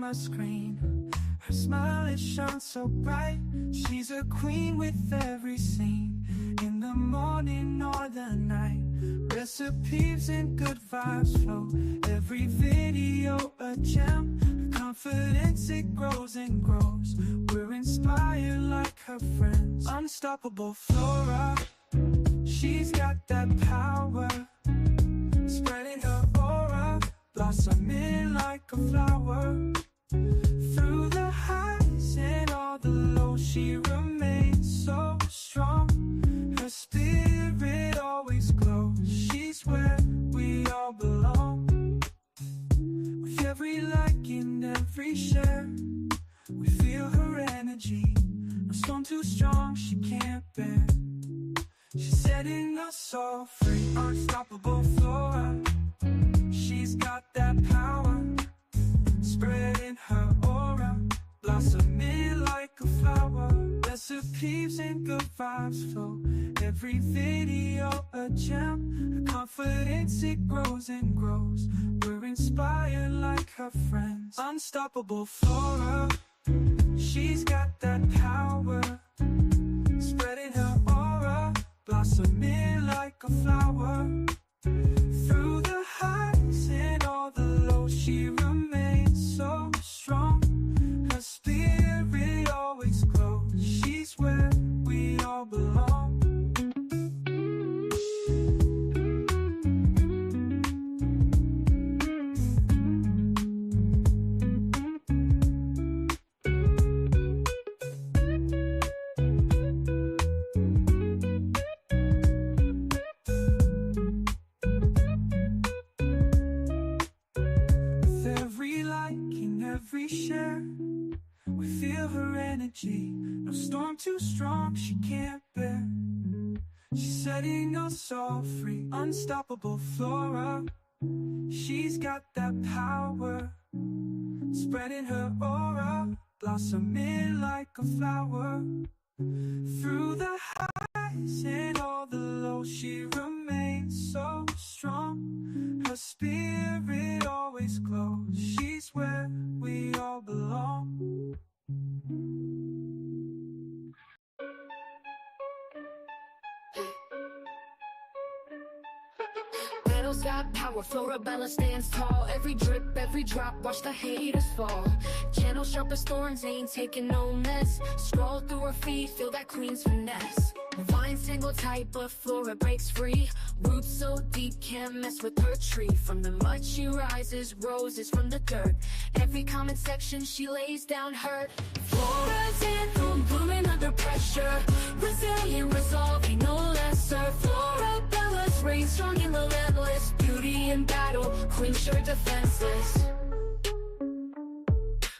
a screen. Her smile, it shines so bright. She's a queen with every scene. In the morning or the night, recipes and good vibes flow. Every video a gem. Her confidence, it grows and grows. We're inspired like her friends. Unstoppable Flora, she's got that power. Spreading her aura, blossoming like a flower. Through the highs and all the lows, she remains so strong. Her spirit always glows. She's where we all belong. With every like and every share, we feel her energy. No storm too strong, she can't bear. She's setting us all free. Unstoppable Flora, she's got that power. Spreading her aura, blossoming like a flower. Recipes and good vibes flow. Every video a gem. Her confidence, it grows and grows. We're inspired like her friends. Unstoppable Flora, she's got that power. Spreading her aura, blossoming like a flower. Through the highs and all the lows, she remains so strong. Her spirit always glows. She's where we all belong. Every share, we feel her energy. No storm too strong, she can't bear. She's setting us all free. Unstoppable Flora, she's got that power. Spreading her aura, blossoming like a flower. Through the highs and all the lows, she remains so strong. Her spirit always glows. She's where we all belong. Battles got power, Florabella stands tall. Every drip, every drop, watch the haters fall. Channel sharp as thorns, ain't taking no mess. Scroll through her feet, feel that queen's finesse. Vines tangle tight, but Flora breaks free. Roots so deep, can't mess with her tree. From the mud she rises, roses from the dirt. Every comment section she lays down hurt. Flora's anthem, blooming under pressure. Resilient, resolving, no lesser. Florabella's reign strong and relentless. Beauty in battle, queen sure defenseless.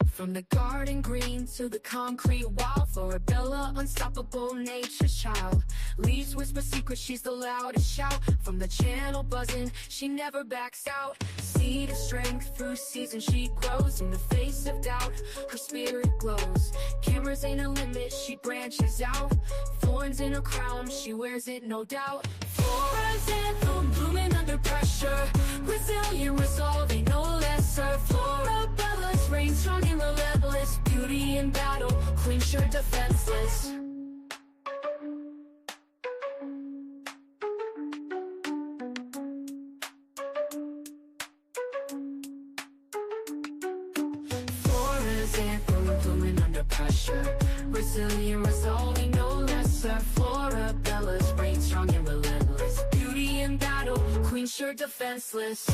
From the garden green to the concrete wall, Florabella, unstoppable nature's child. Leaves whisper secrets, she's the loudest shout. From the channel buzzing, she never backs out. Seed of strength, through seasons she grows. In the face of doubt, her spirit glows. Cameras ain't a limit, she branches out. Thorns in her crown, she wears it no doubt. Flora's anthem, blooming under pressure. Resilient, resolving, no lesser. Florabella's reign strong and relentless. Beauty in battle, queen sure defenseless. Flora's anthem, blooming under pressure. Resilient, resolving, no lesser. Florabella's reign strong and relentless. Beauty in battle, queen sure defenseless.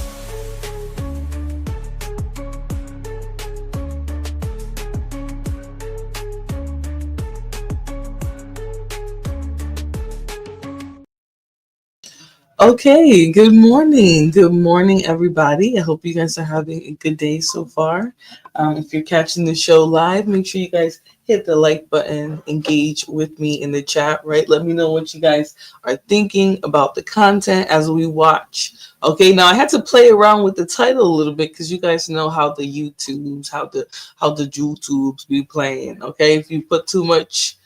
Okay, good morning. Good morning, everybody. I hope you guys are having a good day so far. If you're catching the show live, make sure you guys hit the like button, engage with me in the chat, right? Let me know what you guys are thinking about the content as we watch. Okay, now I had to play around with the title a little bit because you guys know how the YouTubes, how the YouTubes be playing. Okay, if you put too much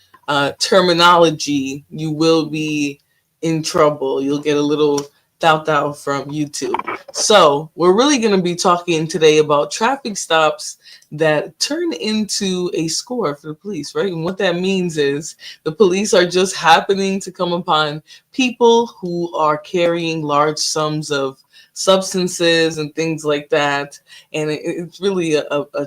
terminology, you will be in trouble. You'll get a little Thou from YouTube. So we're really going to be talking today about traffic stops that turn into a score for the police, right? And what that means is the police are just happening to come upon people who are carrying large sums of substances and things like that, and it's really a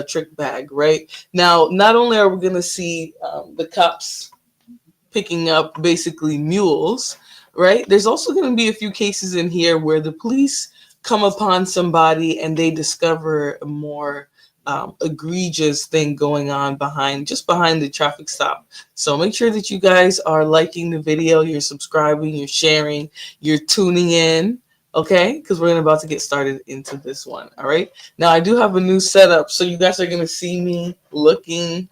trick bag, right? Now, not only are we going to see the cops picking up basically mules, right? There's also going to be a few cases in here where the police come upon somebody and they discover a more egregious thing going on behind the traffic stop. So make sure that you guys are liking the video, you're subscribing, you're sharing, you're tuning in, okay? Because we're about to get started into this one, all right? Now, I do have a new setup, so you guys are going to see me looking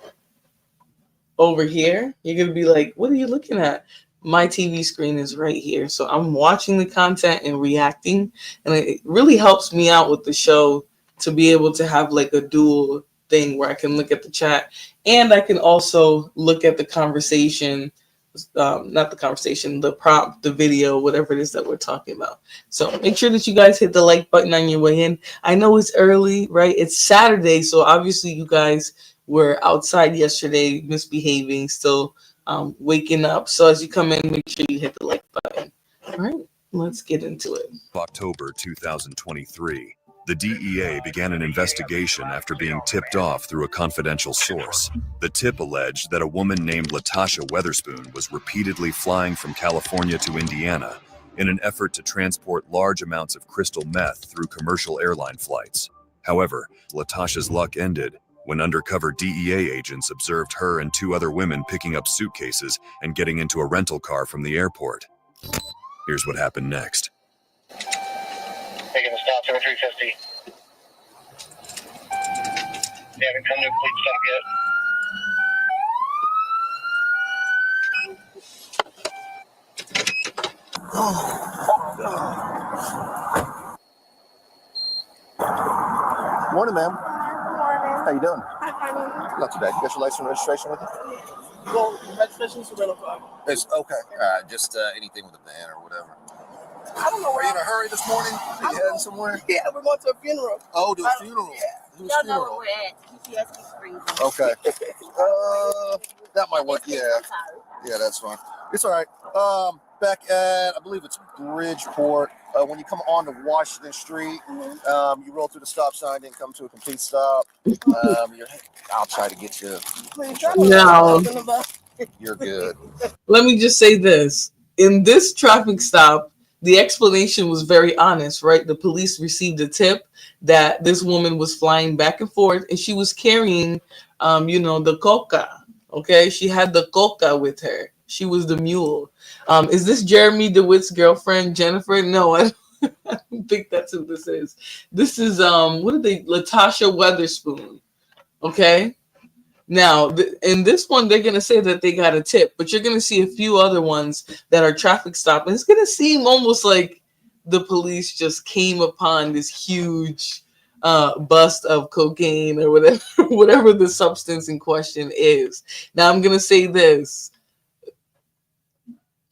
over here. You're going to be like, what are you looking at? My TV screen is right here. So I'm watching the content and reacting. And it really helps me out with the show to be able to have like a dual thing where I can look at the chat and I can also look at the conversation. Not the conversation, the prompt, the video, whatever it is that we're talking about. So make sure that you guys hit the like button on your way in. I know it's early, right? It's Saturday. So obviously you guys were outside yesterday misbehaving, still waking up. So as you come in, make sure you hit the like button. All right, let's get into it. October 2023, the DEA began an investigation after being tipped off through a confidential source. The tip alleged that a woman named Latasha Weatherspoon was repeatedly flying from California to Indiana in an effort to transport large amounts of crystal meth through commercial airline flights. However, Latasha's luck ended when undercover DEA agents observed her and two other women picking up suitcases and getting into a rental car from the airport. Here's what happened next. Taking the stop, 7350. They haven't come to a complete stop yet. Morning, ma'am. How you doing? Hi, honey. Not too bad. You got your license and registration with you? Well, registration's a rental car. It's okay. Just anything with a van or whatever. I don't know Are where you in a hurry this morning? Are you heading somewhere? Yeah, we're going to a funeral. Oh, to a funeral. Yeah. Whose Y'all know funeral? where we're at. PTSD Springs. Okay. That might work. Yeah. Yeah, that's fine. It's all right. Back at, I believe it's Bridgeport. When you come onto Washington Street, you roll through the stop sign, then come to a complete stop. I'll try to get you. No. You're good. Let me just say this. In this traffic stop, the explanation was very honest, right? The police received a tip that this woman was flying back and forth and she was carrying, the coca. Okay. She had the coca with her. She was the mule. Is this Jeremy DeWitt's girlfriend, Jennifer? No, I don't think that's who this is. This is, Latasha Weatherspoon. Okay. Now, in this one, they're going to say that they got a tip, but you're going to see a few other ones that are traffic stop. And it's going to seem almost like the police just came upon this huge bust of cocaine or whatever the substance in question is. Now, I'm going to say this.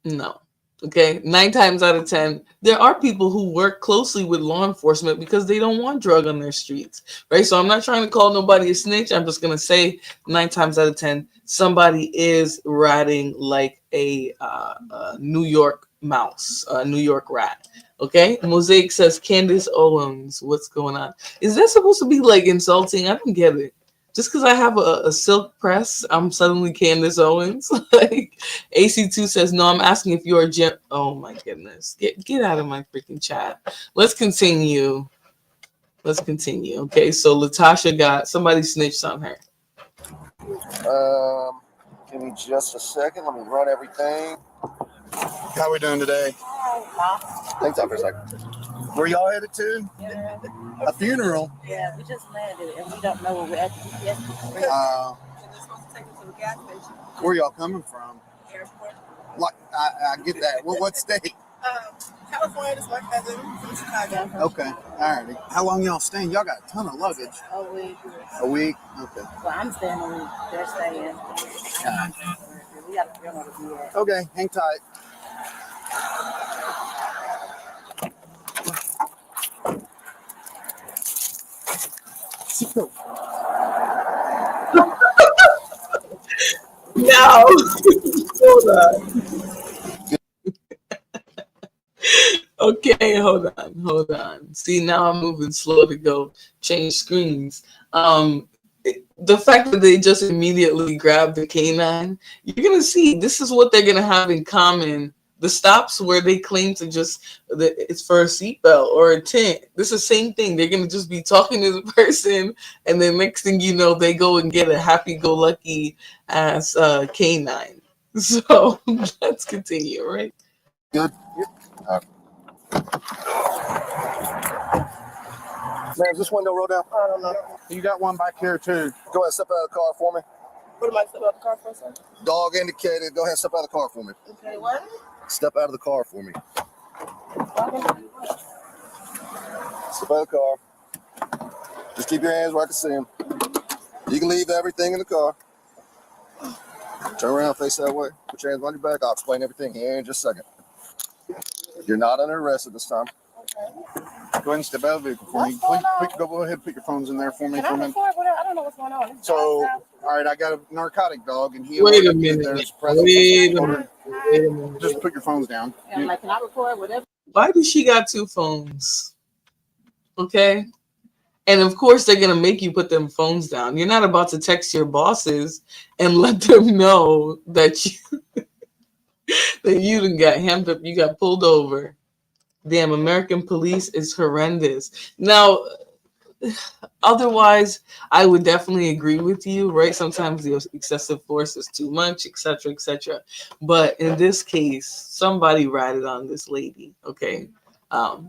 No. Okay. 9 times out of 10, there are people who work closely with law enforcement because they don't want drug on their streets, right? So I'm not trying to call nobody a snitch. I'm just going to say 9 times out of 10, somebody is ratting like a New York mouse, a New York rat. Okay. Mosaic says Candace Owens. What's going on? Is that supposed to be like insulting? I don't get it. Just because I have a silk press, I'm suddenly Candace Owens. Like AC2 says, no, I'm asking if you're Jim. Oh my goodness. Get out of my freaking chat. Let's continue. Okay, so Latasha got somebody snitched on her. Give me just a second. Let me run everything. How we doing today? Thanks out for a second. Where y'all headed to? Yeah. A funeral? Yeah, we just landed and we don't know where we're at. And they're supposed to take us to the gas station. Where y'all coming from? Airport. Like, I get that. Well, what state? California is my cousin from Chicago. Okay. All righty. How long y'all staying? Y'all got a ton of luggage. A week. A week? Okay. Well, I'm staying a week. They're staying. We got a funeral to be at. Okay. Hang tight. Now, hold on. Okay, hold on. See, now I'm moving slow to go change screens. The fact that they just immediately grabbed the canine, you're gonna see this is what they're gonna have in common. The stops where they claim to just that it's for a seatbelt or a tent. This is the same thing. They're gonna just be talking to the person, and then next thing you know, they go and get a happy-go-lucky ass canine. So let's continue, right? Good. Man, is this window rolled down? I don't know. You got one back here too. Go ahead, step out of the car for me. What am I step out the car for, sir? Dog indicated. Go ahead, step out of the car for me. Okay, what? Step out of the car for me. Okay. Step out of the car. Just keep your hands where I can see them. You can leave everything in the car. Turn around, face that way. Put your hands on your back. I'll explain everything here in just a second. You're not under arrest at this time. Okay. Go ahead and step out of the vehicle for me. What's going on? Go ahead and put your phones in there for me. Can I record whatever? I don't know what's going on. So, all right, I got a narcotic dog, and he. Wait a alerted me that minute. there's presence. Wait a minute. Just put your phones down. And I'm like, can I record whatever? Why does she got two phones? Okay. And of course they're gonna make you put them phones down. You're not about to text your bosses and let them know that you that you done got hemmed up, you got pulled over. Damn, American police is horrendous. Now, otherwise, I would definitely agree with you, right? Sometimes the excessive force is too much, etc., etc. But in this case, somebody ratted on this lady, okay?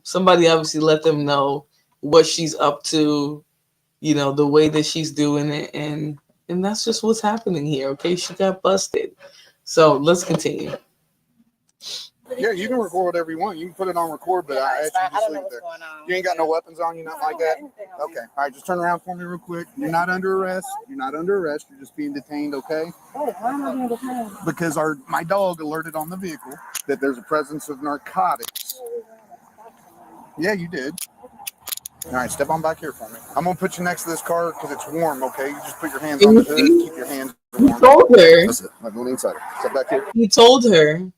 Somebody obviously let them know what she's up to, you know, the way that she's doing it, and that's just what's happening here, okay? She got busted. So let's continue. Yeah, you can record whatever you want. You can put it on record, but I ask you I just don't know leave it what's there. going on. You ain't got no weapons on you, nothing like that? Okay. Okay. All right, just turn around for me real quick. You're not under arrest. You're not under arrest. You're just being detained, okay? Oh, why am I being detained? Because my dog alerted on the vehicle that there's a presence of narcotics. Yeah, you did. All right, step on back here for me. I'm going to put you next to this car because it's warm, okay? You just put your hands on the hood. Keep your hands He warm. told her. That's it. I'm going inside. Step back here. He told her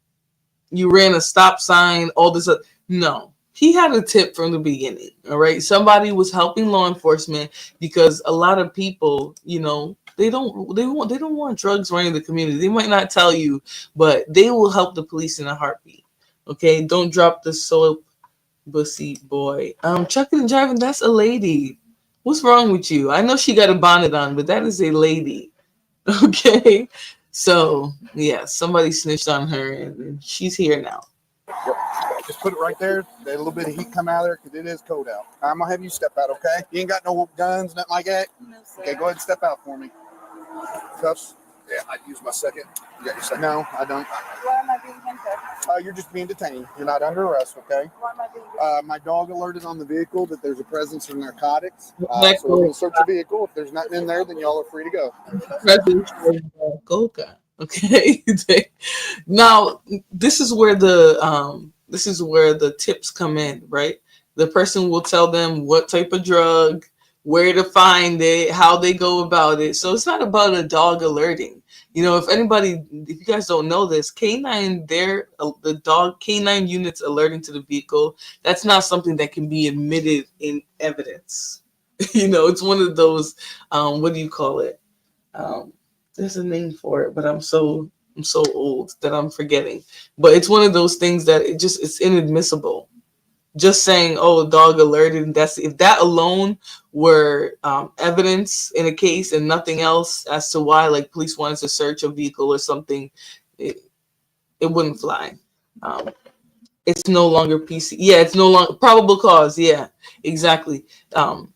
you ran a stop sign, all this. No, he had a tip from the beginning. All right, somebody was helping law enforcement because a lot of people, you know, they don't want drugs running the community. They might not tell you, but they will help the police in a heartbeat. Okay, don't drop the soap, bussy boy. Trucking and driving. That's a lady. What's wrong with you? I know she got a bonnet on, but that is a lady. Okay. So, yeah, somebody snitched on her, and she's here now. Yep. Just put it right there. Let a little bit of heat come out of there because it is cold out. I'm going to have you step out, okay? You ain't got no guns, nothing like that? No, sir. Okay, go ahead and step out for me. Cuffs? Yeah, I'd use my second. You got your second? No, I don't. Why am I being handcuffed? You're just being detained. You're not under arrest, okay? Why am I being My dog alerted on the vehicle that there's a presence of narcotics. So Let we're going go. to search the vehicle. If there's nothing in there, then y'all are free to go. Presence of coca. Okay. Now, this is where the tips come in, right? The person will tell them what type of drug, where to find it, how they go about it. So it's not about a dog alerting. You know, if you guys don't know this, the dog canine units alerting to the vehicle, that's not something that can be admitted in evidence. You know, it's one of those, what do you call it? There's a name for it, but I'm so old that I'm forgetting. But it's one of those things that it's inadmissible. Just saying, oh, dog alerted, and if that alone were evidence in a case and nothing else as to why, like, police wanted to search a vehicle or something, it wouldn't fly. It's no longer PC. Yeah, it's no longer probable cause. Yeah, exactly.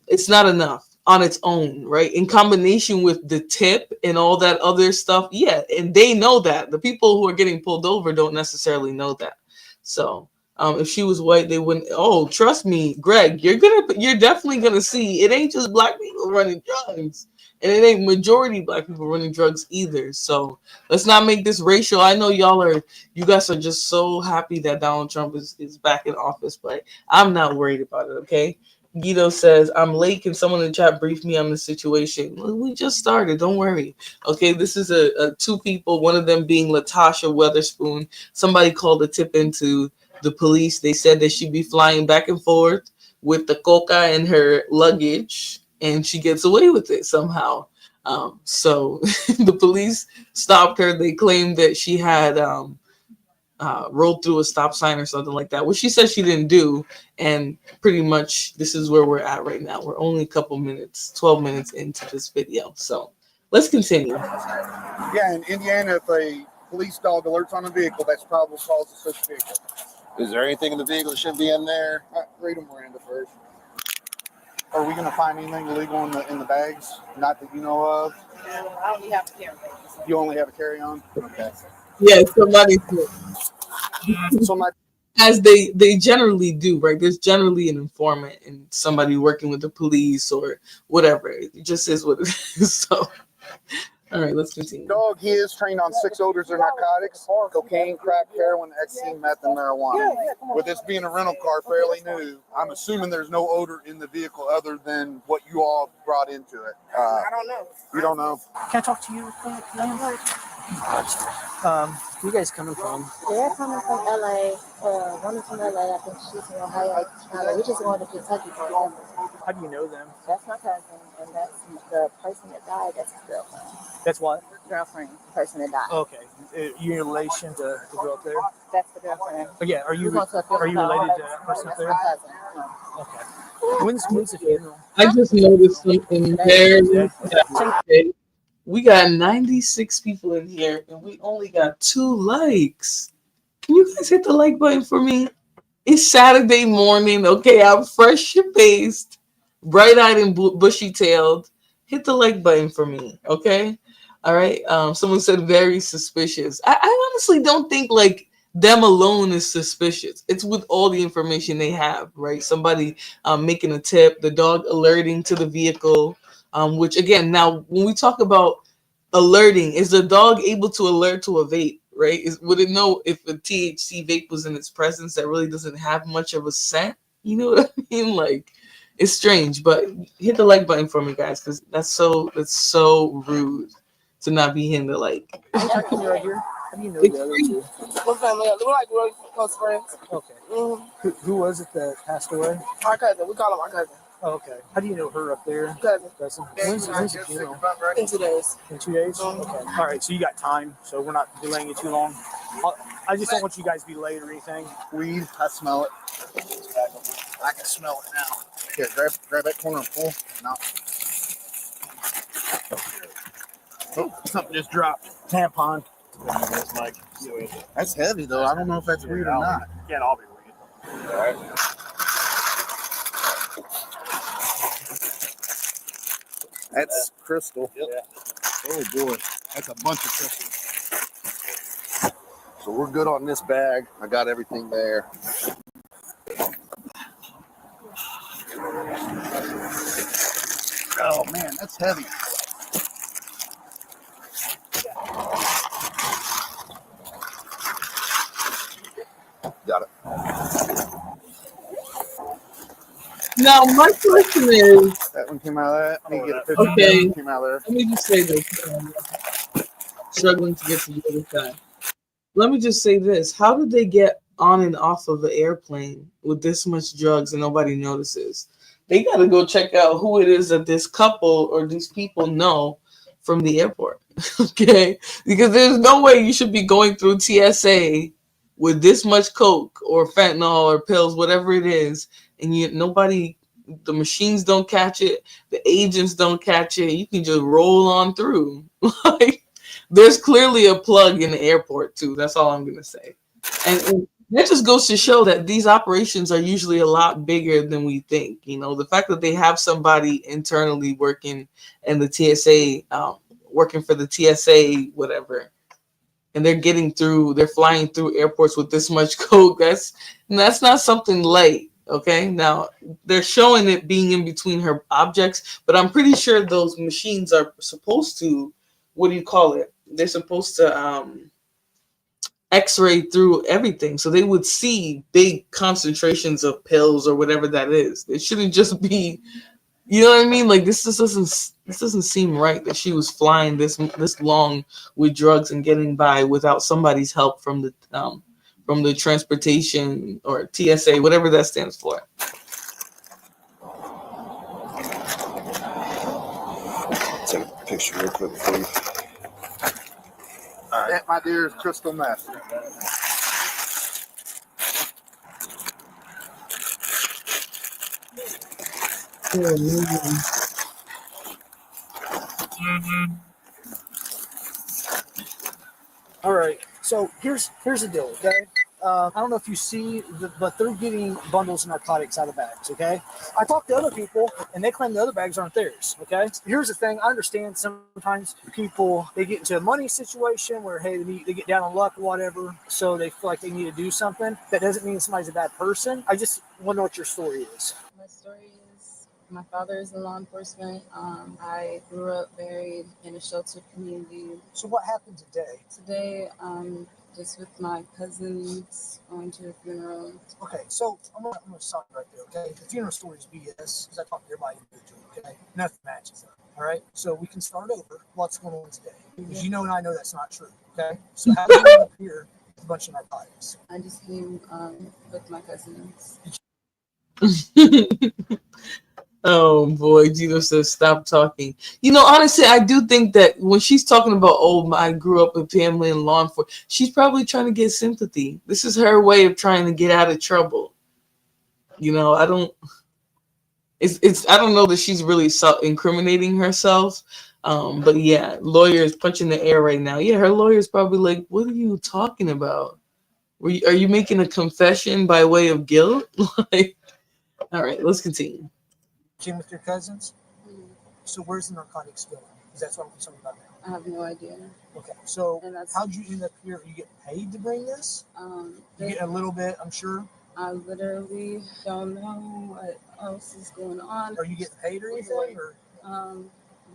It's not enough on its own, right? In combination with the tip and all that other stuff. Yeah, and they know that. The people who are getting pulled over don't necessarily know that. So if she was white, they wouldn't. Oh, trust me, Greg, you're definitely gonna see it ain't just black people running drugs, and it ain't majority black people running drugs either. So let's not make this racial. I know you guys are just so happy that Donald Trump is back in office, but I'm not worried about it. Okay, Guido says, I'm late. Can someone in the chat brief me on the situation? Well, we just started. Don't worry. Okay, this is a two people, one of them being Latasha Weatherspoon. Somebody called a tip into the police. They said that she'd be flying back and forth with the coca in her luggage, and she gets away with it somehow. So the police stopped her. They claimed that she had rolled through a stop sign or something like that, which she said she didn't do. And pretty much this is where we're at right now. We're only a couple minutes, 12 minutes into this video. So let's continue. Yeah, in Indiana, if a police dog alerts on a vehicle, that's probable cause of such vehicle. Is there anything in the vehicle that should be in there? Read them, Miranda, first. Are we going to find anything illegal in the bags? Not that you know of? I only have to carry bags. You only have a carry-on? Okay. Yeah, somebody So my as they generally do, right? There's generally an informant and somebody working with the police or whatever. It just is what it is. So all right, let's continue. dog, he is trained on 6 odors of narcotics: cocaine, crack, heroin, ecstasy, meth, and marijuana. With this being a rental car, fairly new, I'm assuming there's no odor in the vehicle other than what you all brought into it. I don't know. You don't know? Can I talk to you, landlord? Where you guys coming from? They're coming from LA. One is from LA. I think she's from Ohio. We just going to Kentucky for them. How do you know them? That's my cousin, and that's the person that died. That's his girlfriend. That's what? Girlfriend, the person that died. Okay. You in relation to the girl up there? That's the girlfriend. Oh, yeah. Are you related to that person up there? That's my cousin. Okay. When's the funeral? I just noticed something very okay. We got 96 people in here and we only got 2 likes. Can you guys hit the like button for me? It's Saturday morning. Okay, I'm fresh faced, bright-eyed and bushy-tailed. Hit the like button for me, okay? All right. Someone said very suspicious. I honestly don't think like them alone is suspicious. It's with all the information they have, right? Somebody making a tip, the dog alerting to the vehicle, which again, now when we talk about alerting, is the dog able to alert to a vape, right? Would it know if a THC vape was in its presence that really doesn't have much of a scent? You know what I mean? Like, it's strange, but hit the like button for me, guys, because that's so rude to not be hitting the like. Right here. How do you know the other two? We're family. We're like really close friends. Okay. Mm-hmm. Who was it that passed away? Our cousin. We call him our cousin. Oh, okay. How do you know her up there? Cousin. When's the funeral? In 2 days. In 2 days? Mm-hmm. Okay. All right. So you got time. So we're not delaying you too long. I just don't want you guys to be late or anything. Weed, I smell it. I can smell it now. Here, grab that corner and pull. No. Oh, something just dropped. Tampon. That's heavy though. I don't know if that's weed or not. Yeah, I'll be weed. All right. That's crystal. Yep. Yeah. Oh boy, that's a bunch of crystal. So we're good on this bag. I got everything there. Oh man, that's heavy. Got it. Now, my question is, that one came out of that. Let me get a picture. Okay. Came out of there. Let me just say this. Struggling to get to the other side. Let me just say this. How did they get on and off of an airplane with this much drugs and nobody notices? They got to go check out who it is that this couple or these people know from the airport. Okay? Because there's no way you should be going through TSA with this much coke or fentanyl or pills, whatever it is, and nobody, the machines don't catch it, the agents don't catch it. You can just roll on through. Like, there's clearly a plug in the airport too. That's all I'm gonna say. And that just goes to show that these operations are usually a lot bigger than we think. You know, the fact that they have somebody internally working in the TSA, working for the TSA, whatever, and they're flying through airports with this much coke. That's not something light. Okay, now they're showing it being in between her objects, but I'm pretty sure those machines are supposed to, what do you call it? They're supposed to x-ray through everything, so they would see big concentrations of pills or whatever that is. It shouldn't just be, you know what I mean? Like this doesn't seem right that she was flying this long with drugs and getting by without somebody's help from the transportation or TSA, whatever that stands for. Take a picture real quick for you. All right. That, my dear, is crystal meth. Oh, man. All right. So here's the deal. Okay. I don't know if you see, but they're getting bundles of narcotics out of bags. Okay. I talked to other people, and they claim the other bags aren't theirs. Okay. Here's the thing. I understand sometimes people, they get into a money situation where, hey, they get down on luck or whatever, so they feel like they need to do something. That doesn't mean somebody's a bad person. I just want to know what your story is. My story is, my father is in law enforcement. I grew up buried in a sheltered community. So what happened today? Today, just with my cousins, going to a funeral. Okay, so I'm gonna stop right there, okay? The funeral story is BS, because I talk to everybody individually, okay? Nothing matches up, all right? So we can start over. What's going on today? Because you know and I know that's not true, okay? So how did you end up here with a bunch of narcotics? I just came with my cousins. Oh boy, Gino says stop talking. You know, honestly, I do think that when she's talking about, oh, I grew up with family and law enforcement, she's probably trying to get sympathy. This is her way of trying to get out of trouble. You know, I don't know that she's really incriminating herself. But yeah, lawyer is punching the air right now. Yeah, her lawyer's probably like, what are you talking about? Are you making a confession by way of guilt? Like, all right, let's continue. Came with your cousins? So where's the narcotics going? Because that's what I'm concerned about now. I have no idea. Okay, so how'd you end up here? You get paid to bring this? You get a little bit, I'm sure. I literally don't know what else is going on. Are you getting paid or anything? Or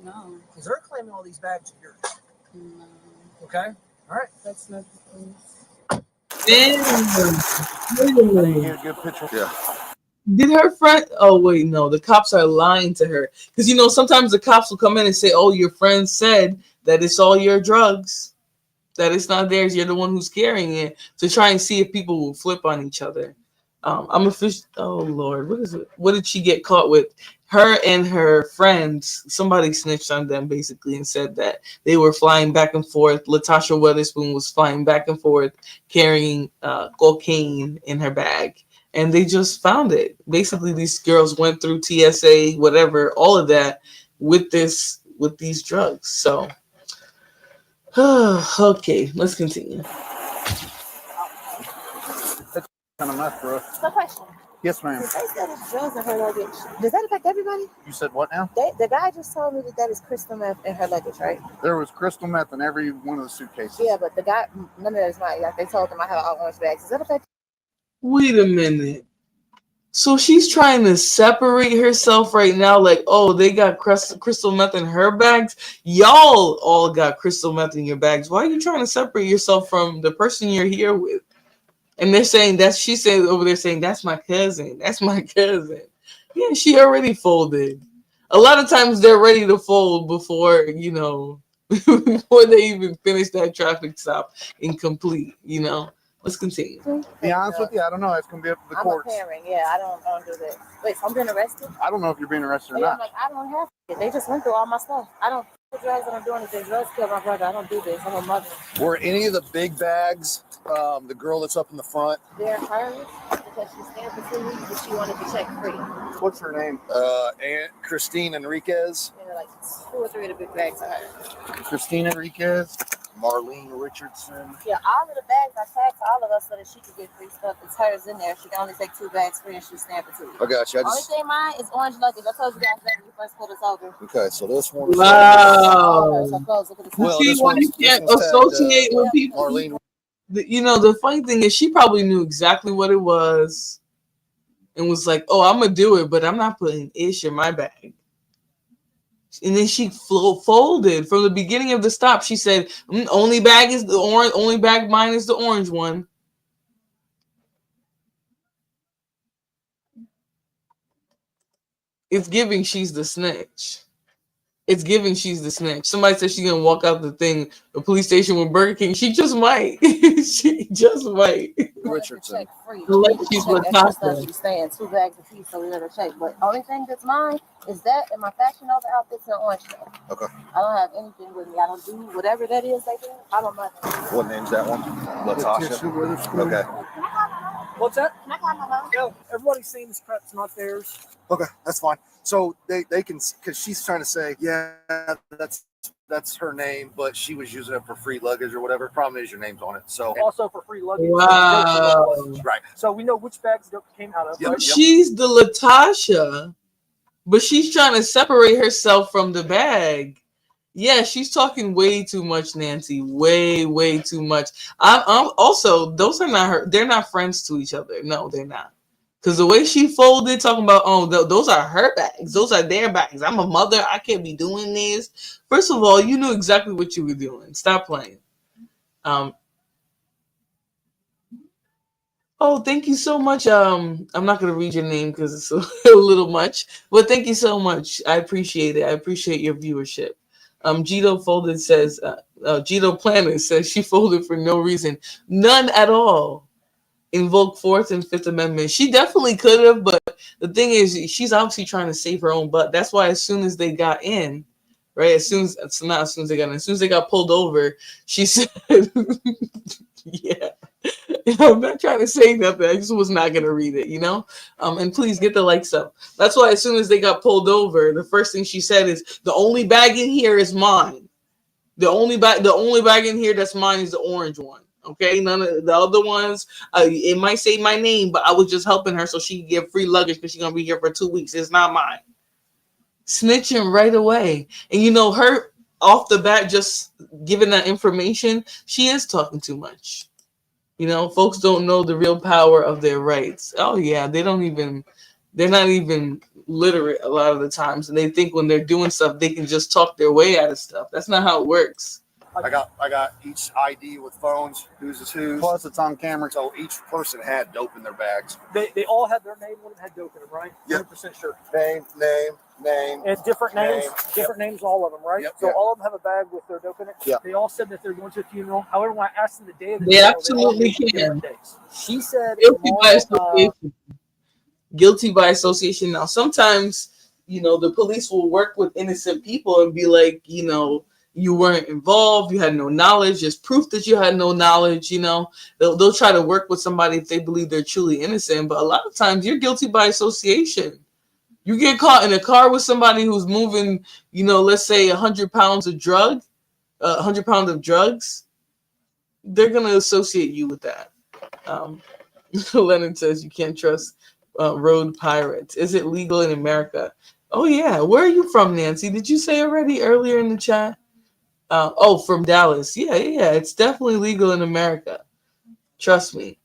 no. Because they're claiming all these bags are yours. No. Okay. All right. That's not the case. Get a good picture. Yeah. Did her friend? Oh wait, no. The cops are lying to her, because you know sometimes the cops will come in and say, "Oh, your friend said that it's all your drugs, that it's not theirs. You're the one who's carrying it," to try and see if people will flip on each other. I'm a fish. Oh Lord, what is it? What did she get caught with? Her and her friends. Somebody snitched on them basically and said that they were flying back and forth. Latasha Weatherspoon was flying back and forth carrying cocaine in her bag. And they just found it. Basically, these girls went through TSA, whatever, all of that with these drugs. So, okay, let's continue. That's kind of meth, bro. No question. Yes, ma'am. They said it's drugs in her luggage. Does that affect everybody? You said what now? The guy just told me that is crystal meth in her luggage, right? There was crystal meth in every one of the suitcases. Yeah, but the guy, none of that is mine. Like they told them I have all orange bags. Does that affect? Wait a minute. So she's trying to separate herself right now, like, oh, they got crystal meth in her bags. Y'all all got crystal meth in your bags. Why are you trying to separate yourself from the person you're here with? And they're saying she's saying over there saying, that's my cousin. That's my cousin. Yeah, she already folded. A lot of times they're ready to fold before, you know, before they even finish that traffic stop incomplete, you know. Let's continue. Be honest with you, I don't know. It's going to be up to the courts. I'm a parent. Yeah, I don't do that. Wait, so I'm being arrested? I don't know if you're being arrested or Yeah, not. I'm like, I don't have to. They just went through all my stuff. I don't. The drugs that I'm doing is the drugs kill my brother. I don't do this. I'm a mother. Were any of the big bags, the girl that's up in the front? They're hers because she's staying for 2 weeks, but she wanted to check free. What's her name? Aunt Christine Enriquez. And like 2 or 3 of the big bags are hers. Christine Enriquez. Marlene Richardson. Yeah, all of the bags I tagged to all of us so that she could get free stuff. It's hers in there. She can only take 2 bags free and she's staying for 2 weeks. I got you. Only thing mine is orange luggage. I told you guys that when you first pulled us over. Okay, so this one. Wow. Well, see why you can't associate with people. Marlene. You know, the funny thing is she probably knew exactly what it was and was like, oh, I'm going to do it, but I'm not putting ish in my bag. And then she folded from the beginning of the stop. She said, "Only bag is the orange. Only bag mine is the orange one." It's giving she's the snitch. It's giving she's the snitch. Somebody said she's gonna walk out the police station with Burger King. She just might. She just might. Richardson. Unless she's check extra stuff. Latasha. She's staying 2 bags of peas, so we let her check. But only thing that's mine is that and my Fashion Nova outfits and orange stuff. Okay. I don't have anything with me. I don't do whatever that is they do. I don't know. What name's that one? Latasha. Okay. What's that? Can I call my mom? No, everybody's saying this crap's not theirs. Okay, that's fine. So they can, because she's trying to say, yeah, that's her name, but she was using it for free luggage or whatever. Problem is your name's on it. So Also for free luggage. Wow. right. So we know which bags it came out of. Yep, Right? She's the Latasha, but she's trying to separate herself from the bag. Yeah, she's talking way too much, Nancy. Way too much. I'm also, those are not her. They're not friends to each other. No, they're not. Because the way she folded, talking about, those are her bags. Those are their bags. I'm a mother. I can't be doing this. First of all, you knew exactly what you were doing. Stop playing. Oh, thank you so much. I'm not going to read your name because it's a little much. But thank you so much. I appreciate it. I appreciate your viewership. Gito folded says, Gito Planet says she folded for no reason. None at all. Invoke Fourth and Fifth Amendment. She definitely could have, but the thing is, she's obviously trying to save her own butt. That's why as soon as they got in, right? As soon as they got pulled over, she said, yeah. I'm not trying to say nothing. I just was not gonna read it, you know. And please get the likes up. That's why as soon as they got pulled over, the first thing she said is, "The only bag in here is mine. The only bag in here that's mine is the orange one. Okay, none of the other ones. It might say my name, but I was just helping her so she could get free luggage because she's gonna be here for 2 weeks. It's not mine." Snitching right away, and you know her off the bat, just giving that information. She is talking too much. You know, folks don't know the real power of their rights. Oh yeah, they're not even literate a lot of the times, and they think when they're doing stuff, they can just talk their way out of stuff. That's not how it works. I got each ID with phones, who's is who's. Plus, it's on camera. So each person had dope in their bags. They all had their name. One of them had dope in them, right? Yep. 100% sure. Name. And different names, names, all of them, right? Yep, so yep. all of them have a bag with their dope in it. Yep. They all said that they're going to a funeral. However, when I asked them the day of the They funeral, absolutely they all gave can. different days. She said Guilty by association. Now, sometimes, you know, the police will work with innocent people and be like, you know, you weren't involved, you had no knowledge, just proof that you had no knowledge. You know, they'll try to work with somebody if they believe they're truly innocent, but a lot of times you're guilty by association. You get caught in a car with somebody who's moving, you know, let's say 100 pounds of 100 pounds of drugs, they're gonna associate you with that. Lennon says you can't trust road pirates. Is it legal in America? Oh yeah. Where are you from, Nancy? Did you say already earlier in the chat? From Dallas. Yeah. It's definitely legal in America. Trust me.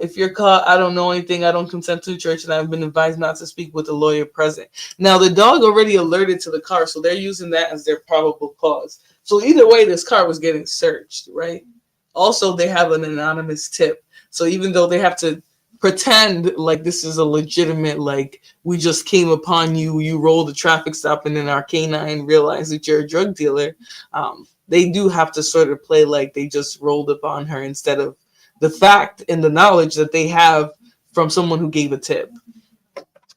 If you're caught, I don't know anything. I don't consent to the church, and I've been advised not to speak with the lawyer present. Now, the dog already alerted to the car, so they're using that as their probable cause. So either way, this car was getting searched, right? Also, they have an anonymous tip. So even though they have to pretend like this is a legitimate, like we just came upon you, you rolled the traffic stop, and then our canine realized that you're a drug dealer, they do have to sort of play like they just rolled upon her instead of the fact and the knowledge that they have from someone who gave a tip.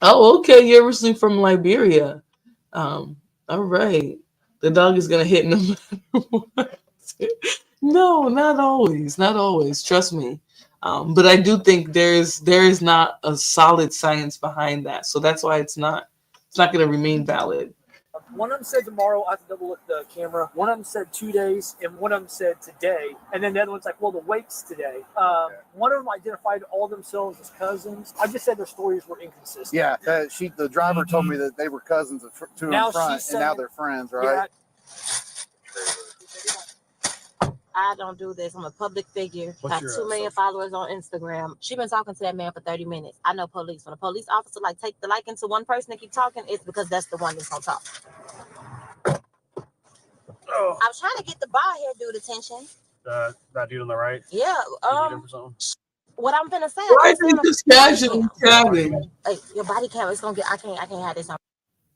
Oh, okay. You're originally from Liberia. All right. The dog is going to hit no matter what. No, not always. Not always. Trust me. But I do think there is not a solid science behind that. So that's why it's not going to remain valid. One of them said tomorrow. I have to double look the camera. One of them said 2 days, and one of them said today. And then the other one's like, well, the wake's today. One of them identified all themselves as cousins. I just said their stories were inconsistent. Yeah, the driver told me that they were cousins of two in front, and now they're friends, right? Yeah. I don't do this. I'm a public figure. Got 2 million followers on Instagram. She been talking to that man for 30 minutes. I know police. When a police officer take the liking to one person and keep talking, it's because that's the one that's gonna talk. Oh. I was trying to get the bald head dude attention. That dude on the right? Yeah. What I'm gonna say. Why are they just casually chatting? Hey, your body cam. It's gonna get. I can't have this on.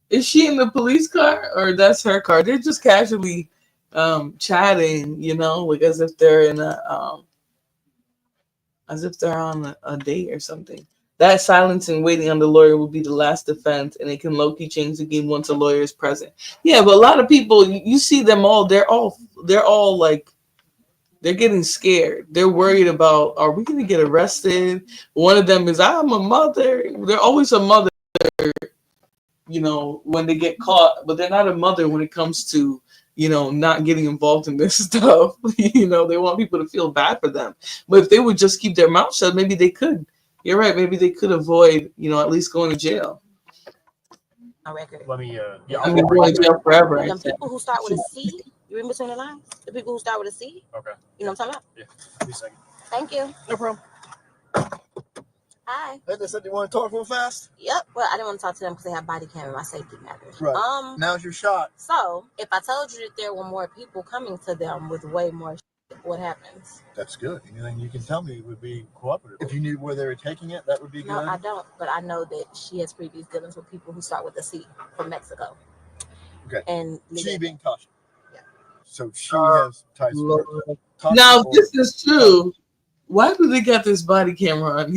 Is she in the police car or that's her car? They're just casually chatting, you know, like as if they're in as if they're on a date or something. That silence and waiting on the lawyer will be the last defense, and it can low-key change the game once a lawyer is present. Yeah, but a lot of people, you see them all. They're all like, they're getting scared. They're worried about, are we going to get arrested? One of them is, I'm a mother. They're always a mother, you know, when they get caught, but they're not a mother when it comes to, you know, not getting involved in this stuff. You know, they want people to feel bad for them. But if they would just keep their mouth shut, maybe they could. You're right. Maybe they could avoid, you know, at least going to jail. A record. Let me, I mean, going to jail forever. The people who start with a C, you read between the lines? The people who start with a C? Okay. You know what I'm talking about? Yeah. Give me a second. Thank you. No problem. Hi. Hey, they said you want to talk real fast? Yep. Well, I didn't want to talk to them because they have body cam and my safety matters. Right. Now's your shot. So, if I told you that there were more people coming to them with way more shit, what happens? That's good. Anything you can tell me would be cooperative. If you knew where they were taking it, that would be good. No, I don't. But I know that she has previous dealings with people who start with a C from Mexico. Okay. And she being Tasha. Yeah. So she has ties with her. Now, if this is true, why do they got this body camera on?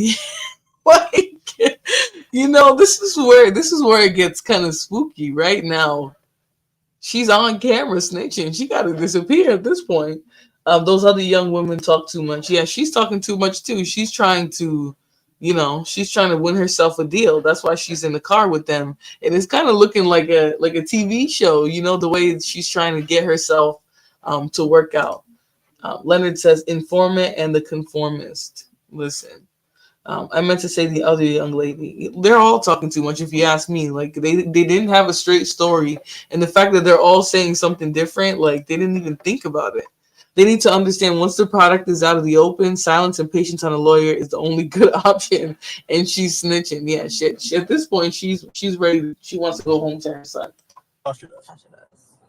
Like, you know, this is where it gets kind of spooky right now. She's on camera snitching. She got to disappear at this point. Those other young women talk too much. Yeah, she's talking too much too. She's trying to, you know, win herself a deal. That's why she's in the car with them. And it's kind of looking like a TV show, you know, the way she's trying to get herself to work out. Leonard says, informant and the conformist. Listen, I meant to say the other young lady. They're all talking too much, if you ask me. Like, they didn't have a straight story. And the fact that they're all saying something different, like, they didn't even think about it. They need to understand once the product is out of the open, silence and patience on a lawyer is the only good option. And she's snitching. Yeah, shit. At this point, she's ready. She wants to go home to her son.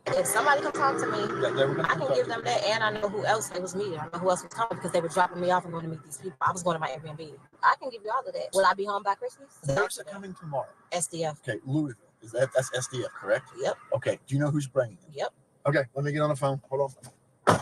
If somebody can talk to me, I can give them that, and I know who else it was me. I know who else was coming because they were dropping me off and going to meet these people. I was going to my Airbnb. I can give you all of that. Will I be home by Christmas? Where's it coming tomorrow? SDF. Okay, Louisville. That's SDF, correct? Yep. Okay. Do you know who's bringing it? Yep. Okay, let me get on the phone. Hold on.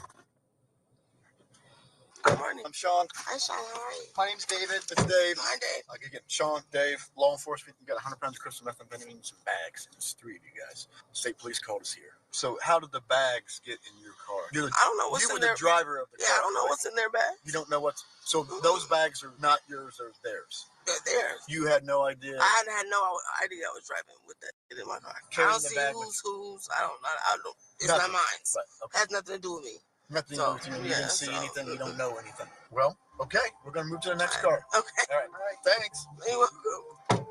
Good morning. I'm Sean. Hi, Sean. How are you? My name's David. It's Dave. Hi, Dave. I'll get Sean, Dave, law enforcement. You got 100 pounds of crystal methamphetamine in some bags. It's 3 of you guys. State police called us here. So how did the bags get in your car? I don't know what's in there. You were the driver of the car. Yeah, I don't know what's in their bag. You don't know what's... So those bags are not yours, they're theirs. They're theirs. You had no idea. I had no idea I was driving with that in my car. I don't see who's. I don't. It's not mine. Okay. Has nothing to do with me. Nothing to do with you. You didn't see anything. You don't know anything. Well, okay. We're going to move to the next car. Okay. All right. Thanks. You're welcome.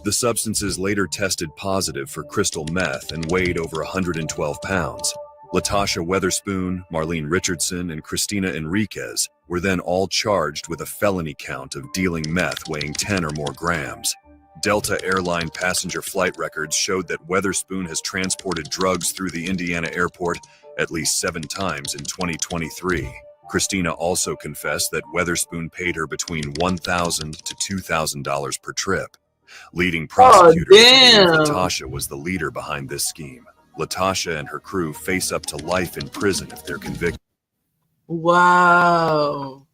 The substances later tested positive for crystal meth and weighed over 112 pounds. Latasha Weatherspoon, Marlene Richardson, and Christina Enriquez were then all charged with a felony count of dealing meth weighing 10 or more grams. Delta Airline passenger flight records showed that Weatherspoon has transported drugs through the Indiana airport at least 7 times in 2023. Christina also confessed that Weatherspoon paid her between $1,000 to $2,000 per trip. Leading prosecutors believe Latasha was the leader behind this scheme. Latasha and her crew face up to life in prison if they're convicted. Wow.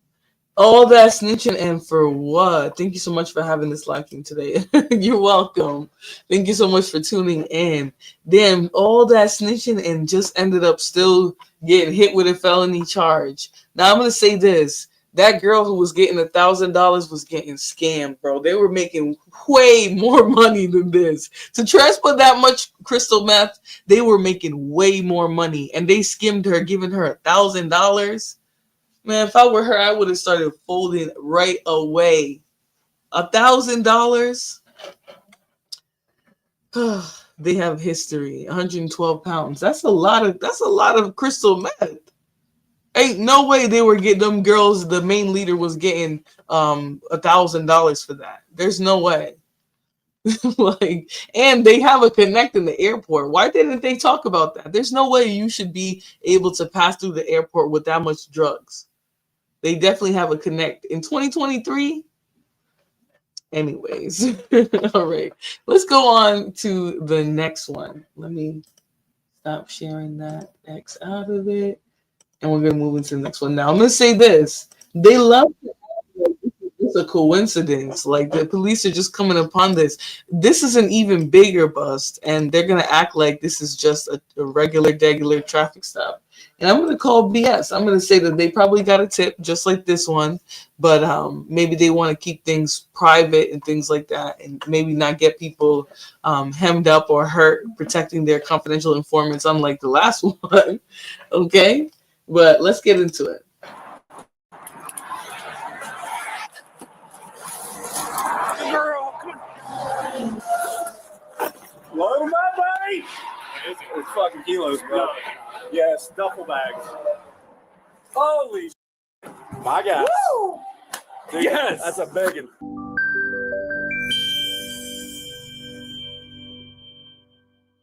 All that snitching, and for what? Thank you so much for having this live stream today. You're welcome. Thank you so much for tuning in. Damn, all that snitching and just ended up still getting hit with a felony charge. Now I'm gonna say this. That girl who was getting $1,000 was getting scammed, bro. They were making way more money than this. To transport that much crystal meth, they were making way more money. And they skimmed her, giving her $1,000. Man, if I were her, I would have started folding right away. $1,000? They have history. 112 pounds. That's a lot of crystal meth. Ain't no way they were getting them girls. The main leader was getting $1,000 for that. There's no way. Like, and they have a connect in the airport. Why didn't they talk about that? There's no way you should be able to pass through the airport with that much drugs. They definitely have a connect in 2023. Anyways, all right, let's go on to the next one. Let me stop sharing that X out of it, and we're gonna move into the next one. Now I'm gonna say this: they love to act like it's a coincidence. Like the police are just coming upon this. This is an even bigger bust, and they're gonna act like this is just a regular traffic stop. And I'm gonna call BS. I'm gonna say that they probably got a tip, just like this one, but maybe they want to keep things private and things like that, and maybe not get people hemmed up or hurt, protecting their confidential informants, unlike the last one. Okay, but let's get into it. Girl, come on. Load them up, buddy. It's fucking kilos, bro. Yes, duffel bags. Holy my God. Woo! Dude, yes. That's a big one.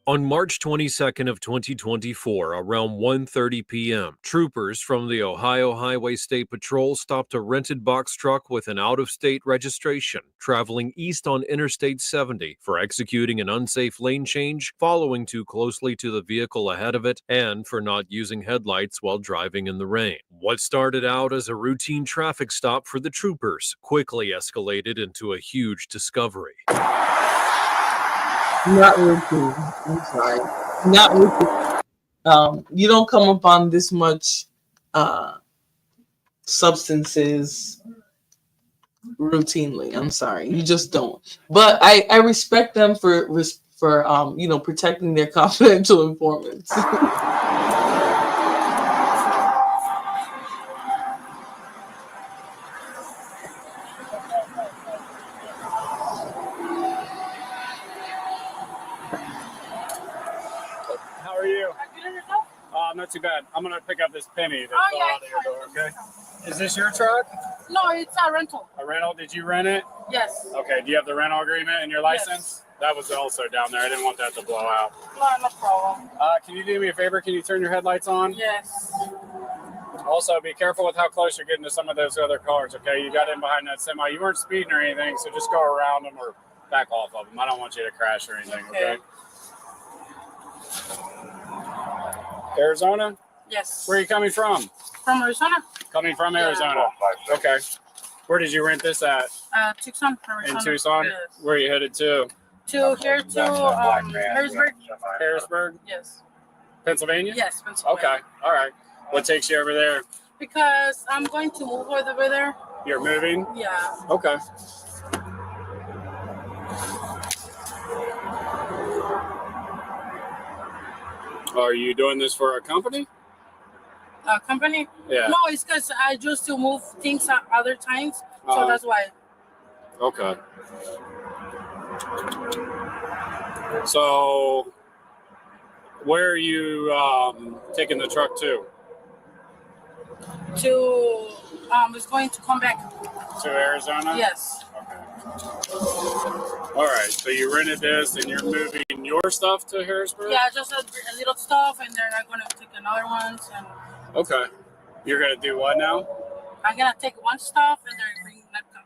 On March 22nd of 2024, around 1:30 p.m., troopers from the Ohio Highway State Patrol stopped a rented box truck with an out-of-state registration traveling east on Interstate 70 for executing an unsafe lane change, following too closely to the vehicle ahead of it, and for not using headlights while driving in the rain. What started out as a routine traffic stop for the troopers quickly escalated into a huge discovery. Not routine. I'm sorry. Not routine. You don't come upon this much substances routinely. I'm sorry. You just don't. But I respect them for protecting their confidential informants. Not too bad. I'm gonna pick up this penny that fell out of your door. Okay. Is this your truck? No, it's a rental. A rental? Did you rent it? Yes. Okay. Do you have the rental agreement and your license? Yes. That was also down there. I didn't want that to blow out. No problem. Can you do me a favor? Can you turn your headlights on? Yes. Also, be careful with how close you're getting to some of those other cars. Okay. You got in behind that semi. You weren't speeding or anything, so just go around them or back off of them. I don't want you to crash or anything. Okay. Arizona? Yes. Where are you coming from? From Arizona. Coming from Arizona. Okay. Where did you rent this at? Tucson, Arizona. In Tucson? Yes. Where are you headed to? Harrisburg. Harrisburg? Yes. Pennsylvania? Yes, Pennsylvania. Okay. All right. What takes you over there? Because I'm going to move over there. You're moving? Yeah. Okay. Are you doing this for a company? A company? Yeah. No, it's because I used to move things at other times, so that's why. Okay. So, where are you taking the truck to? It's going to come back. To Arizona? Yes. Okay. All right. So you rented this, and you're moving your stuff to Harrisburg? Yeah, just a little stuff, and then I'm gonna take another ones. And okay. You're gonna do what now? I'm gonna take one stuff, and then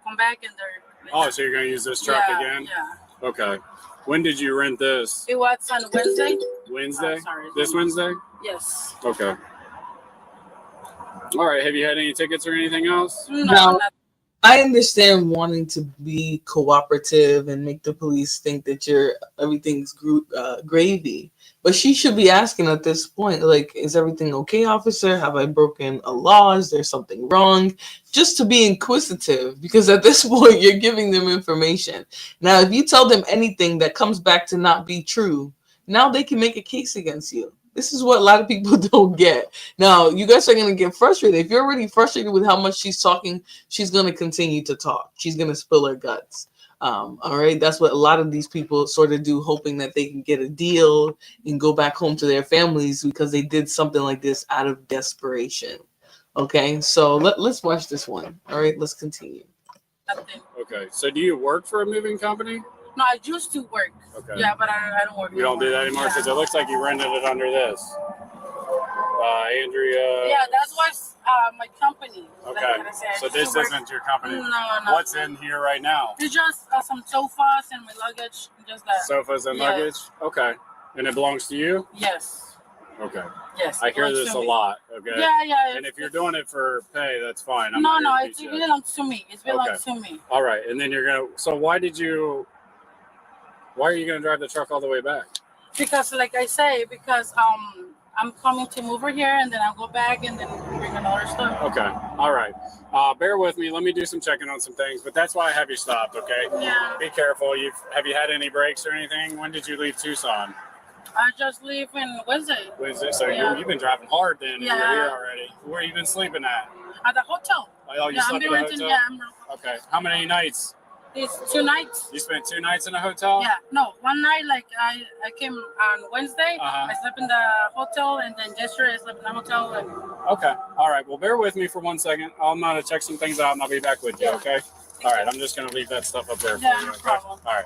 come back, and they're. Oh, so you're gonna use this truck again? Yeah. Okay. When did you rent this? It was on Wednesday. Wednesday? Sorry. This Wednesday? Yes. Okay. All right. Have you had any tickets or anything else? No. I understand wanting to be cooperative and make the police think that everything's gravy, but she should be asking at this point, like, is everything okay, officer? Have I broken a law? Is there something wrong? Just to be inquisitive, because at this point you're giving them information. Now, if you tell them anything that comes back to not be true, now they can make a case against you. This is what a lot of people don't get. Now, you guys are going to get frustrated. If you're already frustrated with how much she's talking, she's going to continue to talk. She's going to spill her guts. All right. That's what a lot of these people sort of do, hoping that they can get a deal and go back home to their families because they did something like this out of desperation. Okay. So let's watch this one. All right. Let's continue. Okay. So do you work for a moving company? No, I used to work. Okay. Yeah, but I don't work. You don't do that anymore because it looks like you rented it under this. Andrea. Yeah, that's what's my company. Okay. Like I said, So this isn't your company. No. What's in here right now? It's just some sofas and my luggage. Just that. Sofas and luggage. Okay. And it belongs to you? Yes. Okay. Yes. I hear this a lot. Okay. Yeah. And if you're doing it for pay, that's fine. No, it belongs to me. It belongs to me. All right. And then you're gonna. So why are you gonna drive the truck all the way back? Because, like I say, I'm coming to move over here, and then I'll go back and then bring another stuff. Okay. All right. Bear with me. Let me do some checking on some things, but that's why I have you stopped. Okay. Yeah. Be careful. Have you had any breaks or anything? When did you leave Tucson? I just leave on Wednesday. Wednesday. So you've been driving hard then. Yeah. If you're here already. Where you been sleeping at? At the hotel. Oh, you slept at the hotel? Yeah. Okay. How many nights? It's 2 nights. You spent 2 nights in a hotel? Yeah. No, one night, like I came on Wednesday. Uh-huh. I slept in the hotel, and then yesterday I slept in the hotel. Okay. All right. Well, bear with me for 1 second. I'm going to check some things out, and I'll be back with you, okay? All right. I'm just going to leave that stuff up there for you, okay? All right.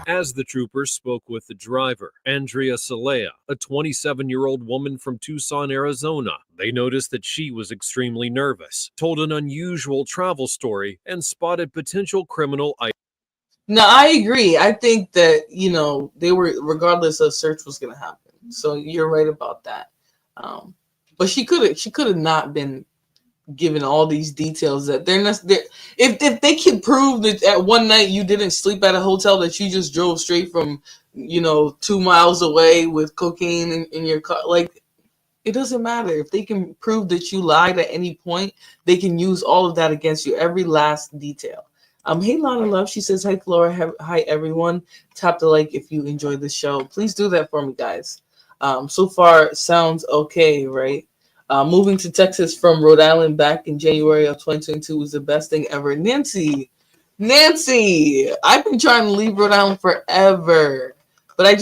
As the troopers spoke with the driver, Andrea Celea, a 27-year-old woman from Tucson, Arizona, they noticed that she was extremely nervous, told an unusual travel story, and spotted potential criminal items. No, I agree. I think that, they were, regardless of search was going to happen. So you're right about that. But she could have not been given all these details that they're not there. If they can prove that at one night you didn't sleep at a hotel, that you just drove straight from 2 miles away with cocaine in your car, like, it doesn't matter. If they can prove that you lied at any point, they can use all of that against you, every last detail. Hey Lana Love, she says, hi Flora, hi everyone, tap the like if you enjoyed the show. Please do that for me, guys. So far sounds okay, right? Moving to Texas from Rhode Island back in January of 2022 was the best thing ever. Nancy, I've been trying to leave Rhode Island forever, but I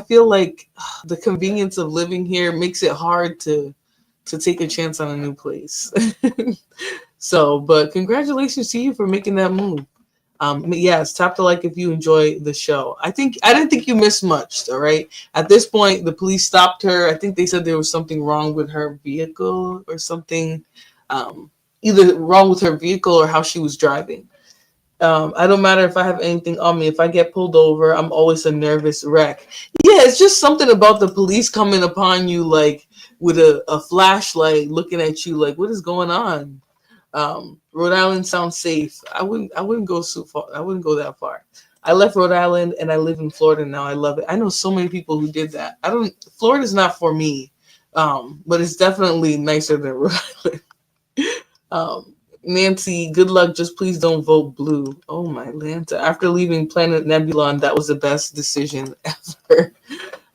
feel like the convenience of living here makes it hard to take a chance on a new place. So, but congratulations to you for making that move. Yes, tap the like if you enjoy the show. I didn't think you missed much, all right? At this point, the police stopped her. I think they said there was something wrong with her vehicle or something, either wrong with her vehicle or how she was driving. I don't matter if I have anything on me. If I get pulled over, I'm always a nervous wreck. Yeah, it's just something about the police coming upon you like with a flashlight, looking at you like, what is going on? Rhode Island sounds safe. I wouldn't go so far. I wouldn't go that far. I left Rhode Island and I live in Florida now. I love it. I know so many people who did that. Florida's not for me. But it's definitely nicer than Rhode Island. Nancy, good luck. Just please don't vote blue. Oh my Lanta. After leaving Planet Nebulon, that was the best decision ever.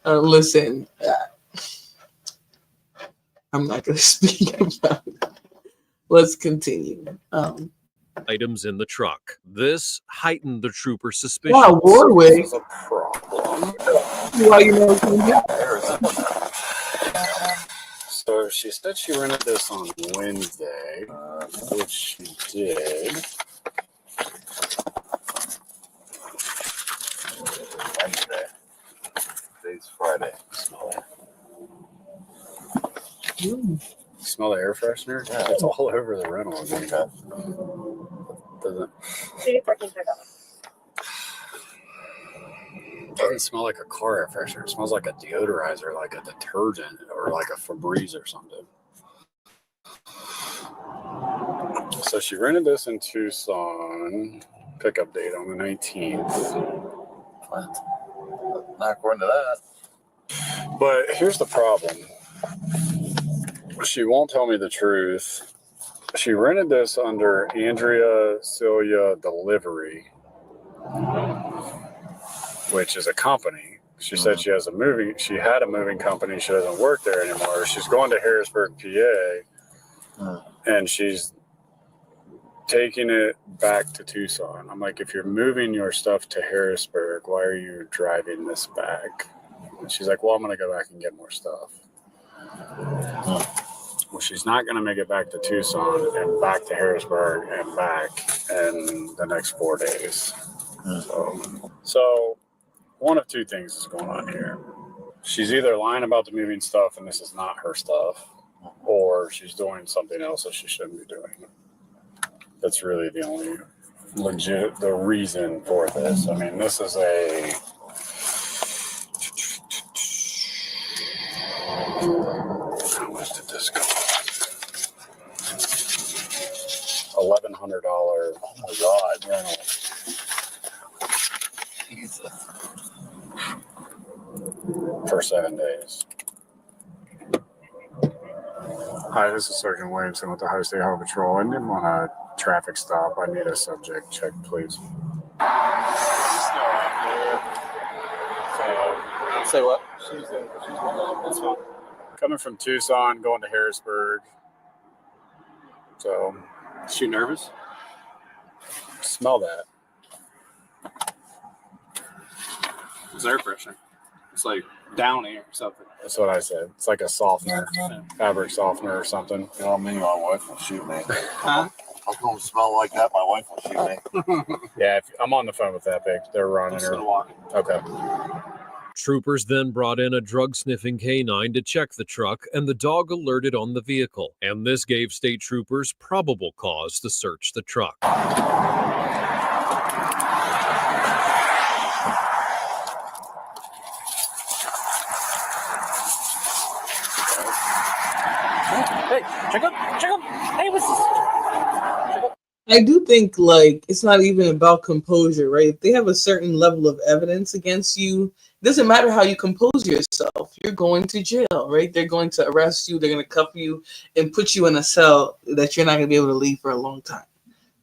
Listen, I'm not going to speak about it. Let's continue. Items in the truck. This heightened the trooper's suspicion. Wow, Warwick. This is a problem. So she said she rented this on Wednesday, which she did. Wednesday. Today's Friday. Smell it. Smell the air freshener? Yeah. It's all over the rental. Doesn't. Doesn't smell like a car air freshener. It smells like a deodorizer, like a detergent, or like a Febreze or something. So she rented this in Tucson. Pickup date on the 19th. What? Not according to that. But here's the problem. She won't tell me the truth. She rented this under Andrea Celia Delivery, which is a company. She said she had a moving company. She doesn't work there anymore. She's going to Harrisburg, PA, and she's taking it back to Tucson. I'm like, if you're moving your stuff to Harrisburg, why are you driving this back? And she's like, well, I'm going to go back and get more stuff. Well, she's not going to make it back to Tucson and back to Harrisburg and back in the next 4 days. So one of two things is going on here. She's either lying about the moving stuff and this is not her stuff, or she's doing something else that she shouldn't be doing. That's really the only the reason for this. I mean, this is a how much did this cost? $1,100. Oh my God! Rental. For 7 days. Hi, this is Sergeant Williamson with the Ohio State Highway Patrol. I need on a traffic stop. I need a subject check, please. Say what? That's fine. Coming from Tucson, going to Harrisburg. So, is she nervous? Smell that. It's air freshener. It's like Downy or something. That's what I said. It's like a softener, fabric softener or something. You know me, my wife will shoot me. Huh? I'll go smell like that, my wife will shoot me. Yeah, I'm on the phone with Epic. They're running her. Okay. Troopers then brought in a drug-sniffing canine to check the truck, and the dog alerted on the vehicle. And this gave state troopers probable cause to search the truck. Hey, check up. Hey, what's this? I do think like it's not even about composure, right? If they have a certain level of evidence against you, it doesn't matter how you compose yourself. You're going to jail, right? They're going to arrest you. They're going to cuff you and put you in a cell that you're not going to be able to leave for a long time.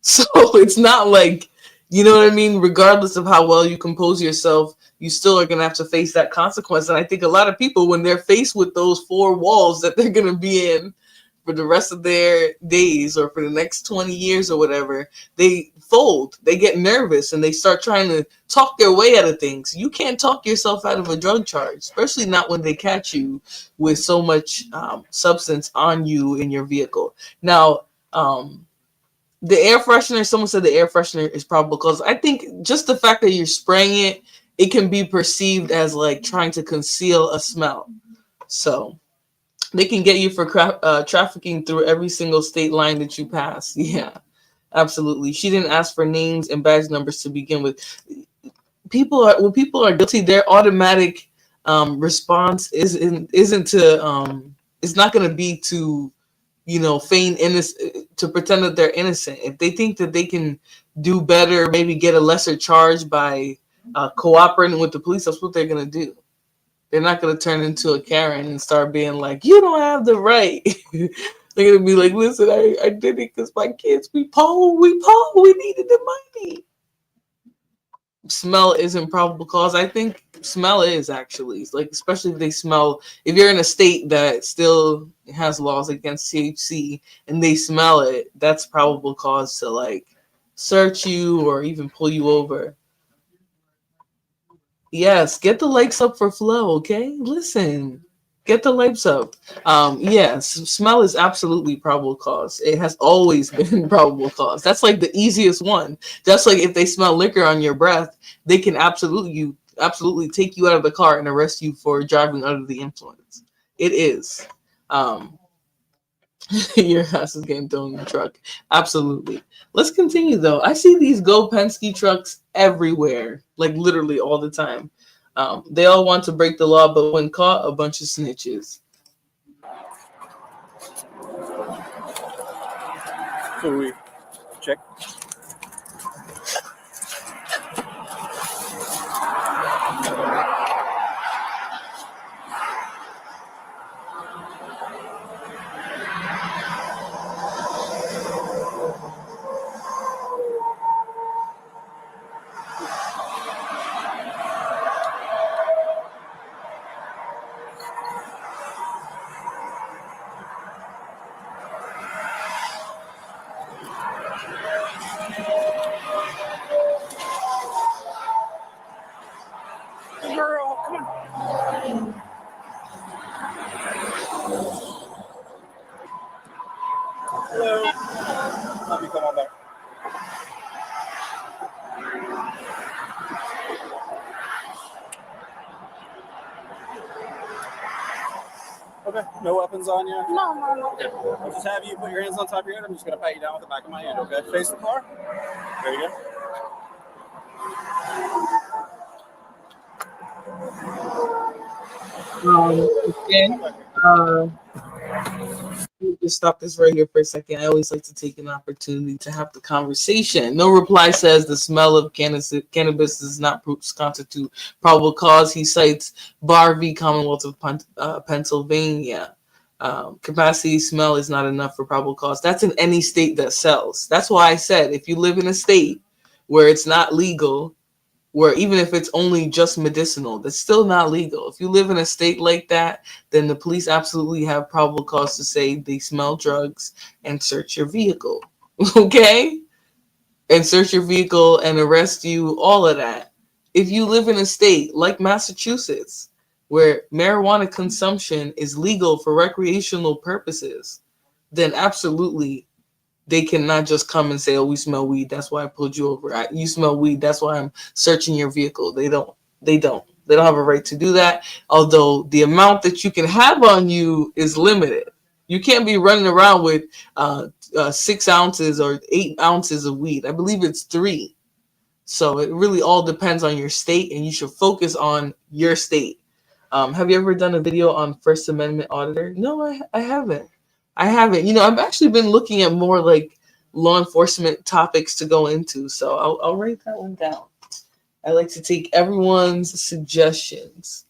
So it's not like, you know what I mean? Regardless of how well you compose yourself, you still are going to have to face that consequence. And I think a lot of people, when they're faced with those four walls that they're going to be in for the rest of their days or for the next 20 years or whatever, they fold, they get nervous, and they start trying to talk their way out of things. You can't talk yourself out of a drug charge, especially not when they catch you with so much substance on you in your vehicle. Now, the air freshener, someone said the air freshener is probable cause. I think just the fact that you're spraying it, it can be perceived as like trying to conceal a smell. So they can get you for trafficking through every single state line that you pass. Yeah, absolutely. She didn't ask for names and badge numbers to begin with. When people are guilty, their automatic response isn't to it's not going to be to, you know, feign innocent, to pretend that they're innocent. If they think that they can do better, maybe get a lesser charge by cooperating with the police, that's what they're going to do. They're not going to turn into a Karen and start being like, you don't have the right. They're going to be like, listen, I did it because my kids, we poor, we needed the money. Smell isn't probable cause. I think smell is actually, like, especially if they smell, if you're in a state that still has laws against THC and they smell it, that's probable cause to like search you or even pull you over. Yes, get the likes up for Flo, okay? Listen, get the likes up. Yes, smell is absolutely probable cause. It has always been probable cause. That's like the easiest one. Just like if they smell liquor on your breath, they can absolutely take you out of the car and arrest you for driving under the influence. It is. Your house is getting thrown in the truck. Absolutely. Let's continue though. I see these Go Penske trucks everywhere, like literally all the time. They all want to break the law, but when caught, a bunch of snitches. So we check. Girl, come on. Hello. Let me come on back. Okay. No weapons on you? No. I'll just have you put your hands on top of your head. I'm just going to pat you down with the back of my hand, okay? Face the car. There you go. Again, just stop this right here for a second. I always like to take an opportunity to have the conversation. No reply says the smell of cannabis does not constitute probable cause. He cites Bar v. Commonwealth of Pennsylvania. Capacity smell is not enough for probable cause. That's in any state that sells. That's why I said if you live in a state where it's not legal, where even if it's only just medicinal, that's still not legal. If you live in a state like that, then the police absolutely have probable cause to say they smell drugs and search your vehicle. Okay? And search your vehicle and arrest you, all of that. If you live in a state like Massachusetts, where marijuana consumption is legal for recreational purposes, then absolutely they cannot just come and say, oh, we smell weed, that's why I pulled you over. You smell weed, that's why I'm searching your vehicle. They don't have a right to do that. Although the amount that you can have on you is limited. You can't be running around with 6 ounces or 8 ounces of weed. I believe it's 3. So it really all depends on your state, and you should focus on your state. Have you ever done a video on First Amendment auditor? No, I haven't. I've actually been looking at more like law enforcement topics to go into. So I'll write that one down. I like to take everyone's suggestions.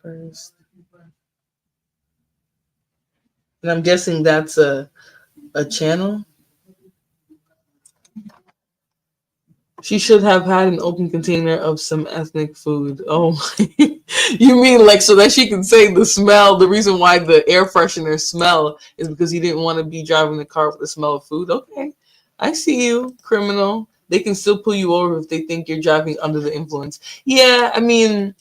First. And I'm guessing that's a channel. She should have had an open container of some ethnic food. Oh, you mean like so that she can say the smell, the reason why the air freshener smell is because he didn't want to be driving the car with the smell of food? Okay, I see you, criminal. They can still pull you over if they think you're driving under the influence. Yeah, I mean,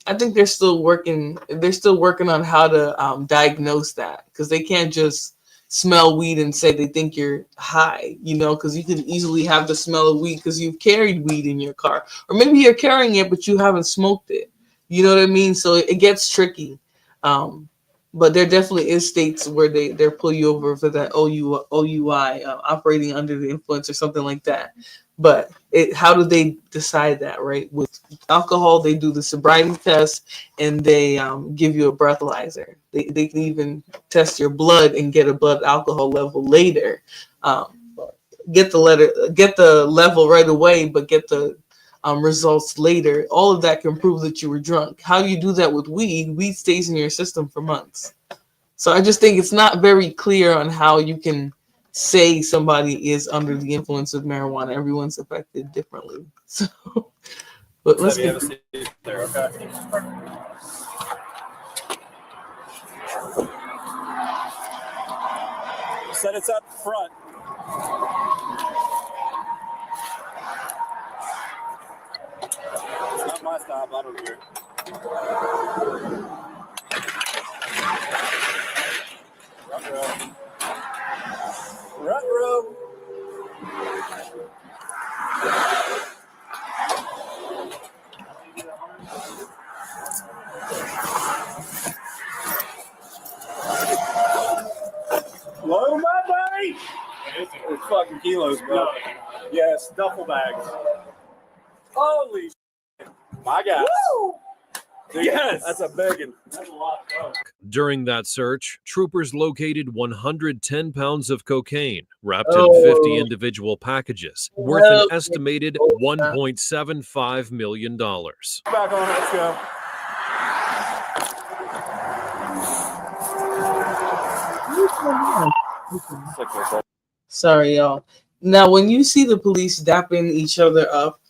I think they're still working. They're still working on how to diagnose that, because they can't just smell weed and say they think you're high, because you can easily have the smell of weed because you've carried weed in your car, or maybe you're carrying it but you haven't smoked it. You know what I mean? So it gets tricky. But there definitely is states where they're pull you over for that OUI, operating under the influence or something like that. But how do they decide that, right? With alcohol, they do the sobriety test and they give you a breathalyzer. They can even test your blood and get a blood alcohol level later. Get the level right away, but get the results later. All of that can prove that you were drunk. How do you do that with weed? Weed stays in your system for months. So I just think it's not very clear on how you can say somebody is under the influence of marijuana. Everyone's affected differently. So, but let's have a seat there, okay? Said it's up front. It's not my stop. I don't care. Rut row. Load 'em up, buddy. It's fucking kilos, bro. Yes, duffel bags. Holy shit. My God. Woo! Dude, yes, that's a biggin. That's a lot, bro. During that search, troopers located 110 pounds of cocaine wrapped in 50 individual packages worth an estimated $1.75 million. Back on, let's go. Sorry, y'all. Now, when you see the police dapping each other up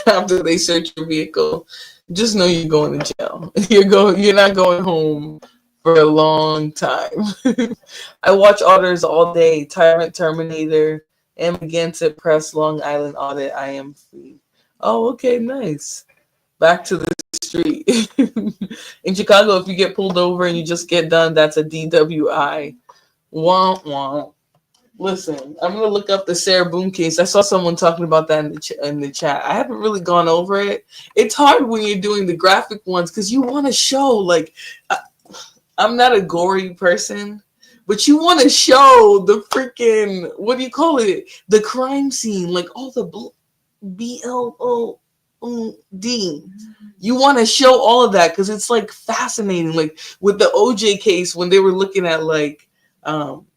after they search your vehicle, just know you're going to jail. You're not going home for a long time. I watch auditors all day. Tyrant Terminator, and begin to press Long Island audit. I am free. Oh, okay, nice. Back to the street. In Chicago, if you get pulled over and you just get done, that's a DWI. Womp womp. Listen, I'm gonna look up the Sarah Boone case. I saw someone talking about that in the chat. I haven't really gone over it. It's hard when you're doing the graphic ones because you want to show like I'm not a gory person, but you want to show the freaking what do you call it? The crime scene, like all the BLOD. You want to show all of that because it's like fascinating. Like with the OJ case, when they were looking at like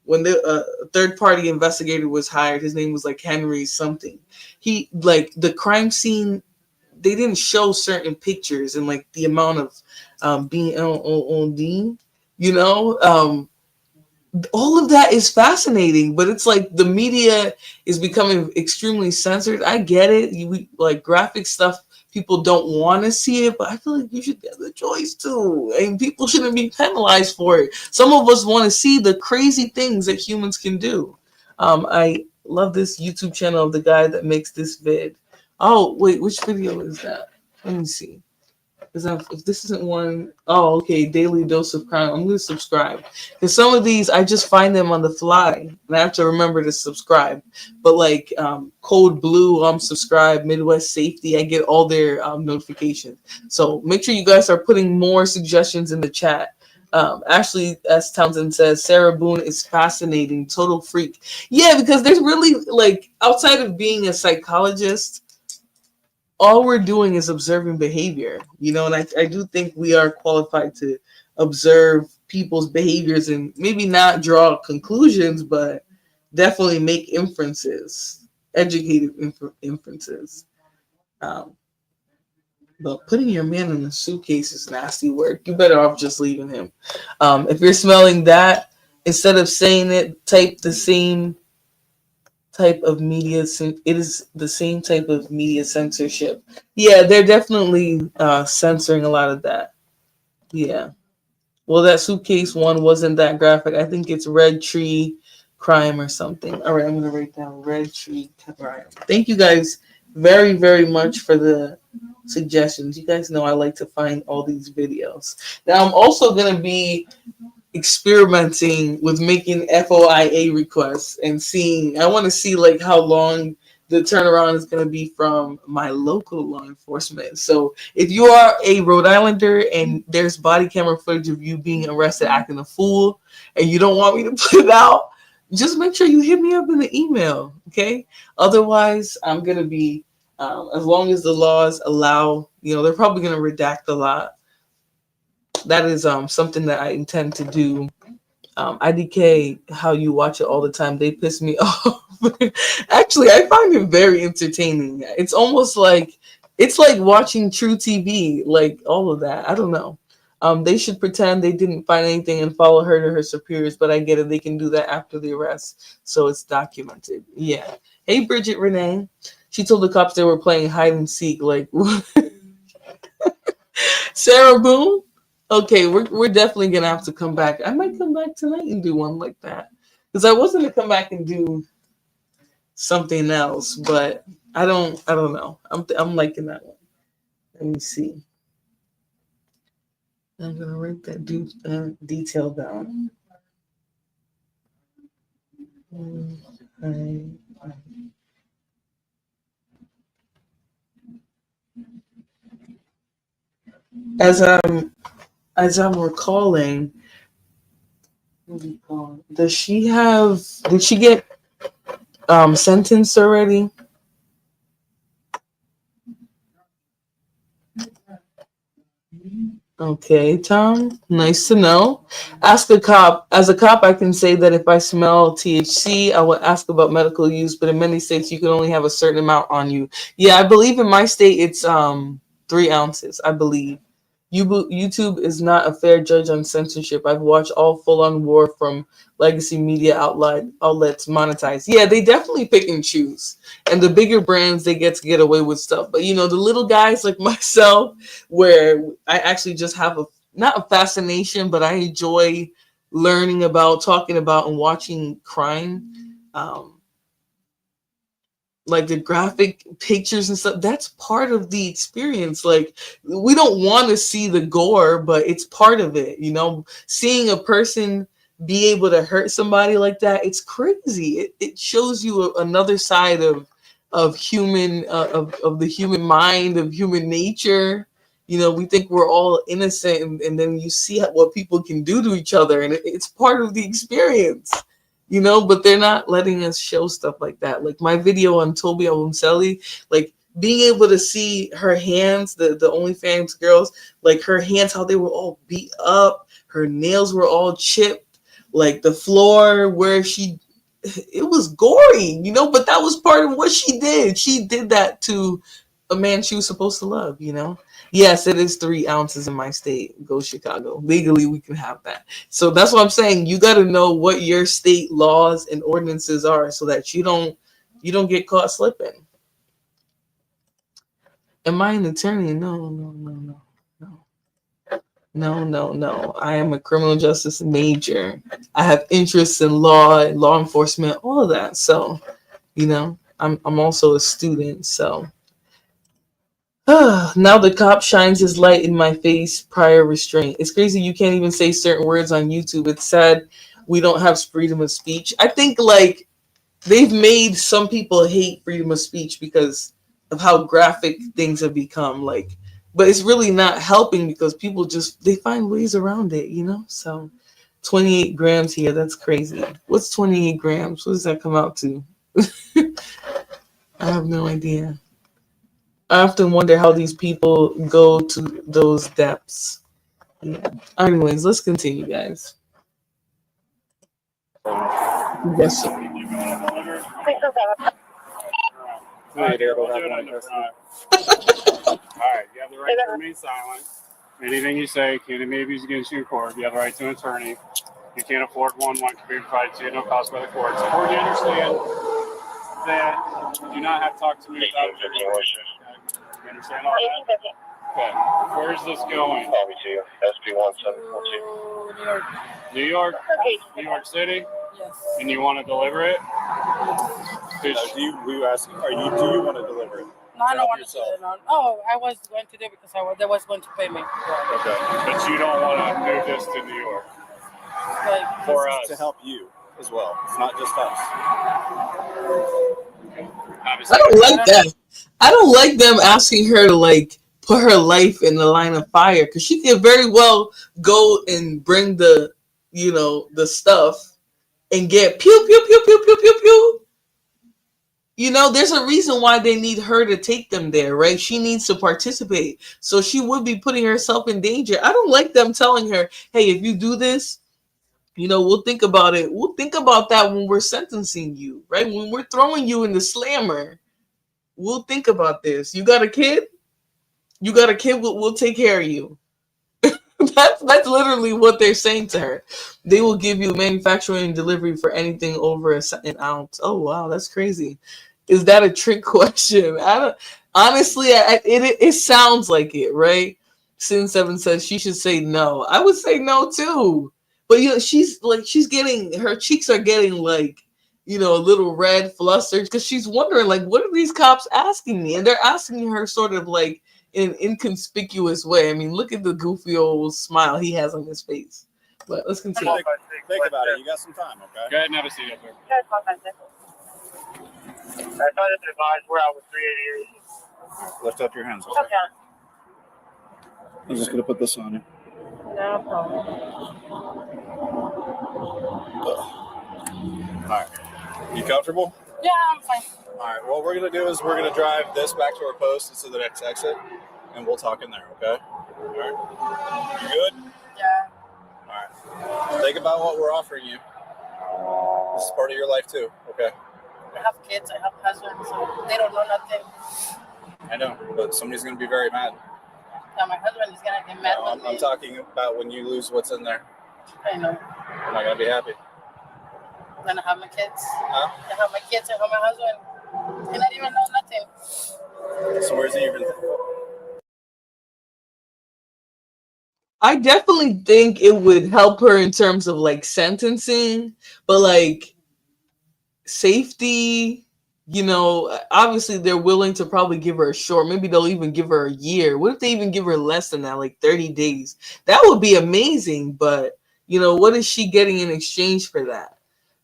when the third party investigator was hired, his name was like Henry something. He like the crime scene. They didn't show certain pictures and like the amount of BLOD. You know, all of that is fascinating, but it's like the media is becoming extremely censored. I get it. Like graphic stuff, people don't want to see it, but I feel like you should get the choice too. And people shouldn't be penalized for it. Some of us want to see the crazy things that humans can do. I love this YouTube channel of the guy that makes this vid. Oh, wait, which video is that? Let me see. If this isn't one, oh, okay, Daily Dose of Crime. I'm going to subscribe. Because some of these, I just find them on the fly. And I have to remember to subscribe. But like Code Blue, I'm subscribed. Midwest Safety, I get all their notifications. So make sure you guys are putting more suggestions in the chat. Ashley S. Townsend says, Sarah Boone is fascinating. Total freak. Yeah, because there's really, like, outside of being a psychologist, all we're doing is observing behavior, you know, and I do think we are qualified to observe people's behaviors and maybe not draw conclusions, but definitely make inferences, educated inferences. But putting your man in a suitcase is nasty work. You're better off just leaving him. If you're smelling that, instead of saying it, type the same type of media. It is the same type of media censorship. Yeah, they're definitely censoring a lot of that. Yeah. Well, that suitcase one wasn't that graphic. I think it's Red Tree Crime or something. All right, I'm going to write down Red Tree Crime. Thank you guys very, very much for the suggestions. You guys know I like to find all these videos. Now, I'm also going to be experimenting with making FOIA requests and seeing. I want to see like how long the turnaround is going to be from my local law enforcement. So if you are a Rhode Islander and there's body camera footage of you being arrested acting a fool and you don't want me to put it out, just make sure you hit me up in the email, okay? Otherwise, I'm going to be, as long as the laws allow, you know, they're probably going to redact a lot. That is something that I intend to do. IDK, how you watch it all the time, they piss me off. Actually, I find it very entertaining. It's almost like it's like watching True TV, like all of that. I don't know. They should pretend they didn't find anything and follow her to her superiors, but I get it. They can do that after the arrest, so it's documented. Yeah. Hey, Bridget Renee. She told the cops they were playing hide and seek. Like Sarah Boone. Okay, we're definitely gonna have to come back. I might come back tonight and do one like that because I was gonna come back and do something else, but I don't know. I'm liking that one. Let me see. I'm gonna write that detail down. As I'm recalling, did she get sentenced already? Okay, Tom. Nice to know. Ask a cop. As a cop, I can say that if I smell THC, I would ask about medical use, but in many states you can only have a certain amount on you. Yeah, I believe in my state it's 3 ounces, I believe. YouTube is not a fair judge on censorship. I've watched all full-on war from legacy media outlets monetized. Yeah, they definitely pick and choose. And the bigger brands, they get to get away with stuff. But, you know, the little guys like myself, where I actually just have not a fascination, but I enjoy learning about, talking about, and watching crime. Like the graphic pictures and stuff, that's part of the experience. Like we don't want to see the gore, but it's part of it, you know, seeing a person be able to hurt somebody like that, it's crazy. It shows you another side of human of the human mind, of human nature. You know, we think we're all innocent, and then you see what people can do to each other, and it's part of the experience. You know, but they're not letting us show stuff like that. Like my video on Toby Alumselli, like being able to see her hands, the OnlyFans girls, like her hands, how they were all beat up, her nails were all chipped, like the floor where it was gory, you know, but that was part of what she did. She did that to a man she was supposed to love, you know. Yes, it is 3 ounces in my state. Go Chicago. Legally, we can have that. So that's what I'm saying. You got to know what your state laws and ordinances are, so that you don't get caught slipping. Am I an attorney? No. No. I am a criminal justice major. I have interests in law and law enforcement, all of that. So, you know, I'm also a student. So now the cop shines his light in my face, prior restraint. It's crazy you can't even say certain words on YouTube. It's sad we don't have freedom of speech. I think like they've made some people hate freedom of speech because of how graphic things have become. Like, but it's really not helping because people they find ways around it, you know? So 28 grams here, that's crazy. What's 28 grams? What does that come out to? I have no idea. I often wonder how these people go to those depths. Yeah. Anyways, let's continue, guys. Yes. All right, you have the right to remain silent. Anything you say can be abused against you in court. You have the right to an attorney. You can't afford one can be provided to you at no cost by the courts. Or do you understand that you do not have to talk to me without your permission? You understand all that? Okay. Where's this going? Probably to SB1742. New York? New York City? Yes. And you want to deliver it? Do you want to deliver it? No, I don't want to do it. No. Oh, I was going to do it because they was going to pay me. Okay. But you don't want to move this to New York? Like, for us. To help you as well. It's not just us. I don't like that. I don't like them asking her to like put her life in the line of fire, because she can very well go and bring the stuff and get pew pew pew pew pew pew pew. You know, there's a reason why they need her to take them there, right? She needs to participate. So she would be putting herself in danger. I don't like them telling her, hey, if you do this, we'll think about it. We'll think about that when we're sentencing you, right? When we're throwing you in the slammer, we'll think about this. You got a kid? You got a kid? We'll take care of you. That's literally what they're saying to her. They will give you manufacturing and delivery for anything over an ounce. Oh, wow, that's crazy. Is that a trick question? Honestly, it sounds like it, right? Sin7 says she should say no. I would say no too. But she's getting, her cheeks are getting like, a little red, flustered, because she's wondering like, what are these cops asking me? And they're asking her sort of like in an inconspicuous way. I mean, look at the goofy old smile he has on his face. But let's continue. Think about it. You got some time, okay? Go ahead and have a seat up there. I thought it advised we're out with 388. Lift up your hands, okay? I'm just going to put this on you. No problem. All right. You comfortable? Yeah, I'm fine. All right. What we're going to do is we're going to drive this back to our post instead of the next exit, and we'll talk in there, okay? All right. You good? Yeah. All right. Think about what we're offering you. This is part of your life, too, okay? I have kids, I have husband, so they don't know nothing. I know, but somebody's going to be very mad. Yeah, my husband is going to get mad with me. I'm talking about when you lose what's in there. I know. You're not going to be happy. I'm going to have my kids. Huh? I have my kids, I have my husband. They don't even know nothing. So where's he even? I definitely think it would help her in terms of like sentencing, but like safety, obviously they're willing to probably give her a short, maybe they'll even give her a year. What if they even give her less than that, like 30 days? That would be amazing. But What is she getting in exchange for that?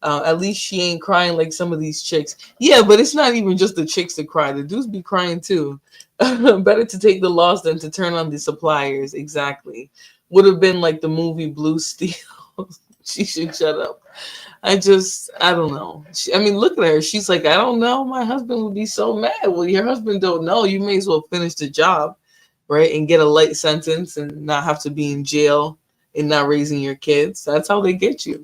At least she ain't crying like some of these chicks. Yeah, but it's not even just the chicks that cry. The dudes be crying too. Better to take the loss than to turn on the suppliers. Exactly. Would have been like the movie Blue Steel. She should shut up. I don't know. Look at her. She's like, I don't know. My husband would be so mad. Well, your husband don't know. You may as well finish the job, right? And get a light sentence and not have to be in jail and not raising your kids. That's how they get you.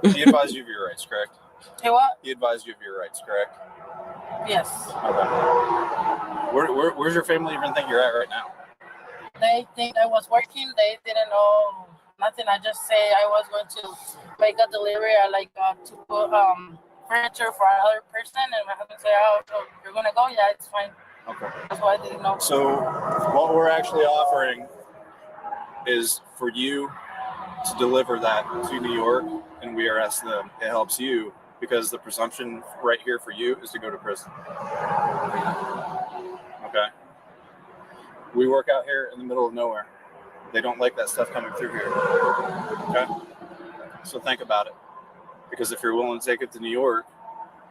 He advised you of your rights, correct? Hey, what? He advised you of your rights, correct? Yes. Okay. Where's your family even think you're at right now? They think I was working. They didn't know nothing. I just say I was going to make a delivery. I to put furniture for another person, and my husband said, "Oh, so you're gonna go? Yeah, it's fine." Okay. That's why I didn't know. So what we're actually offering is for you to deliver that to New York, and we arrest them. It helps you because the presumption right here for you is to go to prison. Okay. We work out here in the middle of nowhere. They don't like that stuff coming through here. Okay? So think about it. Because if you're willing to take it to New York,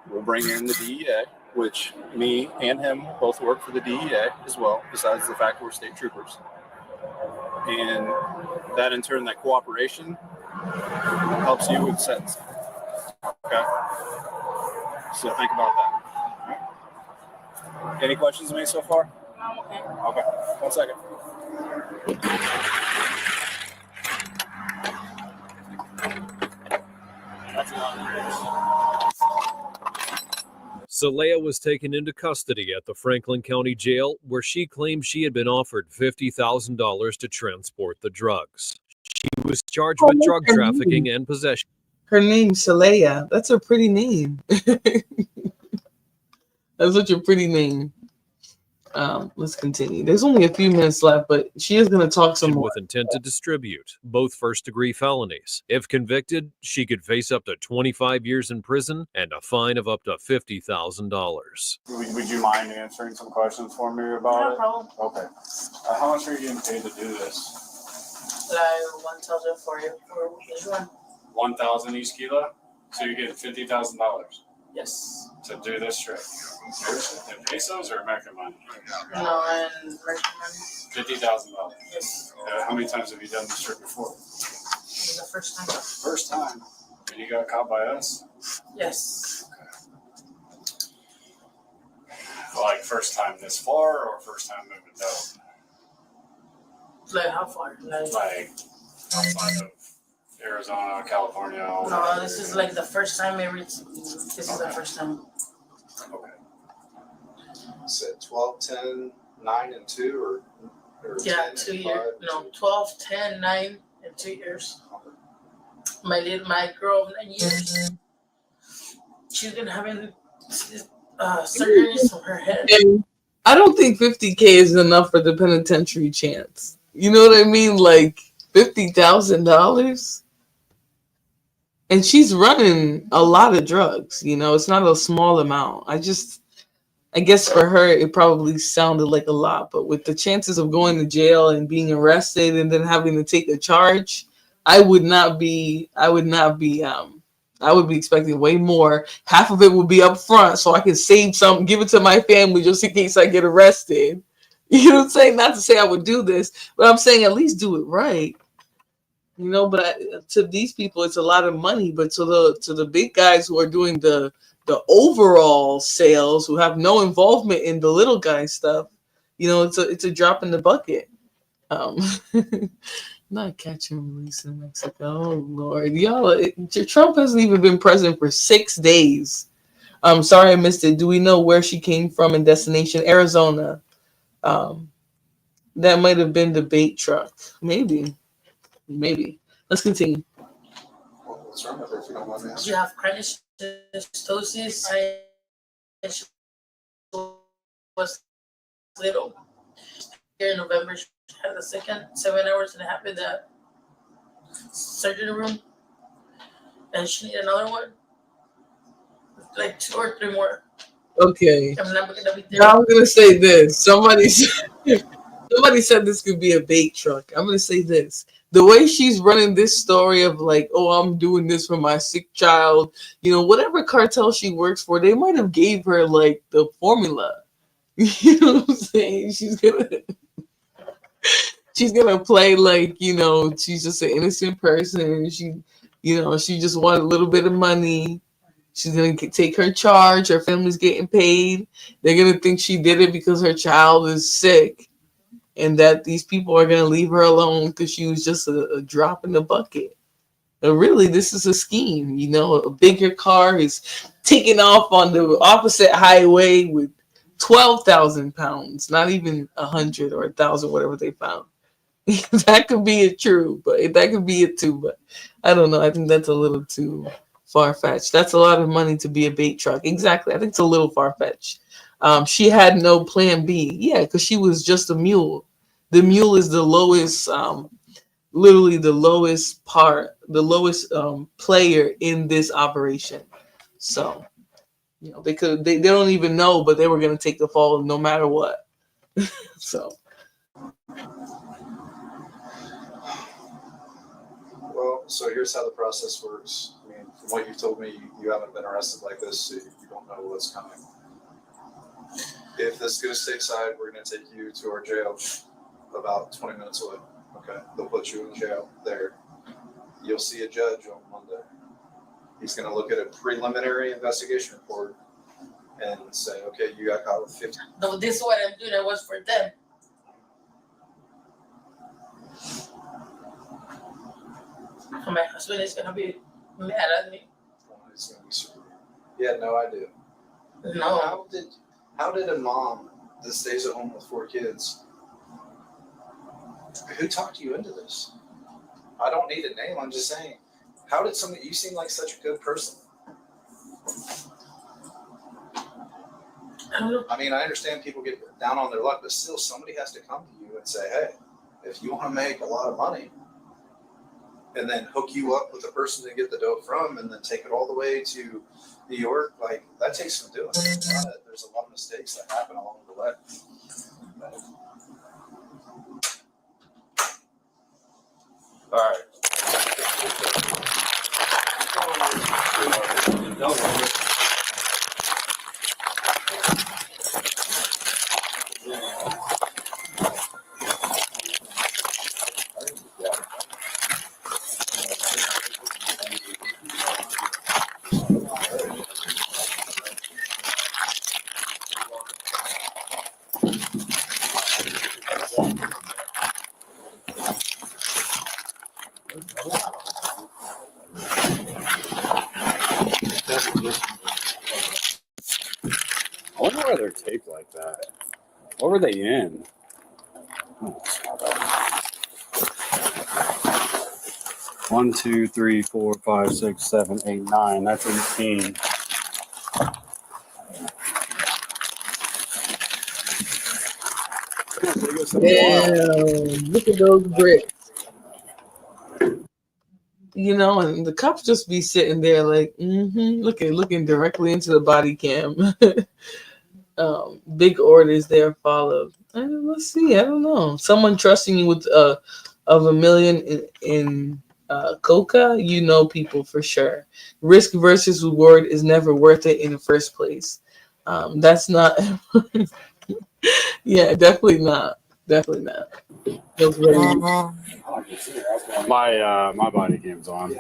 we'll bring in the DEA, which me and him both work for the DEA as well, besides the fact we're state troopers. And that in turn, that cooperation helps you with sentencing. Okay? So think about that. Any questions of me so far? Okay. Okay. 1 second. Saleha was taken into custody at the Franklin County Jail, where she claimed she had been offered $50,000 to transport the drugs. She was charged with drug trafficking and possession. Her name's Saleha. That's a pretty name. That's such a pretty name. Let's continue. There's only a few minutes left, but she is going to talk some more. With intent to distribute, both first-degree felonies. If convicted, she could face up to 25 years in prison and a fine of up to $50,000. Would you mind answering some questions for me about it? No problem. Okay. How much are you getting paid to do this? Like 1,000 for each one. 1,000 each kilo? So you're getting $50,000 Yes. to do this trip? In pesos or American money? No, and American money. $50,000. Yes. How many times have you done this trip before? This is the first time. First time. And you got caught by us? Yes. Like first time this far or first time moving down? Like how far? Like outside of Arizona, California. No, this is like the first time this is the first time. Okay. Said 12, 10, 9, and 2 or yeah, 10 2 years. No, 12, 10, 9, and 2 years. My girl of 9 years. She's been having surgeries on her head. I don't think $50,000 is enough for the penitentiary chance. You know what I mean? Like $50,000. And she's running a lot of drugs. It's not a small amount. I guess for her, it probably sounded like a lot, but with the chances of going to jail and being arrested and then having to take a charge, I would be expecting way more. Half of it would be up front so I can save some, give it to my family just in case I get arrested. You know what I'm saying? Not to say I would do this, but I'm saying at least do it right. But to these people, it's a lot of money. But to the big guys who are doing the overall sales, who have no involvement in the little guy stuff, it's a drop in the bucket. Not catch and release in Mexico. Oh Lord, y'all! Trump hasn't even been president for 6 days. I'm sorry I missed it. Do we know where she came from and destination? Arizona. That might have been the bait truck. Maybe. Let's continue. What's wrong with her if you don't want to ask? You have chronic cystosis. I was little. Here in November, she had the second 7 hours and a half in the surgery room. And she needed another one. Like 2 or 3 more. Okay. I'm not gonna be there. Now I'm gonna say this. Somebody said this could be a bait truck. I'm gonna say this. the way she's running this story of like, oh, I'm doing this for my sick child, whatever cartel she works for, they might have gave her like the formula. You know what I'm saying? She's gonna play like, she's just an innocent person. She just wanted a little bit of money. She's gonna take her charge. Her family's getting paid. They're gonna think she did it because her child is sick, and that these people are gonna leave her alone because she was just a drop in the bucket. But really, this is a scheme. A bigger car is taking off on the opposite highway with 12,000 pounds, not even 100 or 1,000, whatever they found. That could be it true, but that could be it too. But I don't know. I think that's a little too far fetched. That's a lot of money to be a bait truck. Exactly. I think it's a little far fetched. She had no plan B. Yeah, because she was just a mule. The mule is the lowest, literally the lowest player in this operation. So, they don't even know, but they were going to take the fall no matter what. So. Well, so here's how the process works. I mean, from what you've told me, you haven't been arrested like this, so you don't know what's coming. If this goes stateside, we're going to take you to our jail about 20 minutes away. Okay, they'll put you in jail there. You'll see a judge on Monday. He's going to look at a preliminary investigation report and say, okay, you got caught with 50. No, this is what I'm doing. It was for them. My husband is going to be mad at me. He's going to be super. He had no idea. No. How did a mom that stays at home with 4 kids, who talked you into this? I don't need a name. I'm just saying, how did you seem like such a good person? I mean, I understand people get down on their luck, but still somebody has to come to you and say, hey, if you want to make a lot of money, and then hook you up with a person to get the dope from, and then take it all the way to New York, like, that takes some doing. There's a lot of mistakes that happen along the way. All right. I wonder why they're taped like that. What were they in? One, 2, 3, 4, 5, 6, 7, 8, 9. That's 18. Damn, look at those bricks. And the cops just be sitting there like, looking directly into the body cam. Big orders there followed. Let's see. I don't know. Someone trusting you with of $1 million in coca, people for sure. Risk versus reward is never worth it in the first place. That's not. Yeah, definitely not. Definitely not. My body cam's on.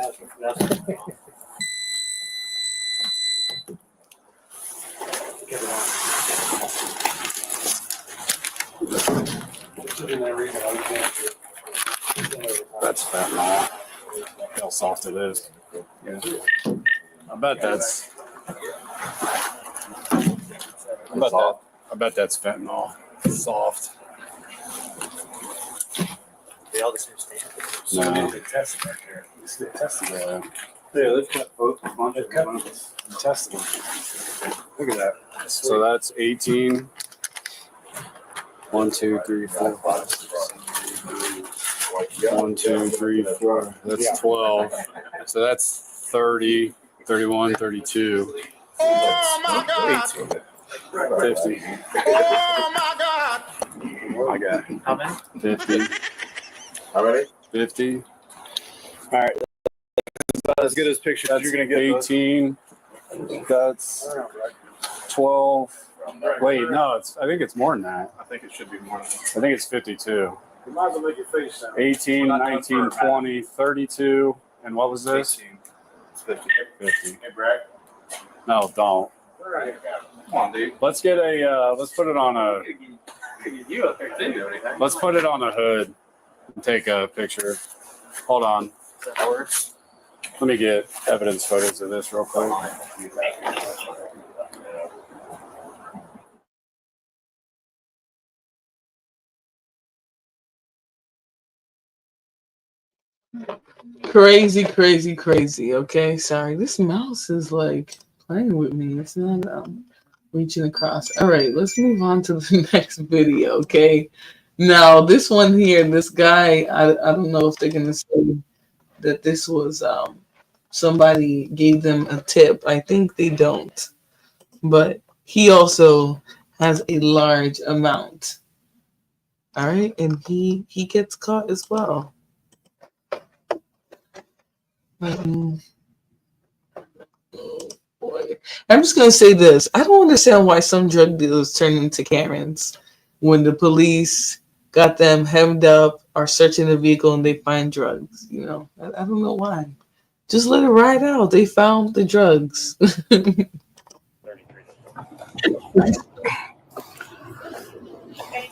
That's fentanyl. Look how soft it is. Yeah. I bet that's fentanyl. Soft. They all the same standard. No. They tested right there. They tested Yeah. Yeah, they've got both. They've got tested them. Look at that. So that's 18. 1, 2, 3, 4, 5, 6, 7, 1, 2, 3, 4. That's 12. So that's 30, 31, 32. Oh my God! 50. Oh my God! I got how many? 50. How many? 50. All right. Let's get his picture. That's you're going to get 18. That's 12. Wait, no, I think it's more than that. I think it should be more than that. I think it's 52. You might as well make your face sound. 18, 19, 20, 32. And what was this? 18. It's 50. 50. Hey, Brad. No, don't. Come on, dude. Let's get a, let's put it on a, let's put it on a hood and take a picture. Hold on. Let me get evidence photos of this real quick. Crazy, crazy, crazy. Okay, sorry. This mouse is like playing with me. It's not reaching across. All right, let's move on to the next video. Okay, now this one here, this guy, I don't know if they're gonna say that this was somebody gave them a tip. I think they don't, but he also has a large amount. All right, and he gets caught as well. Oh boy. I'm just gonna say this. I don't understand why some drug dealers turn into Karens when the police got them hemmed up, are searching the vehicle, and they find drugs. You know, I don't know why. Just let it ride out. They found the drugs.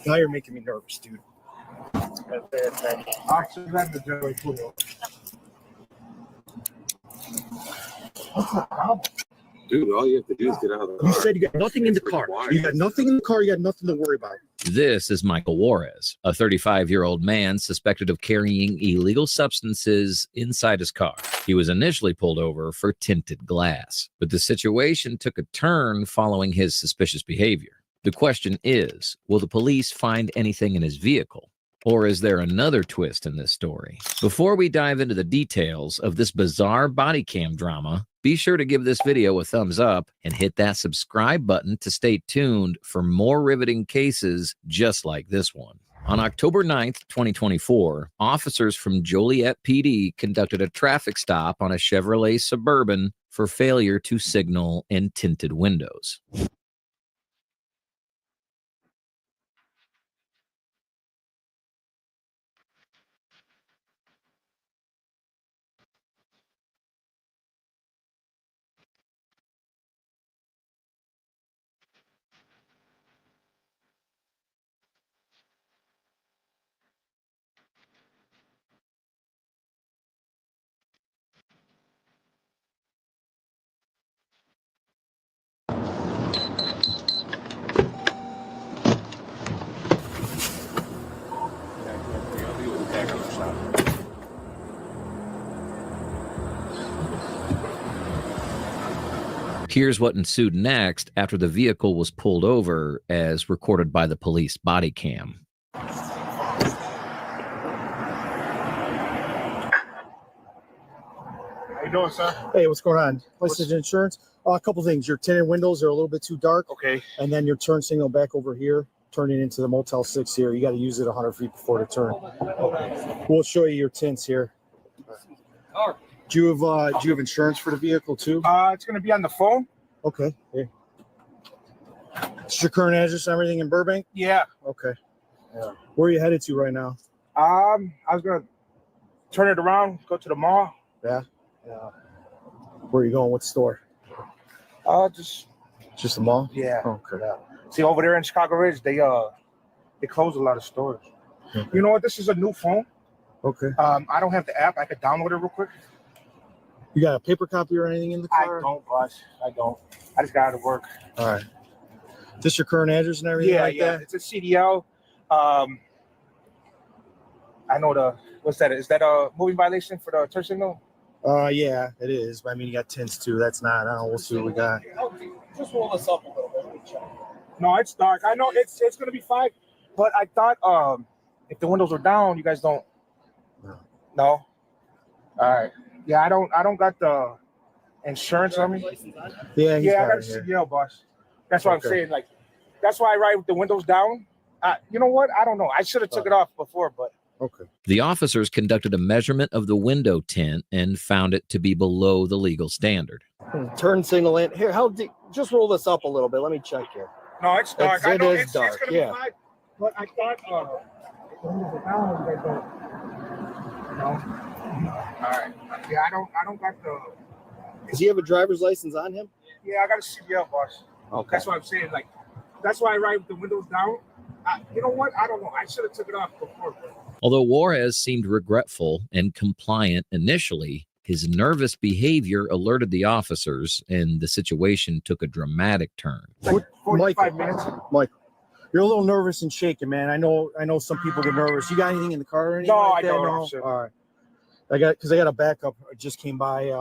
Now you're making me nervous, dude. What's the problem? Dude, all you have to do is get out of the car. You said you got nothing in the car. You got nothing in the car. You got nothing to worry about. This is Michael Juarez, a 35-year-old man suspected of carrying illegal substances inside his car. He was initially pulled over for tinted glass, but the situation took a turn following his suspicious behavior. The question is, will the police find anything in his vehicle? Or is there another twist in this story? Before we dive into the details of this bizarre body cam drama, be sure to give this video a thumbs up and hit that subscribe button to stay tuned for more riveting cases just like this one. On October 9th, 2024, officers from Joliet PD conducted a traffic stop on a Chevrolet Suburban for failure to signal in tinted windows. Here's what ensued next after the vehicle was pulled over, as recorded by the police body cam. How you doing, sir? Hey, what's going on? License insurance? A couple things. Your tinted windows are a little bit too dark. Okay. And then your turn signal back over here, turning into the Motel 6 here. You got to use it 100 feet before the turn. Okay. We'll show you your tints here. Do you have insurance for the vehicle too? It's gonna be on the phone. Okay. Here. Is your current address and everything in Burbank? Yeah. Okay. Yeah. Where are you headed to right now? I was gonna turn it around, go to the mall. Yeah. Yeah. Where are you going? What store? Just the mall? Yeah. Okay. Yeah. See, over there in Chicago Ridge, they close a lot of stores. Okay. You know what? This is a new phone. Okay. I don't have the app. I could download it real quick. You got a paper copy or anything in the car? I don't, boss. I don't. I just got out of work. All right. This your current address and everything like that? It's a CDL. I know what's that? Is that a moving violation for the turn signal? Yeah, it is. I mean, you got tints too. That's not. I don't know. We'll see what we got. Just roll this up a little bit. No, it's dark. I know it's gonna be fine. But I thought if the windows are down, you guys don't. No. All right. Yeah, I don't got the insurance on me. Yeah, I got a CDL, boss. That's what I'm saying. Like, that's why I ride with the windows down. You know what? I don't know. I should have took it off before, but Okay. The officers conducted a measurement of the window tint and found it to be below the legal standard. Turn signal in. Here, how deep? Just roll this up a little bit. Let me check here. No, it's dark. I It know is dark. It's gonna Yeah. be fine. But I thought, no. All right. Yeah, I don't got the. Does he have a driver's license on him? Yeah, I got a CDL, boss. Okay. That's what I'm saying. Like, that's why I ride with the windows down. You know what? I don't know. I should have took it off before. Although Juarez seemed regretful and compliant initially, his nervous behavior alerted the officers, and the situation took a dramatic turn. Like 45 minutes. Michael, you're a little nervous and shaking, man. I know some people get nervous. You got anything in the car or anything? No, like I that? don't. No? Sure. All right. I got a backup. Just came by.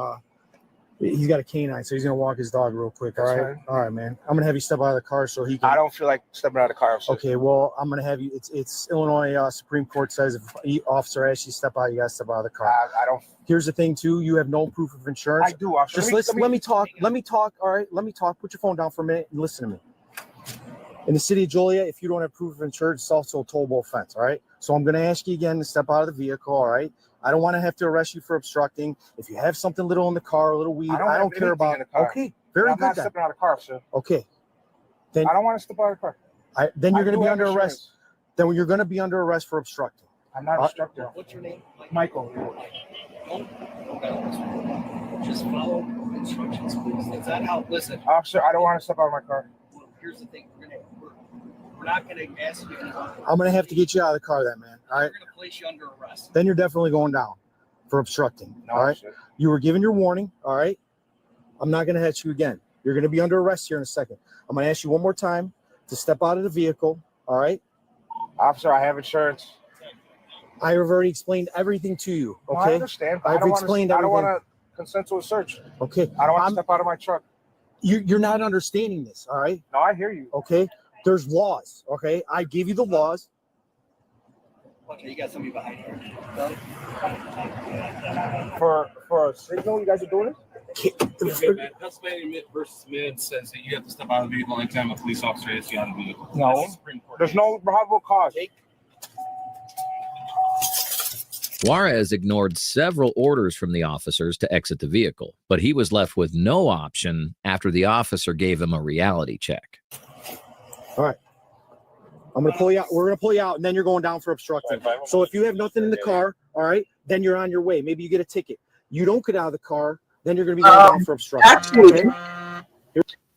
He's got a canine, so he's gonna walk his dog real quick. All right. Fine. All right, man. I'm gonna have you step out of the car so he can. I don't feel like stepping out of the car. Sir. Okay, well, I'm gonna have you. It's Illinois Supreme Court says if an officer asks you to step out, you gotta step out of the car. I don't. Here's the thing, too. You have no proof of insurance. I do, officer. Just let me talk. Let me talk. All right. Let me talk. Put your phone down for a minute and listen to me. In the city of Joliet, if you don't have proof of insurance, it's also a towable offense. All right. So I'm gonna ask you again to step out of the vehicle. All right. I don't want to have to arrest you for obstructing. If you have something little in the car, a little weed, I don't care about. Okay, very I'm good. not stepping out of the car, sir. Okay, then I don't want to step out of the car. then you're going to be under insurance. arrest. Then you're going to be under arrest for obstructing. I'm not obstructing. What's your name? Michael. Just follow instructions, please. Is that how? Listen, Officer, I don't want to step out of my car. here's the thing. We're not going to ask you. I'm going to have to get you out of the car, then, man. All right. We're going to place you under arrest. Then you're definitely going down for obstructing. No, all right. sir. You were given your warning. All right. I'm not going to hit you again. You're going to be under arrest here in a second. I'm going to ask you one more time to step out of the vehicle. All right. Officer, I have insurance. I have already explained everything to you. Okay. No, I understand. But I've explained I don't everything. want to consent to a search. Okay. I don't want to step out of my truck. You're not understanding this. All right. No, I hear you. Okay. There's laws. Okay. I gave you the laws. Okay, you got somebody behind you. For a signal, you guys are doing it? Pennsylvania versus Mid says that you have to step out of the vehicle anytime a police officer hits you out of the vehicle. No. There's no probable cause. Juarez ignored several orders from the officers to exit the vehicle, but he was left with no option after the officer gave him a reality check. All right. I'm going to pull you out. We're going to pull you out, and then you're going down for obstructing. So if you have nothing in the car, all right, then you're on your way. Maybe you get a ticket. You don't get out of the car, then you're going to be going down for obstructing. Actually,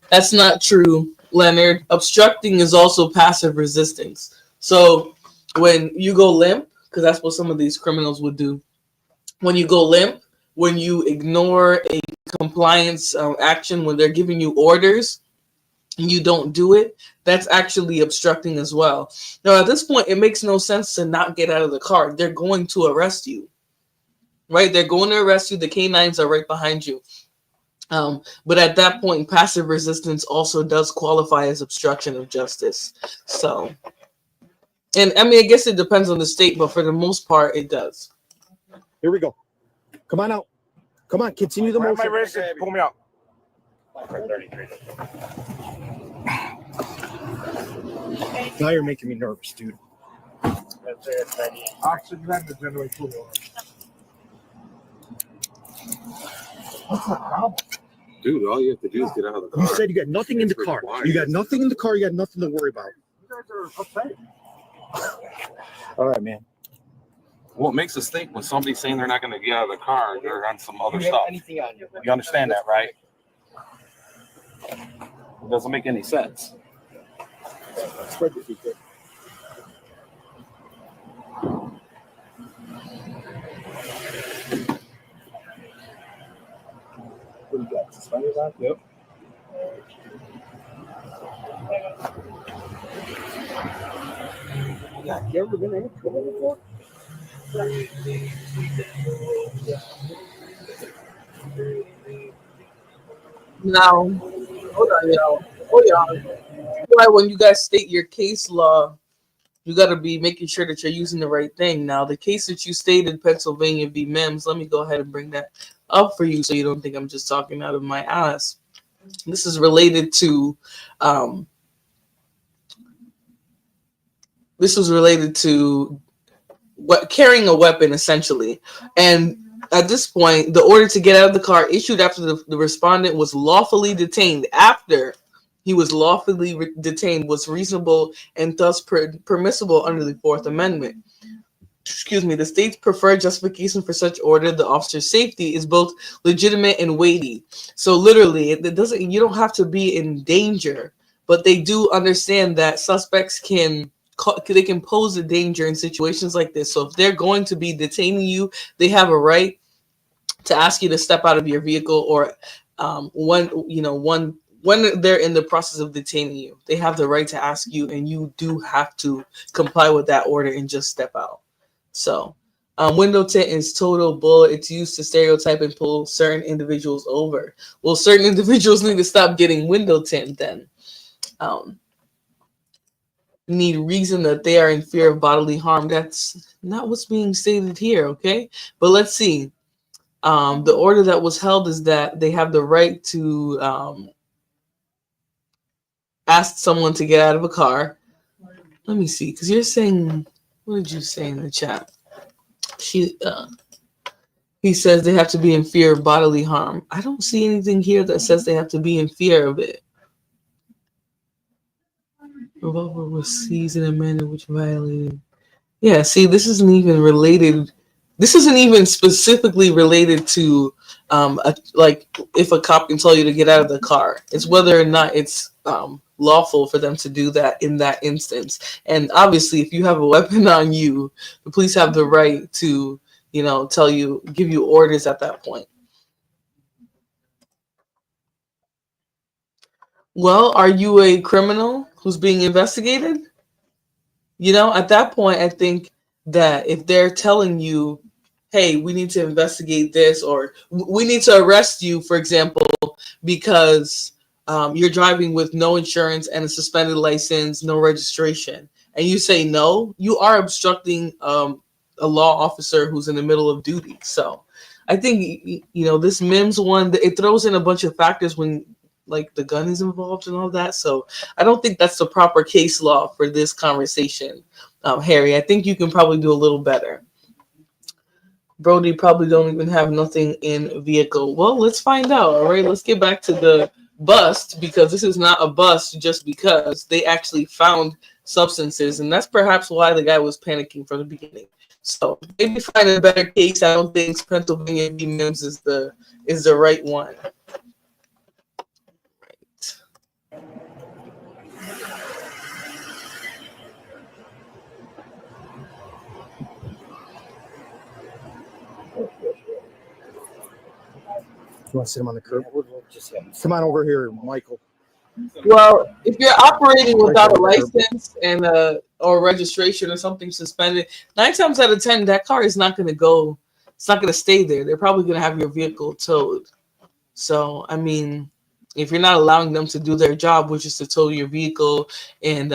that's not true, Leonard. Obstructing is also passive resistance. So when you go limp, because that's what some of these criminals would do. When you go limp, when you ignore a compliance action, when they're giving you orders, and you don't do it, that's actually obstructing as well. Now, at this point, it makes no sense to not get out of the car. They're going to arrest you, right? They're going to arrest you. The canines are right behind you. But at that point, passive resistance also does qualify as obstruction of justice. So, and I mean, I guess it depends on the state, but for the most part, it does. Here we go. Come on out. Come on, continue the motion. My wrist, pull me out. 33. Now you're making me nervous, dude. Officer, you have to generate cool. What's the problem? Dude, all you have to do is get out of the car. You said you got nothing in the car. You got nothing in the car. You got nothing to worry about. You guys are upset. All right, man. What makes us think when somebody's saying they're not going to get out of the car, they're on some other Do you have stuff? anything on you? You understand that, right? It doesn't make any sense. Spread your feet there. What do you got? Suspenders on? Yep. Yeah, you ever been in any trouble before? Now, hold on, y'all. Hold on. Why, when you guys state your case law, you got to be making sure that you're using the right thing. Now, the case that you stated, Pennsylvania v. Mims, let me go ahead and bring that up for you so you don't think I'm just talking out of my ass. This is related to, carrying a weapon essentially. And at this point, the order to get out of the car issued after the respondent was lawfully detained. After he was lawfully detained was reasonable and thus permissible under the Fourth Amendment. Excuse me, the state's preferred justification for such order, the officer's safety, is both legitimate and weighty. So literally, it doesn't. You don't have to be in danger, but they do understand that suspects can pose a danger in situations like this. So if they're going to be detaining you, they have a right to ask you to step out of your vehicle, or when they're in the process of detaining you, they have the right to ask you, and you do have to comply with that order and just step out. So window tint is total bull. It's used to stereotype and pull certain individuals over. Well, certain individuals need to stop getting window tint then. Need reason that they are in fear of bodily harm. That's not what's being stated here, okay? But let's see. The order that was held is that they have the right to ask someone to get out of a car. Let me see, because you're saying, what did you say in the chat? He says they have to be in fear of bodily harm. I don't see anything here that says they have to be in fear of it. Revolver was seized in a manner which violated. Yeah, see, this isn't even related. This isn't even specifically related to like if a cop can tell you to get out of the car. It's whether or not it's lawful for them to do that in that instance. And obviously, if you have a weapon on you, the police have the right to, tell you, give you orders at that point. Well, are you a criminal who's being investigated? At that point, I think that if they're telling you, hey, we need to investigate this, or we need to arrest you, for example, because you're driving with no insurance and a suspended license, no registration, and you say no, you are obstructing a law officer who's in the middle of duty. So I think, this MIMS one, it throws in a bunch of factors when like the gun is involved and all that. So I don't think that's the proper case law for this conversation, Harry. I think you can probably do a little better. Brody probably don't even have nothing in vehicle. Well, let's find out. All right, let's get back to the bust, because this is not a bust just because they actually found substances, and that's perhaps why the guy was panicking from the beginning. So maybe find a better case. I don't think Pennsylvania v. Mims is the right one. You want to sit him on the curb? Come on over here, Michael. Well, if you're operating without a license and or registration or something suspended, 9 times out of 10, that car is not going to go. It's not going to stay there. They're probably going to have your vehicle towed. So, I mean, if you're not allowing them to do their job, which is to tow your vehicle and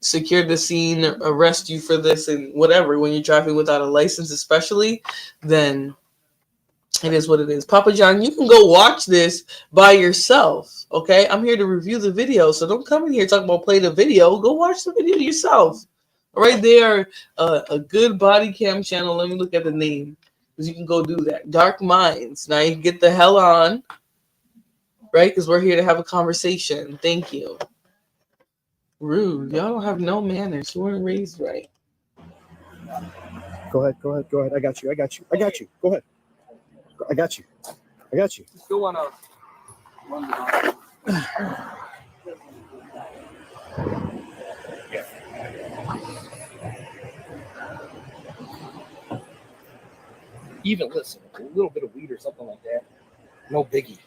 secure the scene, arrest you for this and whatever, when you're driving without a license, especially, then it is what it is. Papa John, you can go watch this by yourself, okay? I'm here to review the video, so don't come in here talking about play the video. Go watch the video yourself. All right, they are a good body cam channel. Let me look at the name, because you can go do that. Dark Minds. Now you can get the hell on, right? Because we're here to have a conversation. Thank you. Rude. Y'all don't have no manners. You weren't raised right. Go ahead. I got you. Go ahead. I got you. Still want to. Even listen, a little bit of weed or something like that. No biggie.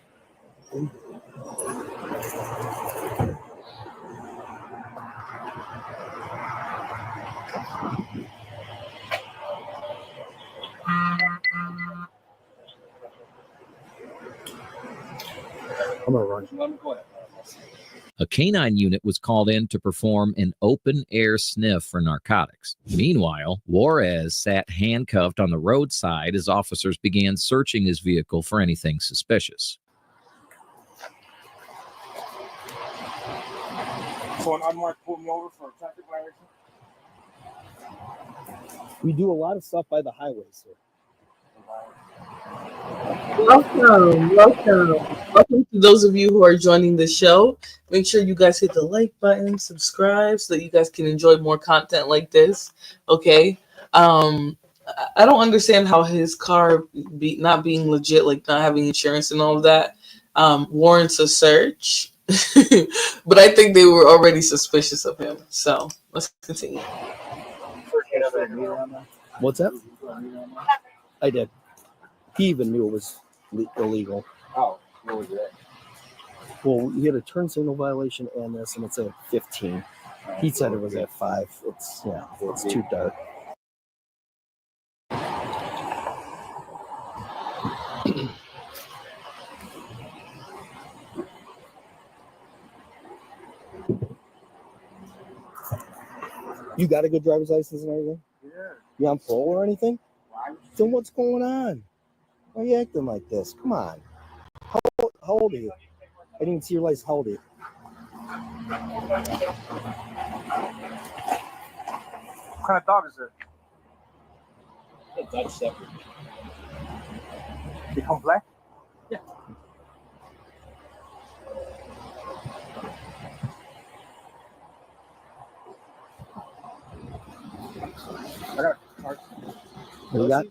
I'm gonna run. A canine unit was called in to perform an open-air sniff for narcotics. Meanwhile, Juarez sat handcuffed on the roadside as officers began searching his vehicle for anything suspicious. So an unmarked pulled me over for a traffic violation. We do a lot of stuff by the highways here. Welcome to those of you who are joining the show. Make sure you guys hit the like button, subscribe, so that you guys can enjoy more content like this. Okay. I don't understand how his car not being legit, like not having insurance and all of that, warrants a search. But I think they were already suspicious of him. So let's continue. What's that? I did. He even knew it was illegal. Oh, what was that? Well, he had a turn signal violation and this, and it's at 15. He said it was at 5. It's too dark. You got a good driver's license and everything? Yeah. You on parole or anything? Then what's going on? Why are you acting like this? Come on. How old are you? I didn't even see your license. How old are you? What kind of dog is it? A Dutch Shepherd. They come black? Yeah. I got a card. What you got?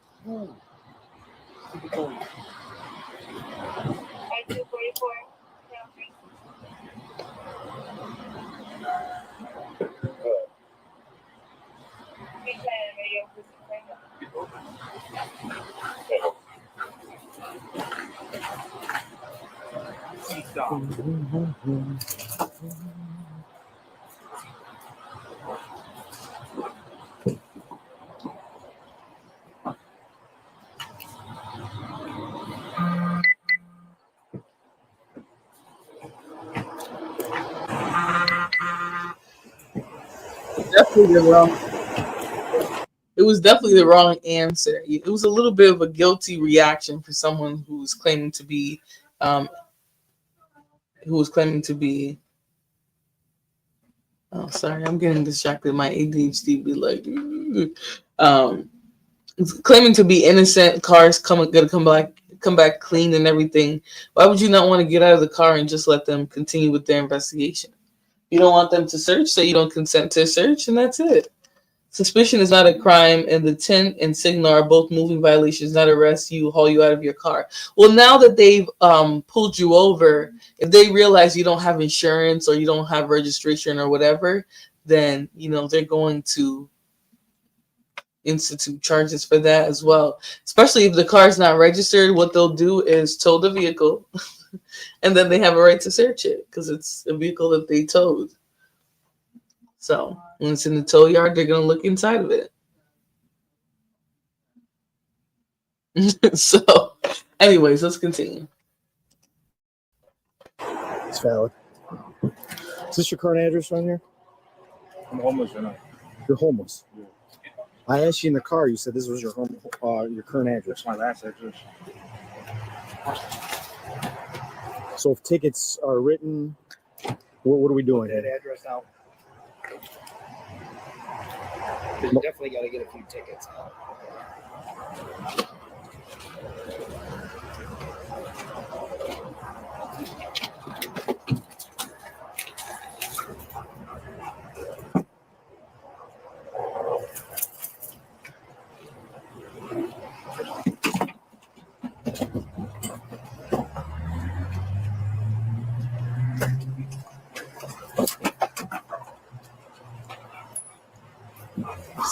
It was definitely the wrong answer. It was a little bit of a guilty reaction for someone who was claiming to be, Oh, sorry, I'm getting distracted. My ADHD be like, claiming to be innocent. Cars gonna come back clean and everything. Why would you not want to get out of the car and just let them continue with their investigation? You don't want them to search, so you don't consent to search, and that's it. Suspicion is not a crime, and the tint and signal are both moving violations, not arrest you, haul you out of your car. Well, now that they've pulled you over, if they realize you don't have insurance or you don't have registration or whatever, then they're going to institute charges for that as well. Especially if the car is not registered, what they'll do is tow the vehicle, and then they have a right to search it because it's a vehicle that they towed. So when it's in the tow yard, they're going to look inside of it. So, anyways, let's continue. It's valid. Is this your current address on here? I'm homeless or not? You're homeless. Yeah. I asked you in the car. You said this was your home, your current address. That's my last address. So if tickets are written, what are we doing? That address out. You definitely got to get a few tickets out.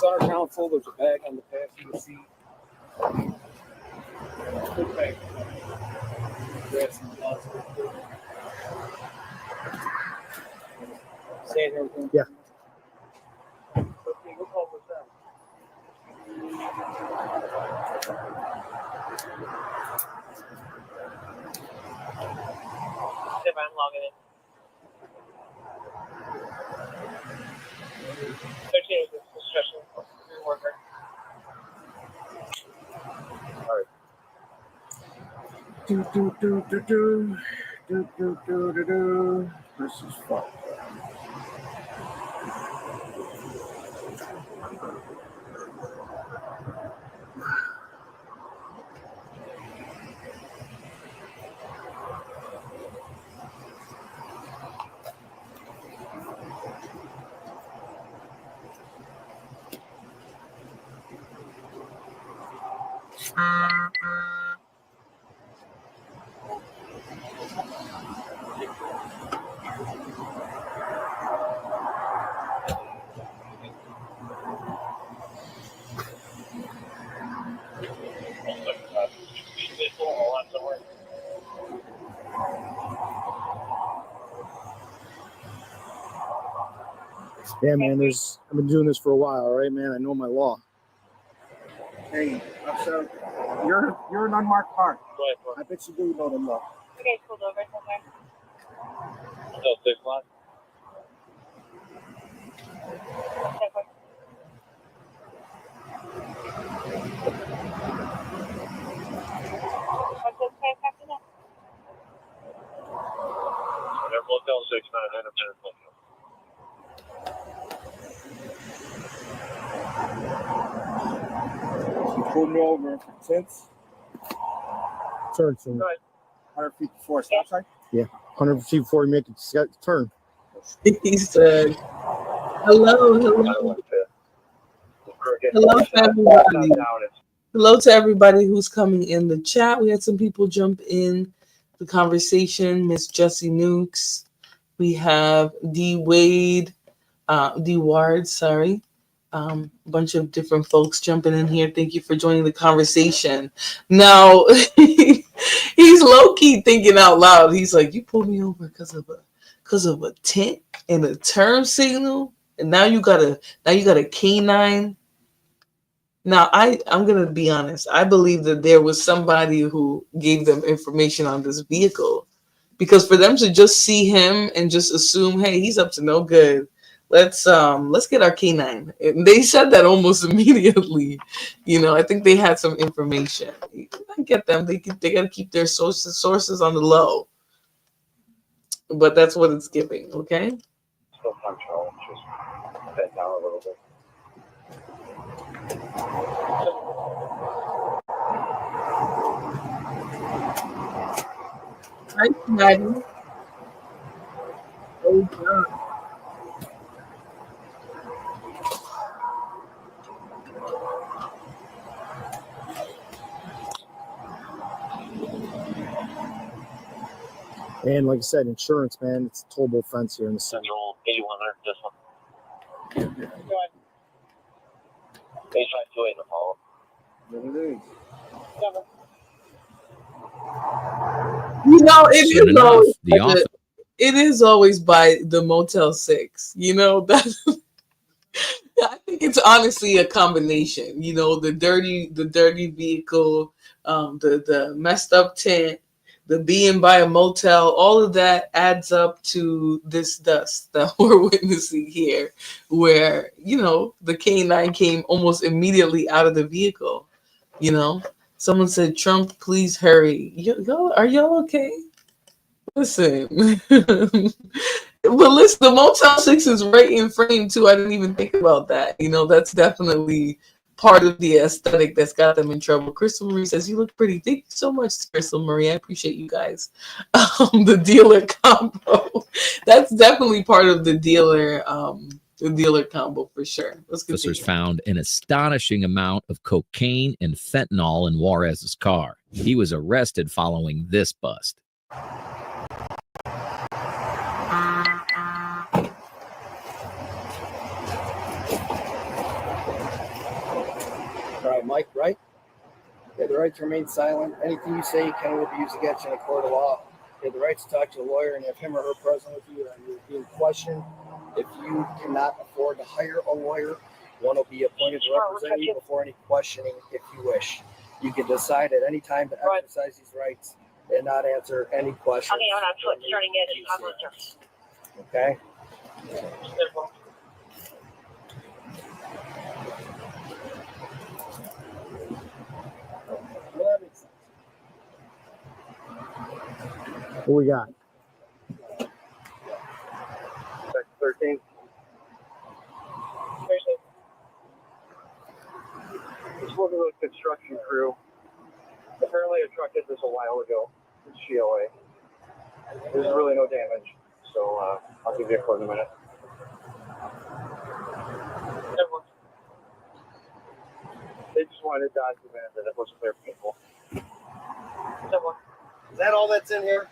Center console, there's a bag on the passenger seat. Quick bag. Grab some gloves. Say everything. Yeah. Okay, we'll call for that. If I'm logging in. Associated with construction worker. All right. This is fun. Yeah, man. I've been doing this for a while, all right, man. I know my law. Hey, officer, you're an unmarked car. I bet you do know the law. You guys pulled over somewhere? Still 6 o'clock. What's this place after that? They're Motel 6, not Independence Motel. You pulled me over for tints. Turn soon. 100 feet before stop sign. Yeah, 100 feet before you make a turn. He said, hello, hello to everybody. Hello to everybody who's coming in the chat. We had some people jump in the conversation. Miss Jessie Nukes. We have D Wade, D Ward, sorry. A bunch of different folks jumping in here. Thank you for joining the conversation. Now, he's low-key thinking out loud. He's like, you pulled me over because of a tint and a turn signal, and now you got a canine. Now, I'm gonna be honest. I believe that there was somebody who gave them information on this vehicle, because for them to just see him and just assume, hey, he's up to no good. Let's get our canine. And they said that almost immediately. You know, I think they had some information. I get them. They gotta keep their sources on the low. But that's what it's giving. Okay. Still functional. Just bend down a little bit. Hi, Maddie. Oh, God. And like I said, insurance, man, it's a tollable offense here in the city. Central 8100, this one. Go ahead. 8528 in the follow. You know, Soon enough, the officer. It is always by the Motel 6. You know, that I think it's honestly a combination. You know, the dirty vehicle, the messed up tent, the being by a motel, all of that adds up to this dust that we're witnessing here, where, you know, the K9 came almost immediately out of the vehicle. You know, someone said, Trump, please hurry. Y'all, are y'all okay? Listen. But listen, the Motel 6 is right in frame too. I didn't even think about that. You know, that's definitely part of the aesthetic that's got them in trouble. Crystal Marie says, you look pretty. Thank you so much, Crystal Marie. I appreciate you guys. The dealer combo. That's definitely part of the dealer combo for sure. Let's continue. Officers found an astonishing amount of cocaine and fentanyl in Juarez's car. He was arrested following this bust. All right, Mike, right? You have the right to remain silent. Anything you say can be used against you in a court of law. You have the right to talk to a lawyer and have him or her present with you and you're being questioned. If you cannot afford to hire a lawyer, one will be appointed to represent you before any questioning if you wish. You can decide at any time to exercise these rights and not answer any questions. Okay? What we got? 13. Just working with a construction crew. Apparently a truck hit this a while ago. It's GLA. There's really no damage, so I'll give you a quote in a minute. They just wanted to document that it wasn't their people. Is that all that's in here?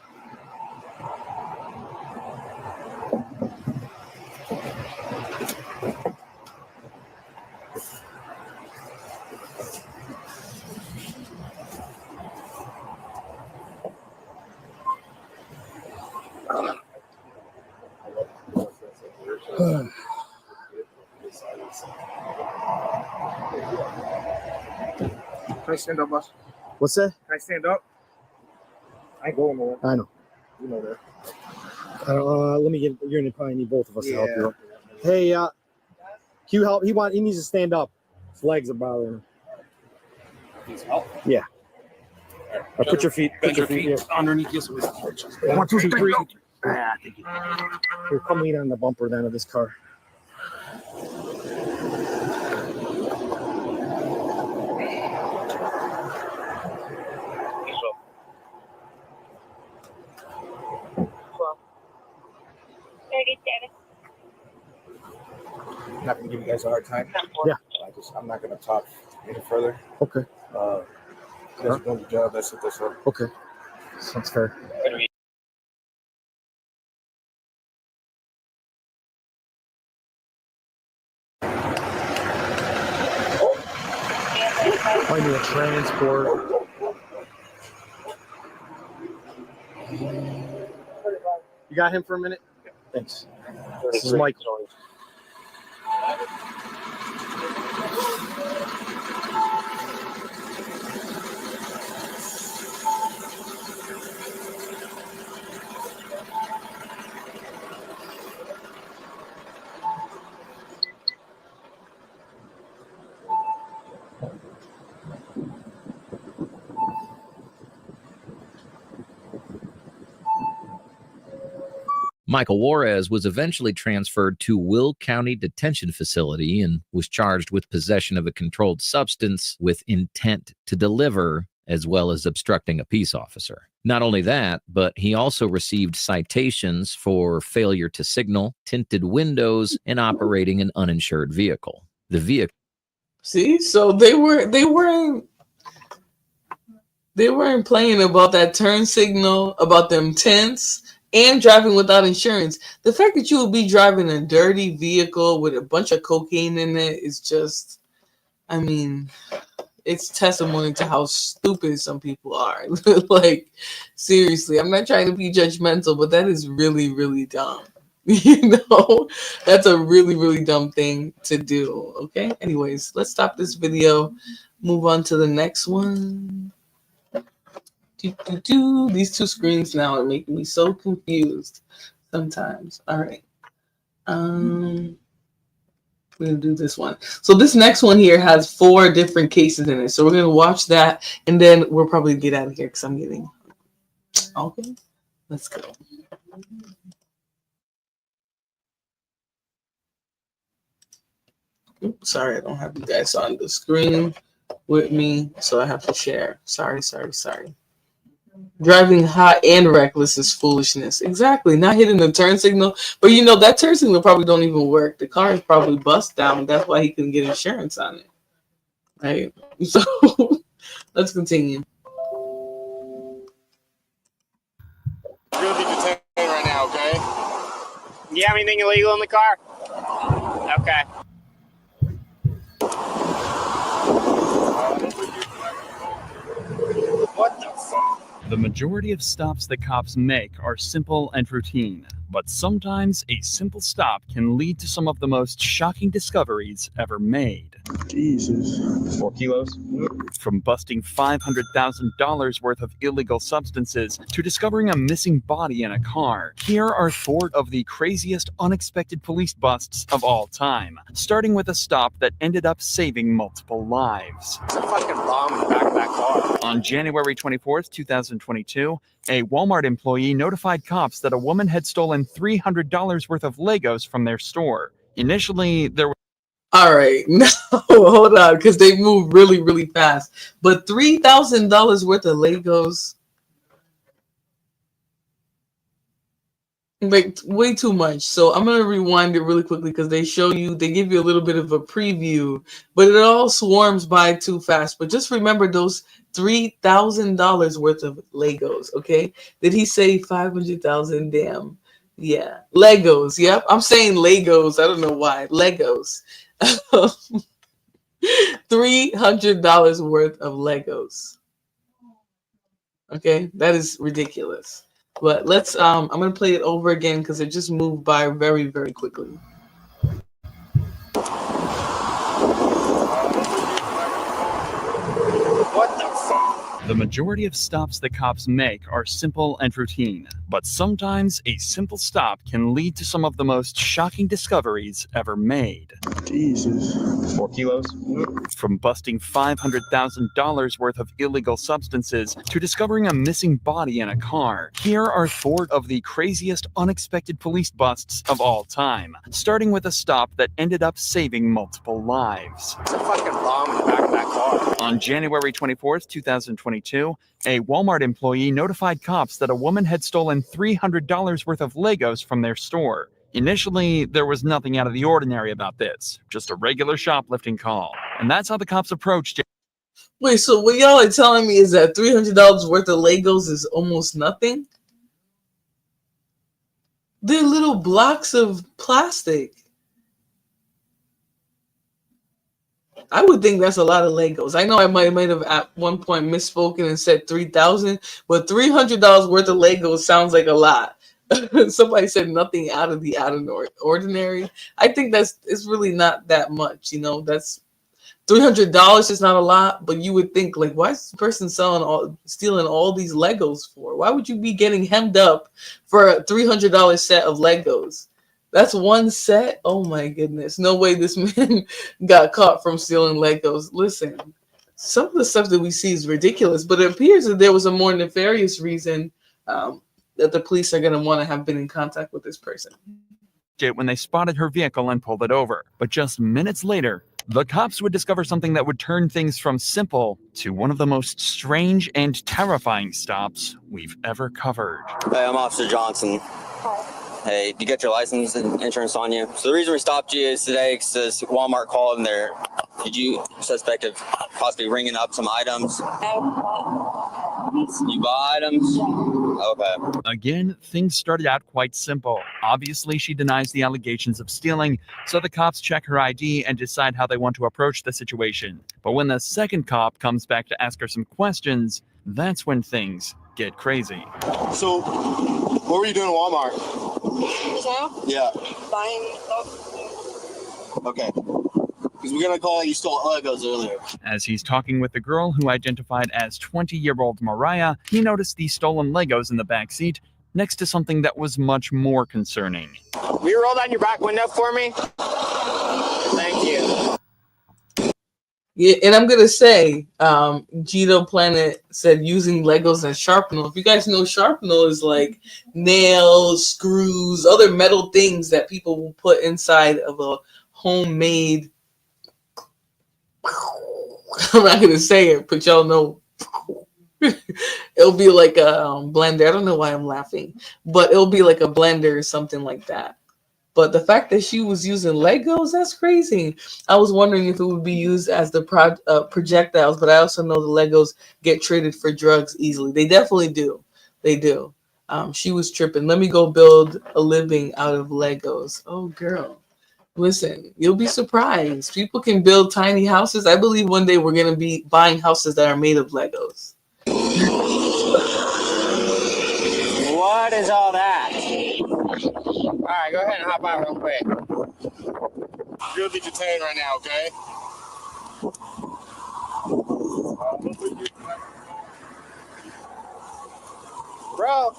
Can I stand up, boss? What's that? Can I stand up? I ain't going nowhere. I know. You know that. Let me get. You're gonna probably need both of us to help you. Yeah. Up. Hey, can you help? He needs to stand up. His legs are bothering him. Needs help. Yeah. Put your feet. Bend your feet yeah. underneath this. 1, 2, 3. Ah, thank you. Here, come lean on the bumper then of this car. I'm not gonna give you guys a hard time. Yeah. I'm not gonna talk any further. Okay. You guys are doing the job. That's it. That's all. Okay. Sounds fair. I need a transport. You got him for a minute? Thanks. This is Mike. Michael Juarez was eventually transferred to Will County Detention Facility and was charged with possession of a controlled substance with intent to deliver, as well as obstructing a peace officer. Not only that, but he also received citations for failure to signal, tinted windows, and operating an uninsured vehicle. The vehicle. See, so they weren't playing about that turn signal, about them tints, and driving without insurance. The fact that you would be driving a dirty vehicle with a bunch of cocaine in it is just, I mean, it's testimony to how stupid some people are. Like, seriously, I'm not trying to be judgmental, but that is really, really dumb. That's a really, really dumb thing to do. Okay. Anyways, let's stop this video. Move on to the next one. These two screens now are making me so confused sometimes. All right. We're gonna do this one. So this next one here has 4 different cases in it. So we're gonna watch that, and then we'll probably get out of here because I'm getting. Okay. Let's go. Oops, sorry, I don't have you guys on the screen with me, so I have to share. Sorry. Driving hot and reckless is foolishness. Exactly. Not hitting the turn signal. But that turn signal probably don't even work. The car is probably bust down. That's why he couldn't get insurance on it. Right? So let's continue. You're going to be detained right now, okay? Do you have anything illegal in the car? Okay. What the fuck? The majority of stops that cops make are simple and routine, but sometimes a simple stop can lead to some of the most shocking discoveries ever made. Jesus. 4 kilos? From busting $500,000 worth of illegal substances to discovering a missing body in a car, here are 4 of the craziest unexpected police busts of all time, starting with a stop that ended up saving multiple lives. There's a fucking bomb in the back of that car. On January 24th, 2022, a Walmart employee notified cops that a woman had stolen $300 worth of Legos from their store. Initially, there were... All right, no, hold on, because they move really, really fast. But $3,000 worth of Legos. Like way too much. So I'm gonna rewind it really quickly because they give you a little bit of a preview, but it all swarms by too fast. But just remember those $3,000 worth of Legos, okay? Did he say 500,000? Damn. Yeah. Legos. Yep. I'm saying Legos. I don't know why. Legos. $300 worth of Legos. Okay, that is ridiculous. But let's I'm gonna play it over again because it just moved by very, very quickly. What the fuck? The majority of stops the cops make are simple and routine, but sometimes a simple stop can lead to some of the most shocking discoveries ever made. Jesus. 4 kilos? From busting $500,000 worth of illegal substances to discovering a missing body in a car, here are 4 of the craziest unexpected police busts of all time, starting with a stop that ended up saving multiple lives. It's a fucking bomb in the back of that car. On January 24th, 2022, a Walmart employee notified cops that a woman had stolen $300 worth of Legos from their store. Initially, there was nothing out of the ordinary about this, just a regular shoplifting call. And that's how the cops approached it. Wait, so what y'all are telling me is that $300 worth of Legos is almost nothing? They're little blocks of plastic. I would think that's a lot of Legos. I know I might have at one point misspoken and said 3,000, but $300 worth of Legos sounds like a lot. Somebody said nothing out of the ordinary. I think it's really not that much. You know, that's $300 is not a lot, but you would think like, why is this person stealing all these Legos for? Why would you be getting hemmed up for a $300 set of Legos? That's one set? Oh my goodness. No way this man got caught from stealing Legos. Listen, some of the stuff that we see is ridiculous, but it appears that there was a more nefarious reason that the police are going to want to have been in contact with this person. When they spotted her vehicle and pulled it over. But just minutes later, the cops would discover something that would turn things from simple to one of the most strange and terrifying stops we've ever covered. Hey, I'm Officer Johnson. Hey, you get your license and insurance on you? So the reason we stopped you is today because this Walmart called and did you suspect of possibly ringing up some items? You bought items? Okay. Again, things started out quite simple. Obviously, she denies the allegations of stealing, so the cops check her ID and decide how they want to approach the situation. But when the second cop comes back to ask her some questions, that's when things get crazy. So, what were you doing at Walmart? Just now? Yeah. Buying stuff. Okay. Because we're going to call it you stole Legos earlier. As he's talking with the girl who identified as 20-year-old Mariah, he noticed the stolen Legos in the backseat next to something that was much more concerning. Will you roll down your back window for me? Thank you. Yeah, and I'm gonna say, Gito Planet said using Legos as sharpener. If you guys know, sharpener is like nails, screws, other metal things that people will put inside of a homemade. I'm not gonna say it, but y'all know. It'll be like a blender. I don't know why I'm laughing, but it'll be like a blender or something like that. But the fact that she was using Legos, that's crazy. I was wondering if it would be used as the projectiles, but I also know the Legos get traded for drugs easily. They definitely do. They do. She was tripping. Let me go build a living out of Legos. Oh, girl. Listen, you'll be surprised. People can build tiny houses. I believe one day we're going to be buying houses that are made of Legos. What is all that? All right, go ahead and hop out real quick. You're gonna be detained right now, okay? Bro.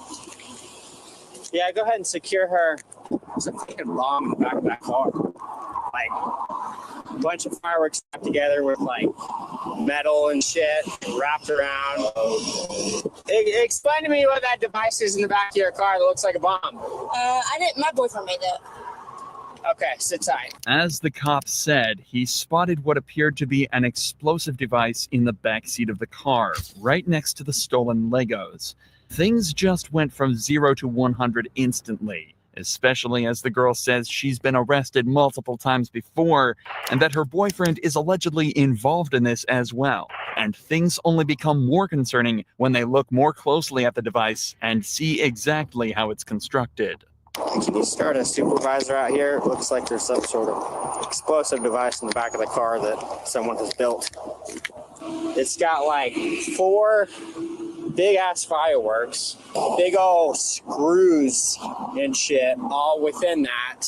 Yeah, go ahead and secure her. There's a fucking bomb in the back of that car. Like, a bunch of fireworks stuck together with, like, metal and shit wrapped around. Explain to me what that device is in the back of your car that looks like a bomb. My boyfriend made that. Okay, sit tight. As the cop said, he spotted what appeared to be an explosive device in the backseat of the car, right next to the stolen Legos. Things just went from 0 to 100 instantly. especially as the girl says she's been arrested multiple times before and that her boyfriend is allegedly involved in this as well. And things only become more concerning when they look more closely at the device and see exactly how it's constructed. Can you start a supervisor out here? It looks like there's some sort of explosive device in the back of the car that someone has built. It's got like 4 big ass fireworks, big old screws and shit all within that,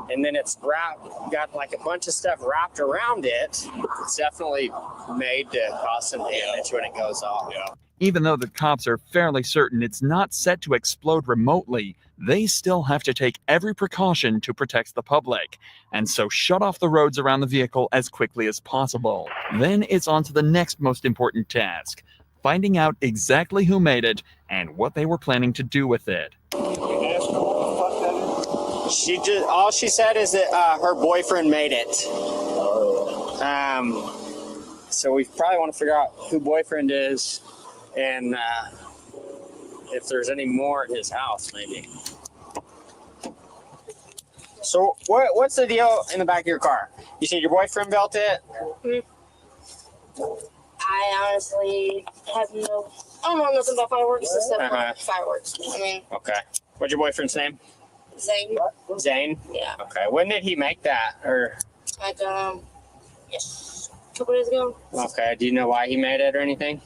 and then it's got like a bunch of stuff wrapped around it. It's definitely made to cause some damage when it goes off. Even though the cops are fairly certain it's not set to explode remotely, they still have to take every precaution to protect the public, and so shut off the roads around the vehicle as quickly as possible. Then it's on to the next most important task: finding out exactly who made it and what they were planning to do with it. All she said is that her boyfriend made it. So we probably want to figure out who boyfriend is and if there's any more at his house, maybe. So what's the deal in the back of your car? You said your boyfriend built it? I honestly have I don't know nothing about fireworks except for fireworks. I mean. Okay. What's your boyfriend's name? Zane. Zane? Yeah. Okay. When did he make that? Or Like, yes, a couple days ago. Okay. Do you know why he made it or anything?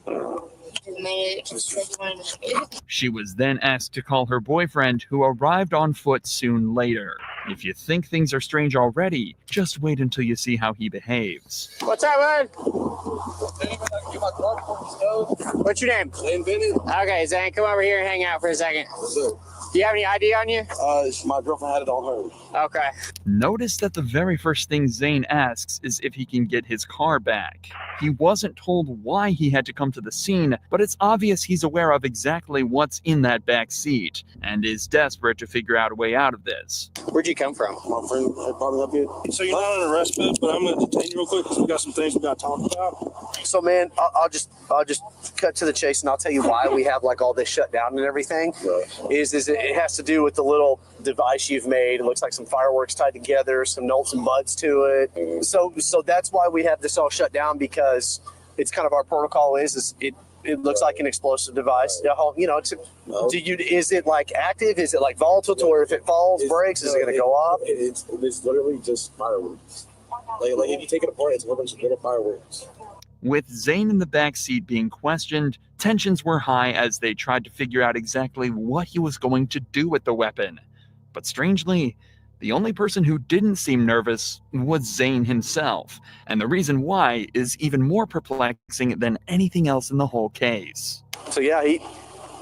Just made it because he wanted to make it. She was then asked to call her boyfriend, who arrived on foot soon later. If you think things are strange already, just wait until you see how he behaves. What's up, bud? What's your name? Zane Bennett. Okay, Zane, come over here and hang out for a second. What's up? Do you have any ID on you? My girlfriend had it on her. Okay. Notice that the very first thing Zane asks is if he can get his car back. He wasn't told why he had to come to the scene, but it's obvious he's aware of exactly what's in that back seat and is desperate to figure out a way out of this. Where'd you come from? My friend had brought it up here. So you're not on arrest, but I'm going to detain you real quick because we got some things we got to talk about. So, man, I'll just cut to the chase, and I'll tell you why we have like all this shut down and everything. Right. Is it has to do with the little device you've made. It looks like some fireworks tied together, some nuts and buds to it. Mm-hmm. So that's why we have this all shut down, because it's kind of our protocol is it looks like an explosive device. You know, is it like active? Is it like volatile to where if it falls, breaks, is it going to go off? It's literally just fireworks. Like if you take it apart, it's a bunch of little fireworks. With Zane in the backseat being questioned, tensions were high as they tried to figure out exactly what he was going to do with the weapon. But strangely, the only person who didn't seem nervous was Zane himself, and the reason why is even more perplexing than anything else in the whole case. So yeah,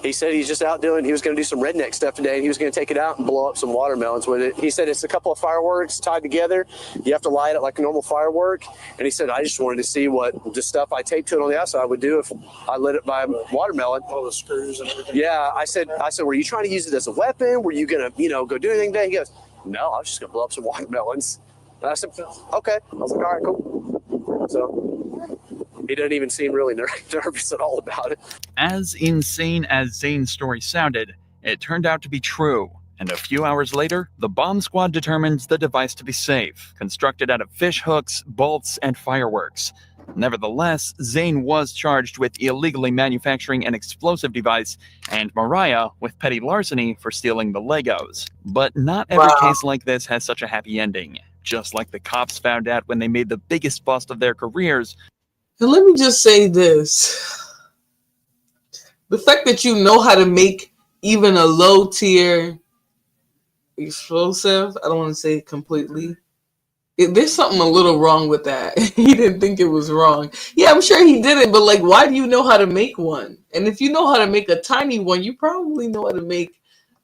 he said he's just out he was going to do some redneck stuff today, and he was going to take it out and blow up some watermelons with it. He said it's a couple of fireworks tied together. You have to light it like a normal firework. And he said, I just wanted to see what the stuff I taped to it on the outside would do if I lit it by a watermelon. All the screws and everything. Yeah, I said, were you trying to use it as a weapon? Were you going to, go do anything today? He goes, no, I was just going to blow up some watermelons. And I said, okay. I was like, all right, cool. So he doesn't even seem really nervous at all about it. As insane as Zane's story sounded, it turned out to be true. And a few hours later, the bomb squad determined the device to be safe, constructed out of fish hooks, bolts, and fireworks. Nevertheless, Zane was charged with illegally manufacturing an explosive device, and Mariah with petty larceny for stealing the Legos. But not every case like this has such a happy ending. Just like the cops found out when they made the biggest bust of their careers. And let me just say this. The fact that you know how to make even a low tier explosive, I don't want to say it completely. There's something a little wrong with that. He didn't think it was wrong. Yeah, I'm sure he did it, but like, why do you know how to make one? And if you know how to make a tiny one, you probably know how to make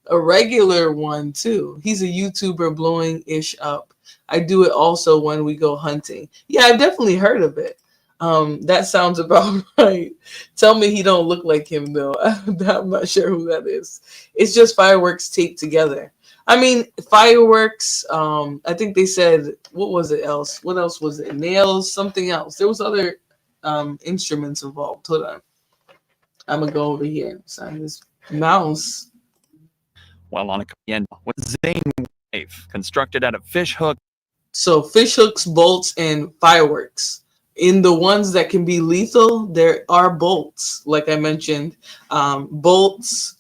a regular one too. He's a YouTuber blowing ish up. I do it also when we go hunting. Yeah, I've definitely heard of it. That sounds about right. Tell me he don't look like him though. I'm not sure who that is. It's just fireworks taped together. I mean, fireworks, I think they said, what was it else? What else was it? Nails, something else. There was other instruments involved. Hold on. I'm going to go over here. Sign this mouse. while on a end with Zane wife constructed out of fish hook. So fish hooks, bolts, and fireworks. In the ones that can be lethal, there are bolts, like I mentioned, bolts,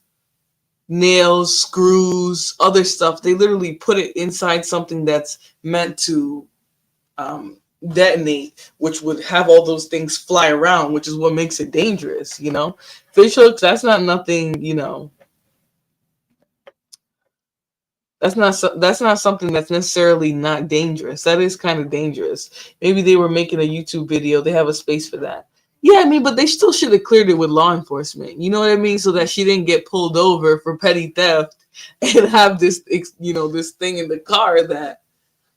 nails, screws, other stuff. They literally put it inside something that's meant to detonate, which would have all those things fly around, which is what makes it dangerous. Fish hooks, that's not nothing. That's not something that's necessarily not dangerous. That is kind of dangerous. Maybe they were making a YouTube video. They have a space for that. Yeah, but they still should have cleared it with law enforcement. You know what I mean? So that she didn't get pulled over for petty theft and have this, this thing in the car that,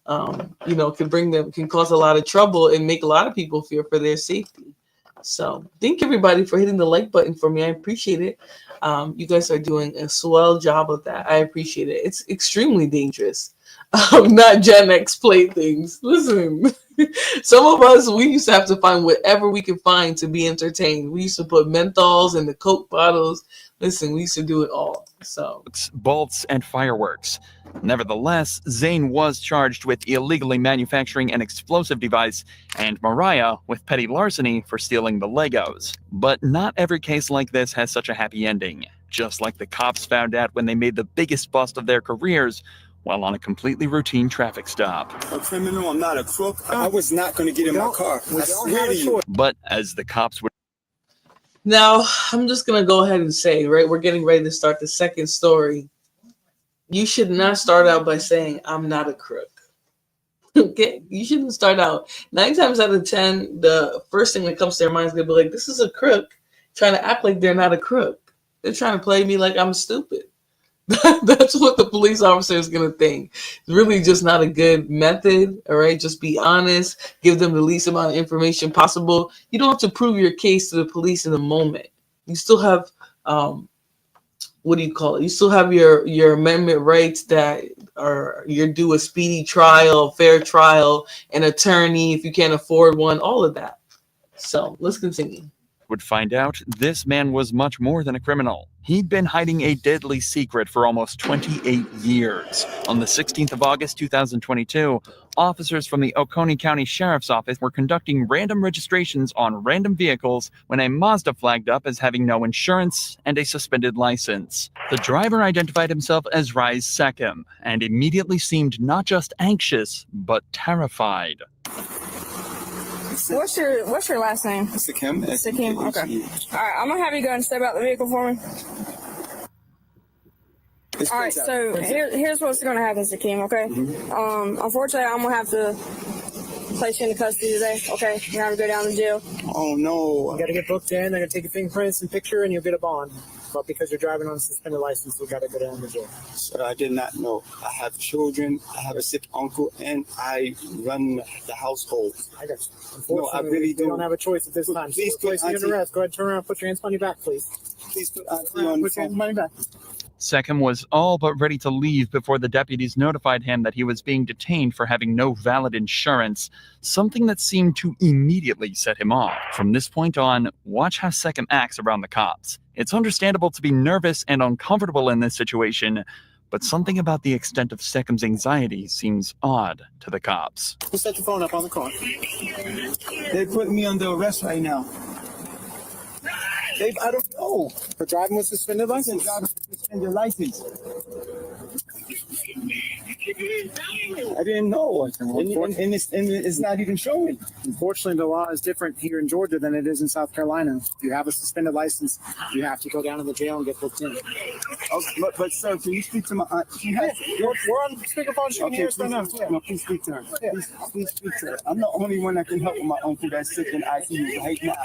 can cause a lot of trouble and make a lot of people fear for their safety. So thank everybody for hitting the like button for me. I appreciate it. You guys are doing a swell job of that. I appreciate it. It's extremely dangerous. Not Gen X playthings. Listen, some of us, we used to have to find whatever we could find to be entertained. We used to put menthols in the Coke bottles. Listen, we used to do it all. So bolts and fireworks. Nevertheless, Zane was charged with illegally manufacturing an explosive device and Mariah with petty larceny for stealing the Legos. But not every case like this has such a happy ending, just like the cops found out when they made the biggest bust of their careers while on a completely routine traffic stop. A criminal, I'm not a crook. I was not going to get in my car. I swear to you. But as the cops would... Now, I'm just going to go ahead and say, right, we're getting ready to start the second story. You should not start out by saying, I'm not a crook. Okay? You shouldn't start out. 9 times out of 10, the first thing that comes to their mind is going to be like, this is a crook trying to act like they're not a crook. They're trying to play me like I'm stupid. That's what the police officer is going to think. It's really just not a good method. All right. Just be honest. Give them the least amount of information possible. You don't have to prove your case to the police in the moment. You still have, what do you call it? You still have your amendment rights that are you're due a speedy trial, fair trial, an attorney if you can't afford one, all of that. So let's continue. Would find out this man was much more than a criminal. He'd been hiding a deadly secret for almost 28 years. On the 16th of August, 2022, officers from the Oconee County Sheriff's Office were conducting random registrations on random vehicles when a Mazda flagged up as having no insurance and a suspended license. The driver identified himself as Rise Seckham and immediately seemed not just anxious, but terrified. What's your last name? Sikkim. Sikkim. Okay. All right. I'm gonna have you go and step out the vehicle for me. All right. So here's what's gonna happen, Sikkim. Okay. Unfortunately, I'm gonna have to place you into custody today. Okay. You're gonna have to go down to jail. Oh no. You gotta get booked in. They're gonna take your fingerprints and picture, and you'll get a bond. But because you're driving on a suspended license, we gotta go down to jail. Sir, I did not know. I have children. I have a sick uncle, and I run the household. I got you. Unfortunately, I really don't have a choice at this time. Please place you under arrest. Go ahead, turn around, put your hands on your back, please. Please put your hands on your back. Seckham was all but ready to leave before the deputies notified him that he was being detained for having no valid insurance, something that seemed to immediately set him off. From this point on, watch how Seckham acts around the cops. It's understandable to be nervous and uncomfortable in this situation, but something about the extent of Seckham's anxiety seems odd to the cops. Who set your phone up on the car? They're putting me under arrest right now. I don't know. For driving with suspended license. Suspended license. I didn't know. And it's not even showing. Unfortunately, the law is different here in Georgia than it is in South Carolina. If you have a suspended license, you have to go down to the jail and get booked in. But sir, can you speak to my aunt? We're on speakerphone. She can hear us right now. No, please speak to her. Please speak to her. I'm the only one that can help with my uncle that's sick in ICU right now.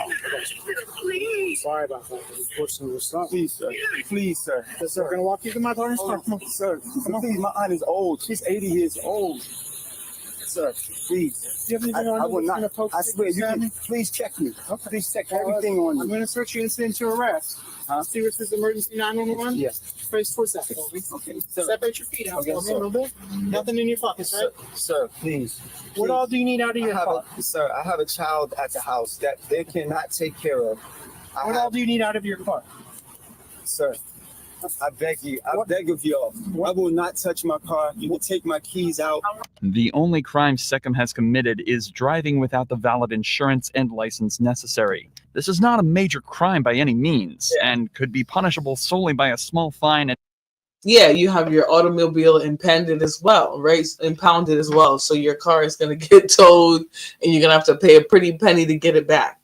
Sorry about that. Unfortunately, we're stuck. Please, sir. Please, sir. Yes, sir. We're gonna walk you to my daughter's car. Come on, sir. Please, my aunt is old. She's 80 years old. Sir, please. Do you have anything on I will not. I swear, you can. Please check me. Okay. Please check everything on you. I'm gonna search you incident to arrest. See where it says emergency 911? Yes. Face towards that. Okay. Separate your feet out. Okay, a little bit. Nothing in your pockets, right? Sir, please. What all do you need out of your car? Sir, I have a child at the house that they cannot take care of. What all do you need out of your car? Sir, I beg you. I beg of y'all. I will not touch my car. You can take my keys out. The only crime Seckham has committed is driving without the valid insurance and license necessary. This is not a major crime by any means, and could be punishable solely by a small fine. Yeah, you have your automobile impounded as well, right? Impounded as well. So your car is going to get towed and you're going to have to pay a pretty penny to get it back.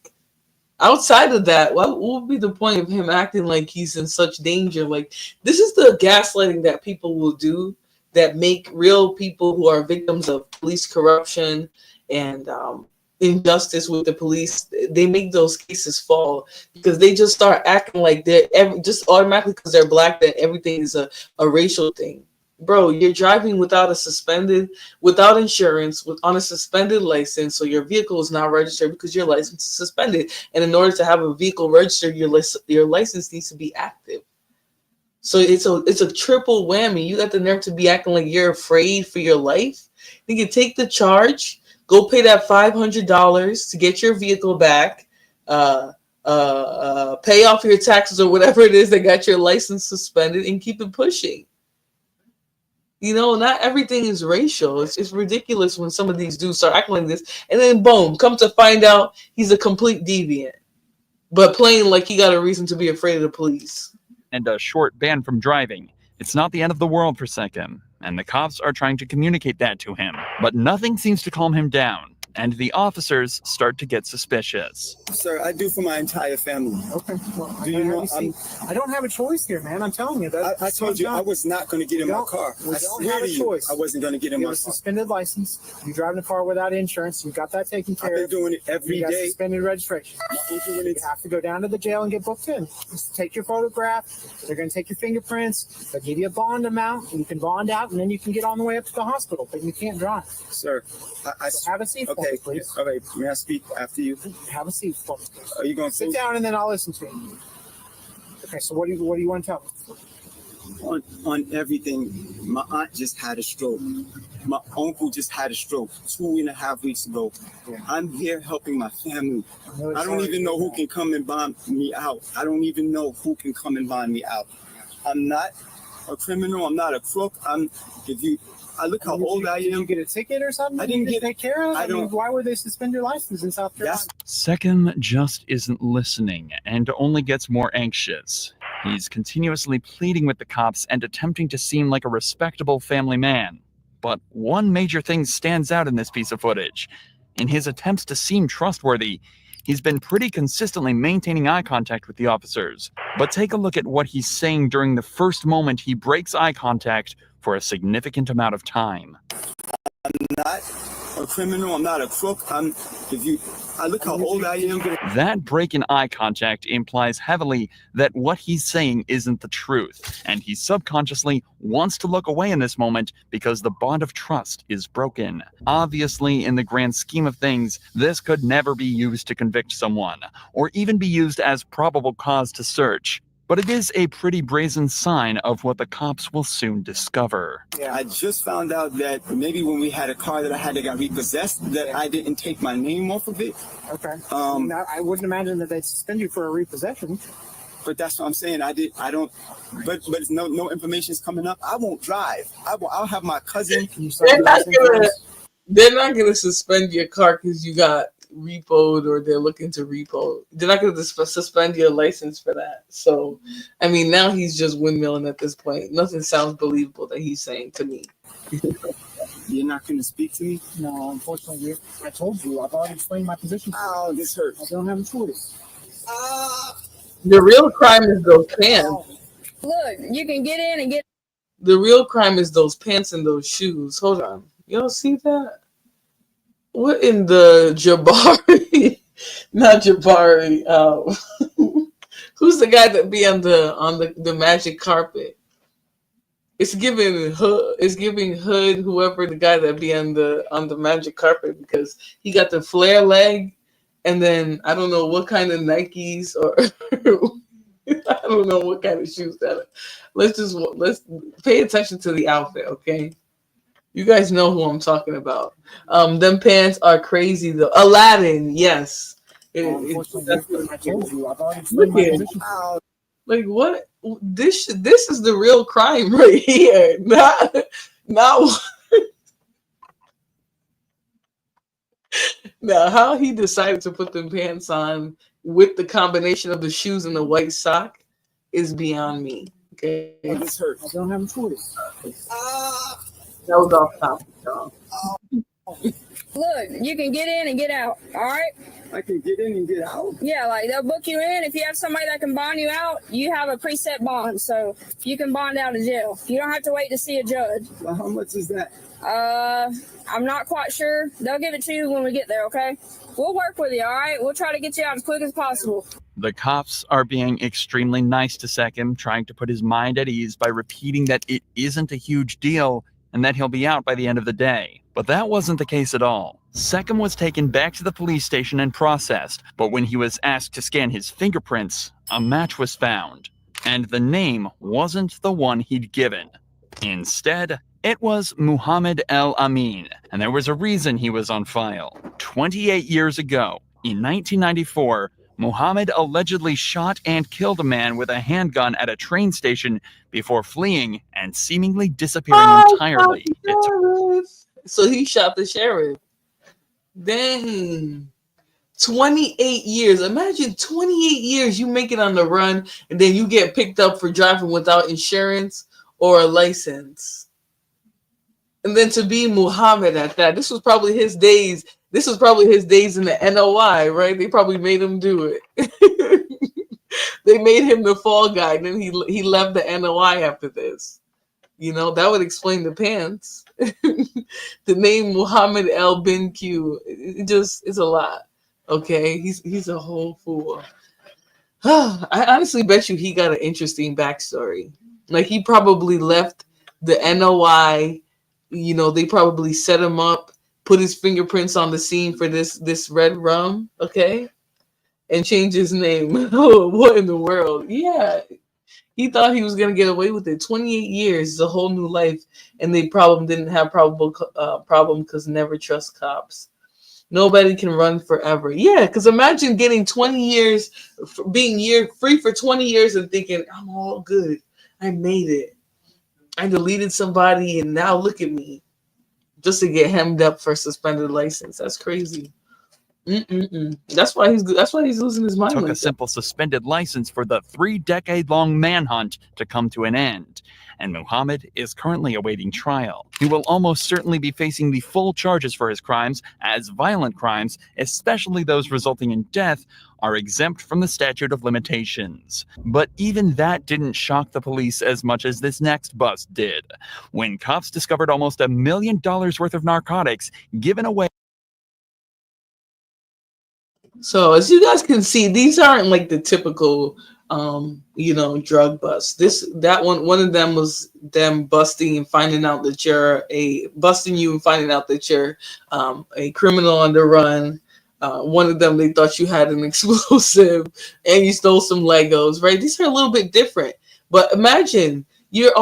Outside of that, what would be the point of him acting like he's in such danger? Like, this is the gaslighting that people will do that make real people who are victims of police corruption and injustice with the police, they make those cases fall because they just start acting like they're just automatically because they're black that everything is a racial thing. Bro, you're driving without insurance, on a suspended license, so your vehicle is not registered because your license is suspended. And in order to have a vehicle registered, your license needs to be active. So it's a triple whammy. You got the nerve to be acting like you're afraid for your life. You can take the charge, go pay that $500 to get your vehicle back, pay off your taxes or whatever it is that got your license suspended, and keep it pushing. You know, not everything is racial. It's ridiculous when some of these dudes start acting like this, and then boom, come to find out he's a complete deviant, but playing like he got a reason to be afraid of the police. And a short ban from driving. It's not the end of the world for Seckham, and the cops are trying to communicate that to him. But nothing seems to calm him down, and the officers start to get suspicious. Sir, I do for my entire family. Okay. Well, Do you know I don't have a choice here, man. I'm telling you that. I told you I was not going to get in my car. We I don't swear have a to you, choice. I wasn't going to get in You my have a car. suspended license. You drive the car without insurance. You got that taken care of. I've been doing it every you got day. Suspended registration. You have to go down to the jail and get booked in. Just take your photograph. They're going to take your fingerprints. They'll give you a bond amount. And you can bond out, and then you can get on the way up to the hospital. But you can't drive. Sir, So have a seat for okay, me, please. All right, may I speak after you? Have a seat for me, please. Are you going to Sit down and then I'll listen to you. Okay, so what do you want to tell me? On everything, my aunt just had a stroke. My uncle just had a stroke 2.5 weeks ago. I'm here helping my family. I don't even know who can come and bond me out. I don't even know who can come and bond me out. I'm not a criminal. I'm not a crook. I look how old I am. Did you get a ticket or something? I didn't get take care of. I mean, don't. why would they suspend your license in South Carolina? Seckham just isn't listening and only gets more anxious. He's continuously pleading with the cops and attempting to seem like a respectable family man. But one major thing stands out in this piece of footage. In his attempts to seem trustworthy, he's been pretty consistently maintaining eye contact with the officers. But take a look at what he's saying during the first moment he breaks eye contact for a significant amount of time. I'm not a criminal. I'm not a crook. I look how old I am. That break in eye contact implies heavily that what he's saying isn't the truth, and he subconsciously wants to look away in this moment because the bond of trust is broken. Obviously, in the grand scheme of things, this could never be used to convict someone, or even be used as probable cause to search. But it is a pretty brazen sign of what the cops will soon discover. Yeah, I just found out that maybe when we had a car that I had that got repossessed, that I didn't take my name off of it. Okay. Now, I wouldn't imagine that they'd suspend you for a repossession. But that's what I'm saying. I don't. But no information is coming up. I won't drive. I'll have my cousin. They're not gonna suspend your car because you got repoed or they're looking to repo. They're not going to suspend your license for that. So, I mean, now he's just windmilling at this point. Nothing sounds believable that he's saying to me. You're not going to speak to me? No, unfortunately, I told you. I've already explained my position. Oh, this hurts. I don't have a choice. The real crime is those pants. Look, you can get in and get. The real crime is those pants and those shoes. Hold on. Y'all see that? What in the Jabari? Not Jabari. Who's the guy that be on the magic carpet? It's giving Hood. It's giving Hood. Whoever the guy that be on the magic carpet, because he got the flare leg, and then I don't know what kind of Nikes or I don't know what kind of shoes that are. Let's pay attention to the outfit, okay? You guys know who I'm talking about. Them pants are crazy though. Aladdin, yes. Unfortunately, I told you. I've already explained my position. Like what? This is the real crime right here. Not now how he decided to put them pants on with the combination of the shoes and the white sock is beyond me. Okay. This hurts. I don't have a choice. That was off topic, y'all. Look, you can get in and get out. All right. I can get in and get out? Yeah, like they'll book you in. If you have somebody that can bond you out, you have a preset bond, so you can bond out of jail. You don't have to wait to see a judge. Well, how much is that? I'm not quite sure. They'll give it to you when we get there. Okay. We'll work with you. All right. We'll try to get you out as quick as possible. The cops are being extremely nice to Sechem, trying to put his mind at ease by repeating that it isn't a huge deal and that he'll be out by the end of the day. But that wasn't the case at all. Sechem was taken back to the police station and processed, but when he was asked to scan his fingerprints, a match was found, and the name wasn't the one he'd given. Instead, it was Muhammad El Amin, and there was a reason he was on file. 28 years ago, in 1994, Muhammad allegedly shot and killed a man with a handgun at a train station before fleeing and seemingly disappearing entirely. So he shot the sheriff. Dang. 28 years. Imagine 28 years you make it on the run and then you get picked up for driving without insurance or a license. And then to be Muhammad at that. This was probably his days. This was probably his days in the NOI, right? They probably made him do it. They made him the fall guy, and then he left the NOI after this. You know, that would explain the pants. The name Muhammad El Bin Q, it's a lot. Okay, he's a whole fool. I honestly bet you he got an interesting backstory. Like he probably left the NOI. You know, they probably set him up, put his fingerprints on the scene for this red rum, okay, and change his name. Oh, what in the world? Yeah. He thought he was going to get away with it. 28 years is a whole new life. And they didn't have problem because never trust cops. Nobody can run forever. Yeah, because imagine getting 20 years, being free for 20 years and thinking, I'm all good. I made it. I deleted somebody and now look at me. Just to get hemmed up for suspended license. That's crazy. That's why he's losing his mind. Took a simple suspended license for the 3-decade-long manhunt to come to an end, and Muhammad is currently awaiting trial. He will almost certainly be facing the full charges for his crimes, as violent crimes, especially those resulting in death, are exempt from the statute of limitations. But even that didn't shock the police as much as this next bust did, when cops discovered almost $1 million worth of narcotics given away. So as you guys can see, these aren't like the typical, drug busts. One of them was them busting and finding out that you're busting you and finding out that you're a criminal on the run. One of them, they thought you had an explosive and you stole some Legos, right? These are a little bit different, but imagine you're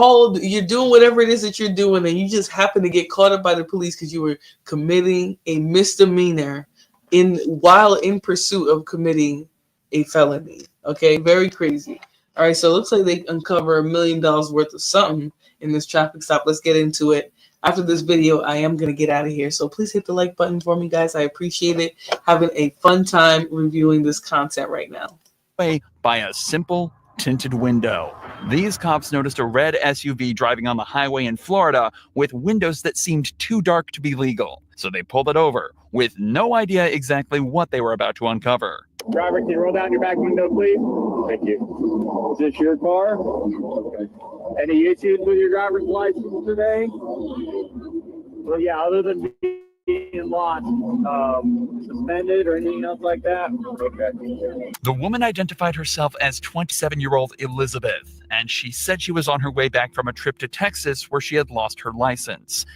doing whatever it is that you're doing and you just happen to get caught up by the police because you were committing a misdemeanor while in pursuit of committing a felony. Okay, very crazy. All right, so it looks like they uncover $1 million worth of something in this traffic stop. Let's get into it. After this video, I am going to get out of here. So please hit the like button for me, guys. I appreciate it. Having a fun time reviewing this content right now. By a simple tinted window. These cops noticed a red SUV driving on the highway in Florida with windows that seemed too dark to be legal. So they pulled it over with no idea exactly what they were about to uncover. Driver, can you roll down your back window, please? Thank you. Is this your car? Okay. Any issues with your driver's license today? Well, yeah, other than being lost, suspended or anything else like that? Okay. The woman identified herself as 27-year-old Elizabeth, and she said she was on her way back from a trip to Texas where she had lost her license.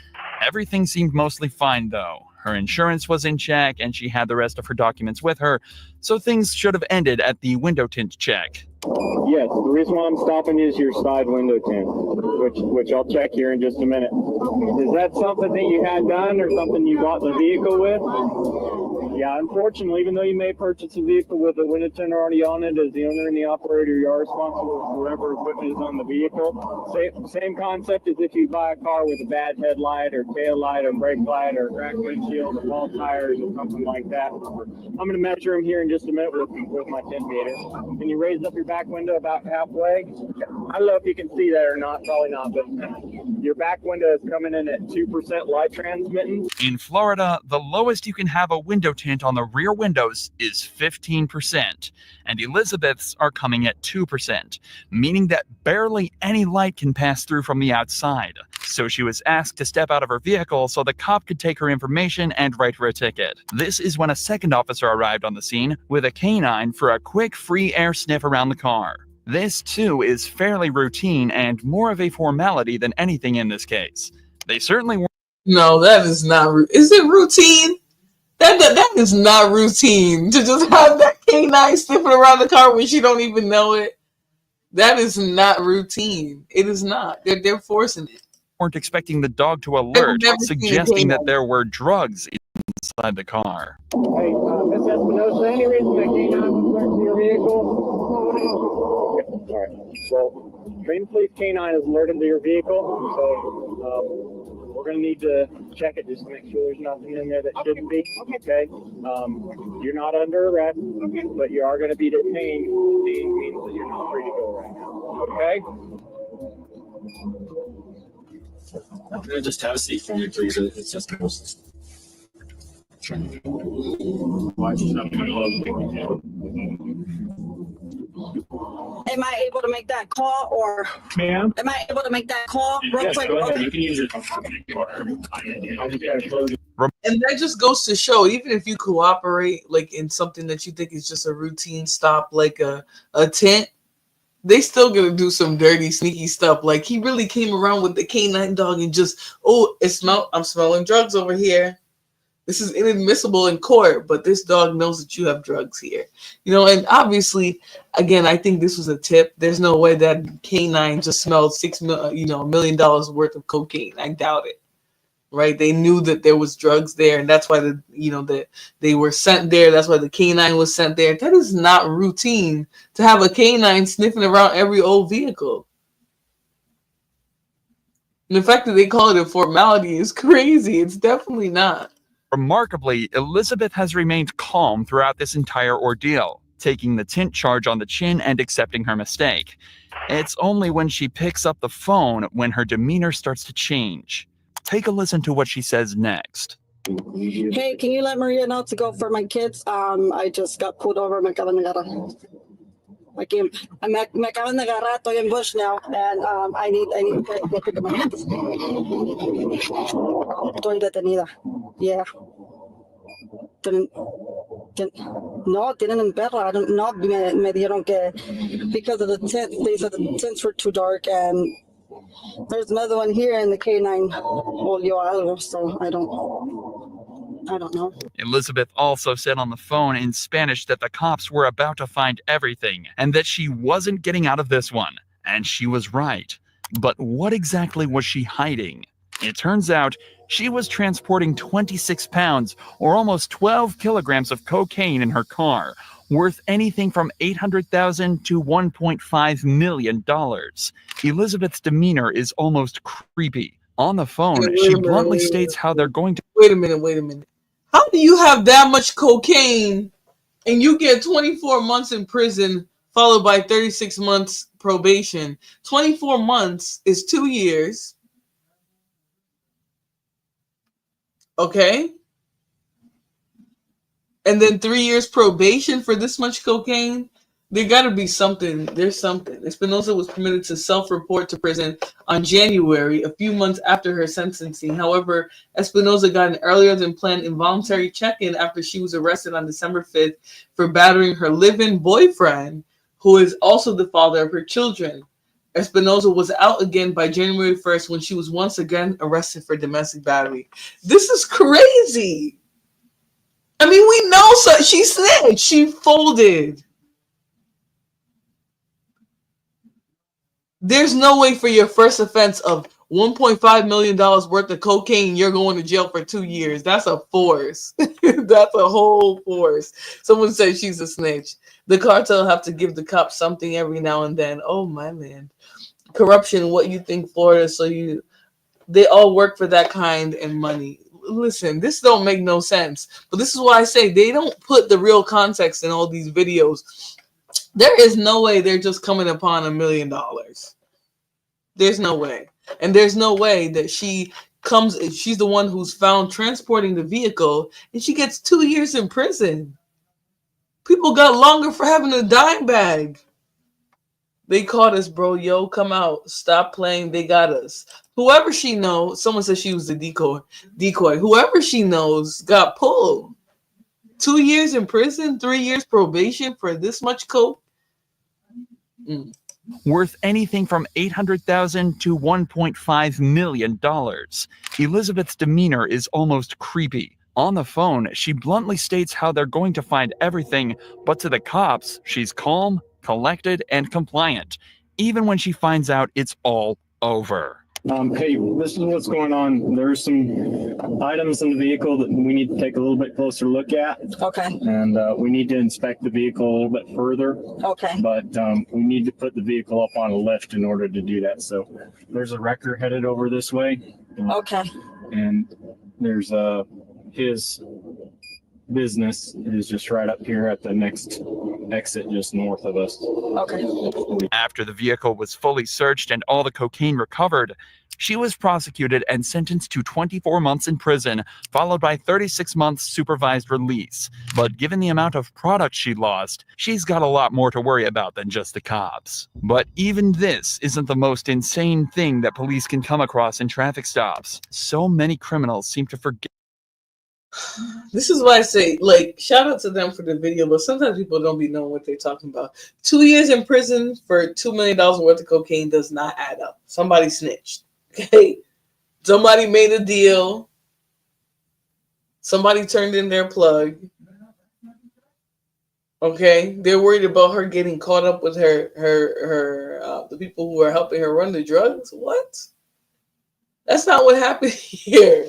Everything seemed mostly fine, though. Her insurance was in check, and she had the rest of her documents with her, so things should have ended at the window tint check. Yes, the reason why I'm stopping is your side window tint, which I'll check here in just a minute. Is that something that you had done or something you bought the vehicle with? Yeah, unfortunately, even though you may purchase a vehicle with a window tint already on it, as the owner and the operator, you are responsible for whatever equipment is on the vehicle. Same concept as if you buy a car with a bad headlight or tail light or brake light or cracked windshield or bald tires or something like that. I'm going to measure them here in just a minute with my tint meter. Can you raise up your back window about halfway? I don't know if you can see that or not, probably not, but your back window is coming in at 2% light transmitting. In Florida, the lowest you can have a window tint on the rear windows is 15%, and Elizabeth's are coming at 2%, meaning that barely any light can pass through from the outside. So she was asked to step out of her vehicle so the cop could take her information and write her a ticket. This is when a second officer arrived on the scene with a canine for a quick free air sniff around the car. This, too, is fairly routine and more of a formality than anything in this case. They certainly weren't. No, that is not. Is it routine? That is not routine to just have that canine sniffing around the car when she don't even know it. That is not routine. It is not. They're forcing it. Weren't expecting the dog to alert, suggesting that there were drugs inside the car. Hey, Miss Espinosa, any reason that canine was alerted to your vehicle? All right. Well, Green Police canine is alerted to your vehicle, so we're going to need to check it just to make sure there's nothing in there that shouldn't be. Okay. You're not under arrest, but you are going to be detained. Detained means that you're not free to go right now. Okay. Can I just have a seat for me, please? It's just Am I able to make that call, or ma'am? Am I able to make that call real Yes, quick? go ahead. Okay. You can use your And that just goes to show, even if you cooperate, like in something that you think is just a routine stop, like a tent, they still gonna do some dirty, sneaky stuff. Like he really came around with the canine dog and just, I'm smelling drugs over here. This is inadmissible in court, but this dog knows that you have drugs here. And obviously, again, I think this was a tip. There's no way that canine just smelled $1 million worth of cocaine. I doubt it. Right? They knew that there was drugs there, and that's why that they were sent there. That's why the canine was sent there. That is not routine to have a canine sniffing around every old vehicle. And the fact that they call it a formality is crazy. It's definitely not. Remarkably, Elizabeth has remained calm throughout this entire ordeal, taking the tint charge on the chin and accepting her mistake. It's only when she picks up the phone when her demeanor starts to change. Take a listen to what she says next. Hey, can you let Maria know to go for my kids? I just got pulled over. Me acaban de agarrar. Me acaban de agarrar. Estoy en Bush now, and I need to go pick up my kids. Estoy detenida. Yeah. No, tienen en perra. I don't know. Me dijeron que because of the tint, they said the tints were too dark, and there's another one here in the canine olió algo, so I don't know. Elizabeth also said on the phone in Spanish that the cops were about to find everything and that she wasn't getting out of this one. And she was right. But what exactly was she hiding? It turns out she was transporting 26 pounds or almost 12 kilograms of cocaine in her car, worth anything from $800,000 to $1.5 million. Elizabeth's demeanor is almost creepy. On the phone, she bluntly states how they're going to... Wait a minute. How do you have that much cocaine and you get 24 months in prison followed by 36 months probation? 24 months is 2 years. Okay. And then 3 years probation for this much cocaine? There got to be something. There's something. Espinosa was permitted to self-report to prison on January, a few months after her sentencing. However, Espinosa got an earlier than planned involuntary check-in after she was arrested on December 5th for battering her live-in boyfriend, who is also the father of her children. Espinosa was out again by January 1st when she was once again arrested for domestic battery. This is crazy. I mean, we know so. She snitched. She folded. There's no way for your first offense of $1.5 million worth of cocaine, you're going to jail for 2 years. That's a force. That's a whole force. Someone said she's a snitch. The cartel have to give the cops something every now and then. Oh my man. Corruption, what you think, Florida? They all work for that kind and money. Listen, this don't make no sense. But this is why I say they don't put the real context in all these videos. There is no way they're just coming upon $1 million. There's no way. And there's no way that she's the one who's found transporting the vehicle, and she gets 2 years in prison. People got longer for having a dime bag. They caught us, bro. Yo, come out. Stop playing. They got us. Whoever she knows, someone said she was the decoy. Whoever she knows got pulled. 2 years in prison, 3 years probation for this much coke. Worth anything from $800,000 to $1.5 million. Elizabeth's demeanor is almost creepy. On the phone, she bluntly states how they're going to find everything, but to the cops, she's calm, collected, and compliant, even when she finds out it's all over. Hey, this is what's going on. There's some items in the vehicle that we need to take a little bit closer look at. Okay. And we need to inspect the vehicle a little bit further. Okay. But we need to put the vehicle up on a lift in order to do that. So there's a wrecker headed over this way. Okay. And there's his business is just right up here at the next exit just north of us. Okay. After the vehicle was fully searched and all the cocaine recovered, she was prosecuted and sentenced to 24 months in prison, followed by 36 months supervised release. But given the amount of product she lost, she's got a lot more to worry about than just the cops. But even this isn't the most insane thing that police can come across in traffic stops. So many criminals seem to forget. This is why I say, like, shout out to them for the video, but sometimes people don't be knowing what they're talking about. 2 years in prison for $2 million worth of cocaine does not add up. Somebody snitched. Okay? Somebody made a deal. Somebody turned in their plug. Okay? They're worried about her getting caught up with the people who are helping her run the drugs. What? That's not what happened here.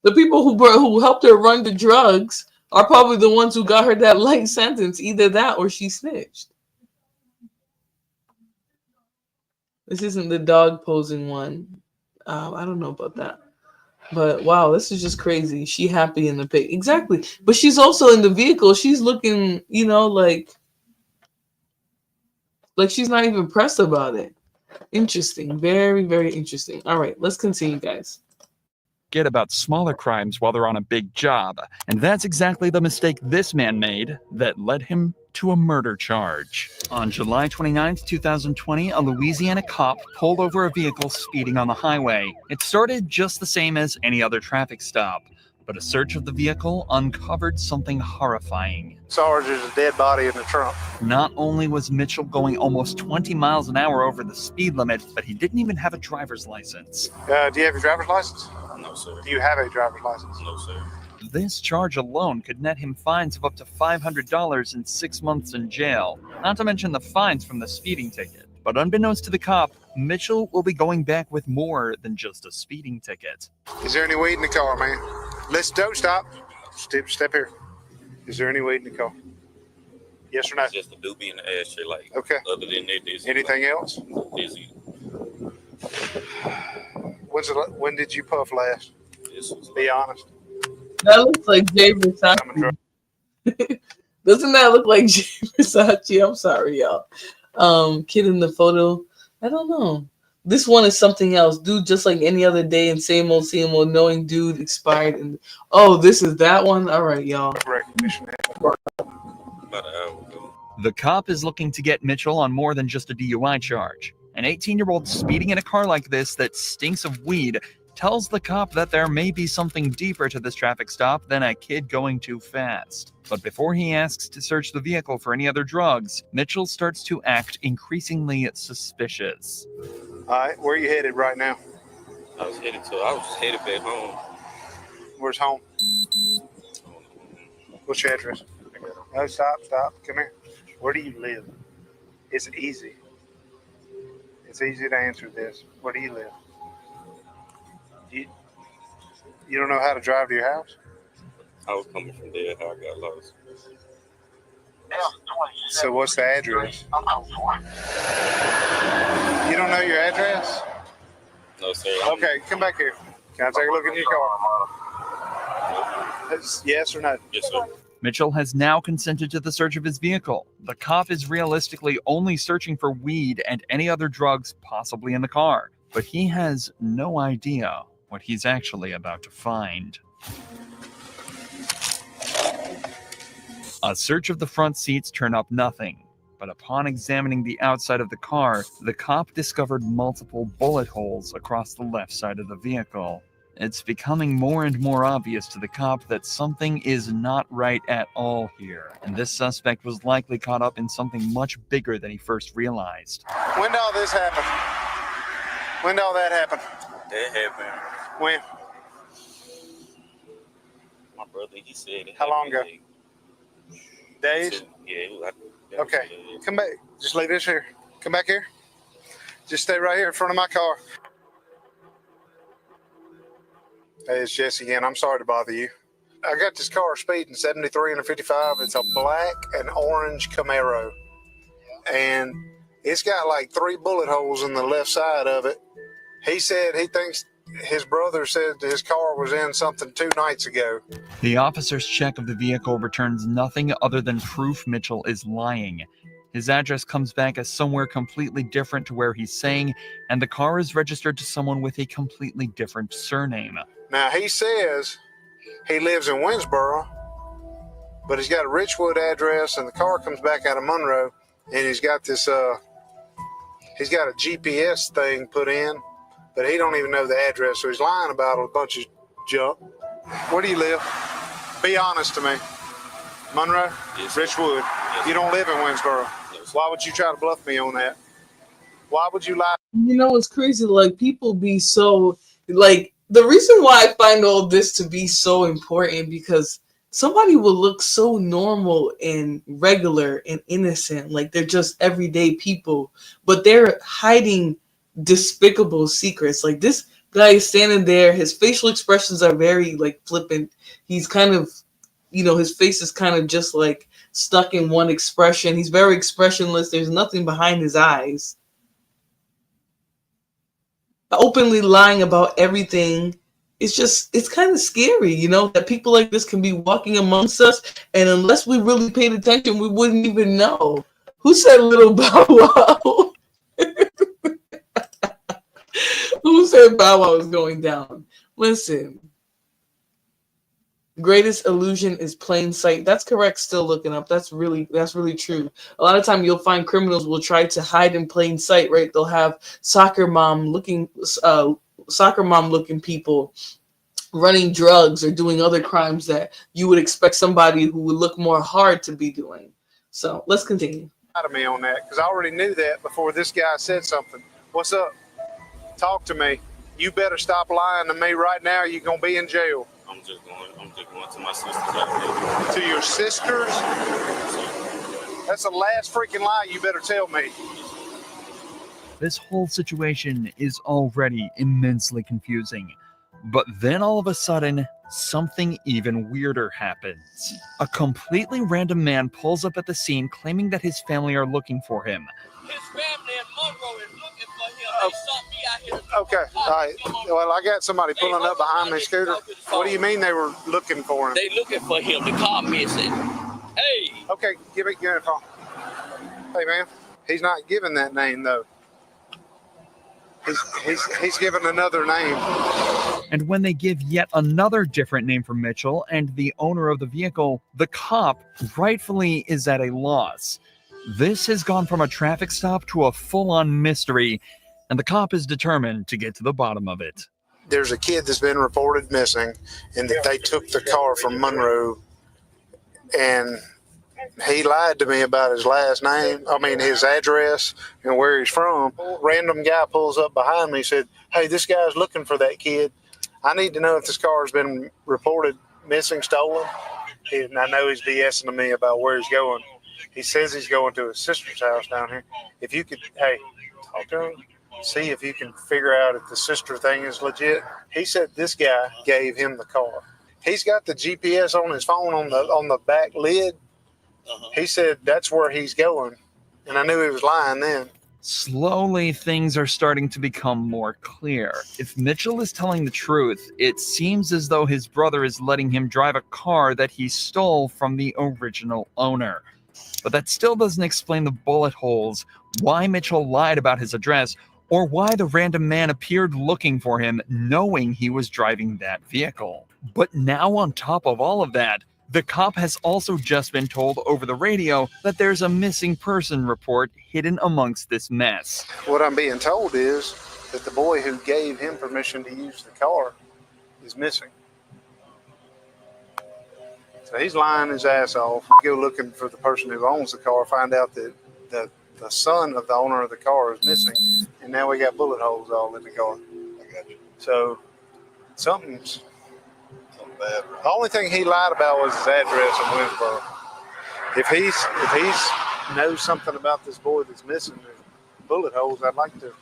The people who helped her run the drugs are probably the ones who got her that light sentence. Either that or she snitched. This isn't the dog posing one. I don't know about that. But wow, this is just crazy. She happy in the pic. Exactly. But she's also in the vehicle. She's looking, like she's not even pressed about it. Interesting. Very, very interesting. All right, let's continue, guys. Forget about smaller crimes while they're on a big job. And that's exactly the mistake this man made that led him to a murder charge. On July 29, 2020, a Louisiana cop pulled over a vehicle speeding on the highway. It started just the same as any other traffic stop, but a search of the vehicle uncovered something horrifying. Sarge, there's a dead body in the trunk. Not only was Mitchell going almost 20 miles an hour over the speed limit, but he didn't even have a driver's license. Do you have your driver's license? No, sir. Do you have a driver's license? No, sir. This charge alone could net him fines of up to $500 and 6 months in jail, not to mention the fines from the speeding ticket. But unbeknownst to the cop, Mitchell will be going back with more than just a speeding ticket. Is there any weed in the car, man? Don't stop. Step here. Is there any weed in the car? Yes or no? Just a doobie in the ashtray, like. Okay. Other than that, there's anything else? Dizzy. When did you puff last? Be honest. That looks like Jay Versace. Doesn't that look like Jay Versace? I'm sorry, y'all. Kid in the photo. I don't know. This one is something else. Dude, just like any other day, and same old, knowing dude expired. And oh, this is that one? All right, y'all. About an hour ago. The cop is looking to get Mitchell on more than just a DUI charge. An 18-year-old speeding in a car like this that stinks of weed tells the cop that there may be something deeper to this traffic stop than a kid going too fast. But before he asks to search the vehicle for any other drugs, Mitchell starts to act increasingly suspicious. All right, where are you headed right now? I was just headed back home. Where's home? What's your address? No, stop. Come here. Where do you live? It's easy. It's easy to answer this. Where do you live? You don't know how to drive to your house? I was coming from there. I got lost. So what's the address? You don't know your address? No, sir. Okay, come back here. Can I take a look at your car? Yes or no? Yes, sir. Mitchell has now consented to the search of his vehicle. The cop is realistically only searching for weed and any other drugs possibly in the car, but he has no idea what he's actually about to find. A search of the front seats turned up nothing, but upon examining the outside of the car, the cop discovered multiple bullet holes across the left side of the vehicle. It's becoming more and more obvious to the cop that something is not right at all here, and this suspect was likely caught up in something much bigger than he first realized. When did all this happen? When did all that happen? That happened. When? My brother, he said it. How long ago? Days? Yeah. Okay, come back. Just leave this here. Come back here. Just stay right here in front of my car. Hey, it's Jesse again. I'm sorry to bother you. I got this car speeding 73 and a 55. It's a black and orange Camaro. And it's got like 3 bullet holes in the left side of it. He said he thinks his brother said his car was in something 2 nights ago. The officer's check of the vehicle returns nothing other than proof Mitchell is lying. His address comes back as somewhere completely different to where he's saying, and the car is registered to someone with a completely different surname. Now, he says he lives in Winsboro, but he's got a Richwood address, and the car comes back out of Monroe, and he's got this, he's got a GPS thing put in, but he don't even know the address, so he's lying about a bunch of junk. Where do you live? Be honest to me. Monroe? Yes. Richwood? Yes. You don't live in Winsboro. Yes. Why would you try to bluff me on that? Why would you lie? You know what's crazy? Like, people be so, like, the reason why I find all this to be so important, because somebody will look so normal and regular and innocent, like they're just everyday people, but they're hiding despicable secrets. Like, this guy is standing there, his facial expressions are very like flippant. He's kind of, you know, his face is kind of just like stuck in one expression. He's very expressionless. There's nothing behind his eyes. Openly lying about everything. It's kind of scary, you know, that people like this can be walking amongst us, and unless we really paid attention, we wouldn't even know. Who said Little Bow Wow? Who said Bow Wow is going down? Listen. Greatest illusion is plain sight. That's correct. Still looking up. That's really true. A lot of time you'll find criminals will try to hide in plain sight, right? They'll have soccer mom looking people running drugs or doing other crimes that you would expect somebody who would look more hard to be doing. So let's continue. To me on that, because I already knew that before this guy said something. What's up? Talk to me. You better stop lying to me right now. You're gonna be in jail. I'm just going to my sister's. To your sisters? That's the last freaking lie you better tell me. This whole situation is already immensely confusing. But then all of a sudden, something even weirder happens. A completely random man pulls up at the scene claiming that his family are looking for him. His family in Monroe is looking for him. They sought me out here. Okay, all right. Well, I got somebody pulling up behind my scooter. What do you mean they were looking for him? They looking for him. The car missing. Hey. Okay, give me your phone. Hey, man, he's not giving that name, though. He's given another name. And when they give yet another different name for Mitchell and the owner of the vehicle, the cop rightfully is at a loss. This has gone from a traffic stop to a full-on mystery, and the cop is determined to get to the bottom of it. There's a kid that's been reported missing, and that they took the car from Monroe, and he lied to me about his last name, his address and where he's from. Random guy pulls up behind me and said, hey, this guy's looking for that kid. I need to know if this car has been reported missing, stolen. And I know he's BSing to me about where he's going. He says he's going to his sister's house down here. If you could, hey, talk to him. see if you can figure out if the sister thing is legit. He said this guy gave him the car. He's got the GPS on his phone on the back lid. He said that's where he's going, and I knew he was lying then. Slowly, things are starting to become more clear. If Mitchell is telling the truth, it seems as though his brother is letting him drive a car that he stole from the original owner. But that still doesn't explain the bullet holes, why Mitchell lied about his address, or why the random man appeared looking for him knowing he was driving that vehicle. But now on top of all of that, the cop has also just been told over the radio that there's a missing person report hidden amongst this mess. What I'm being told is that the boy who gave him permission to use the car is missing. So he's lying his ass off. Go looking for the person who owns the car, find out that the son of the owner of the car is missing, and now we got bullet holes all in the car. I got you. So something's bad. The only thing he lied about was his address in Winsboro. If he's knows something about this boy that's missing, there's bullet holes, I'd like to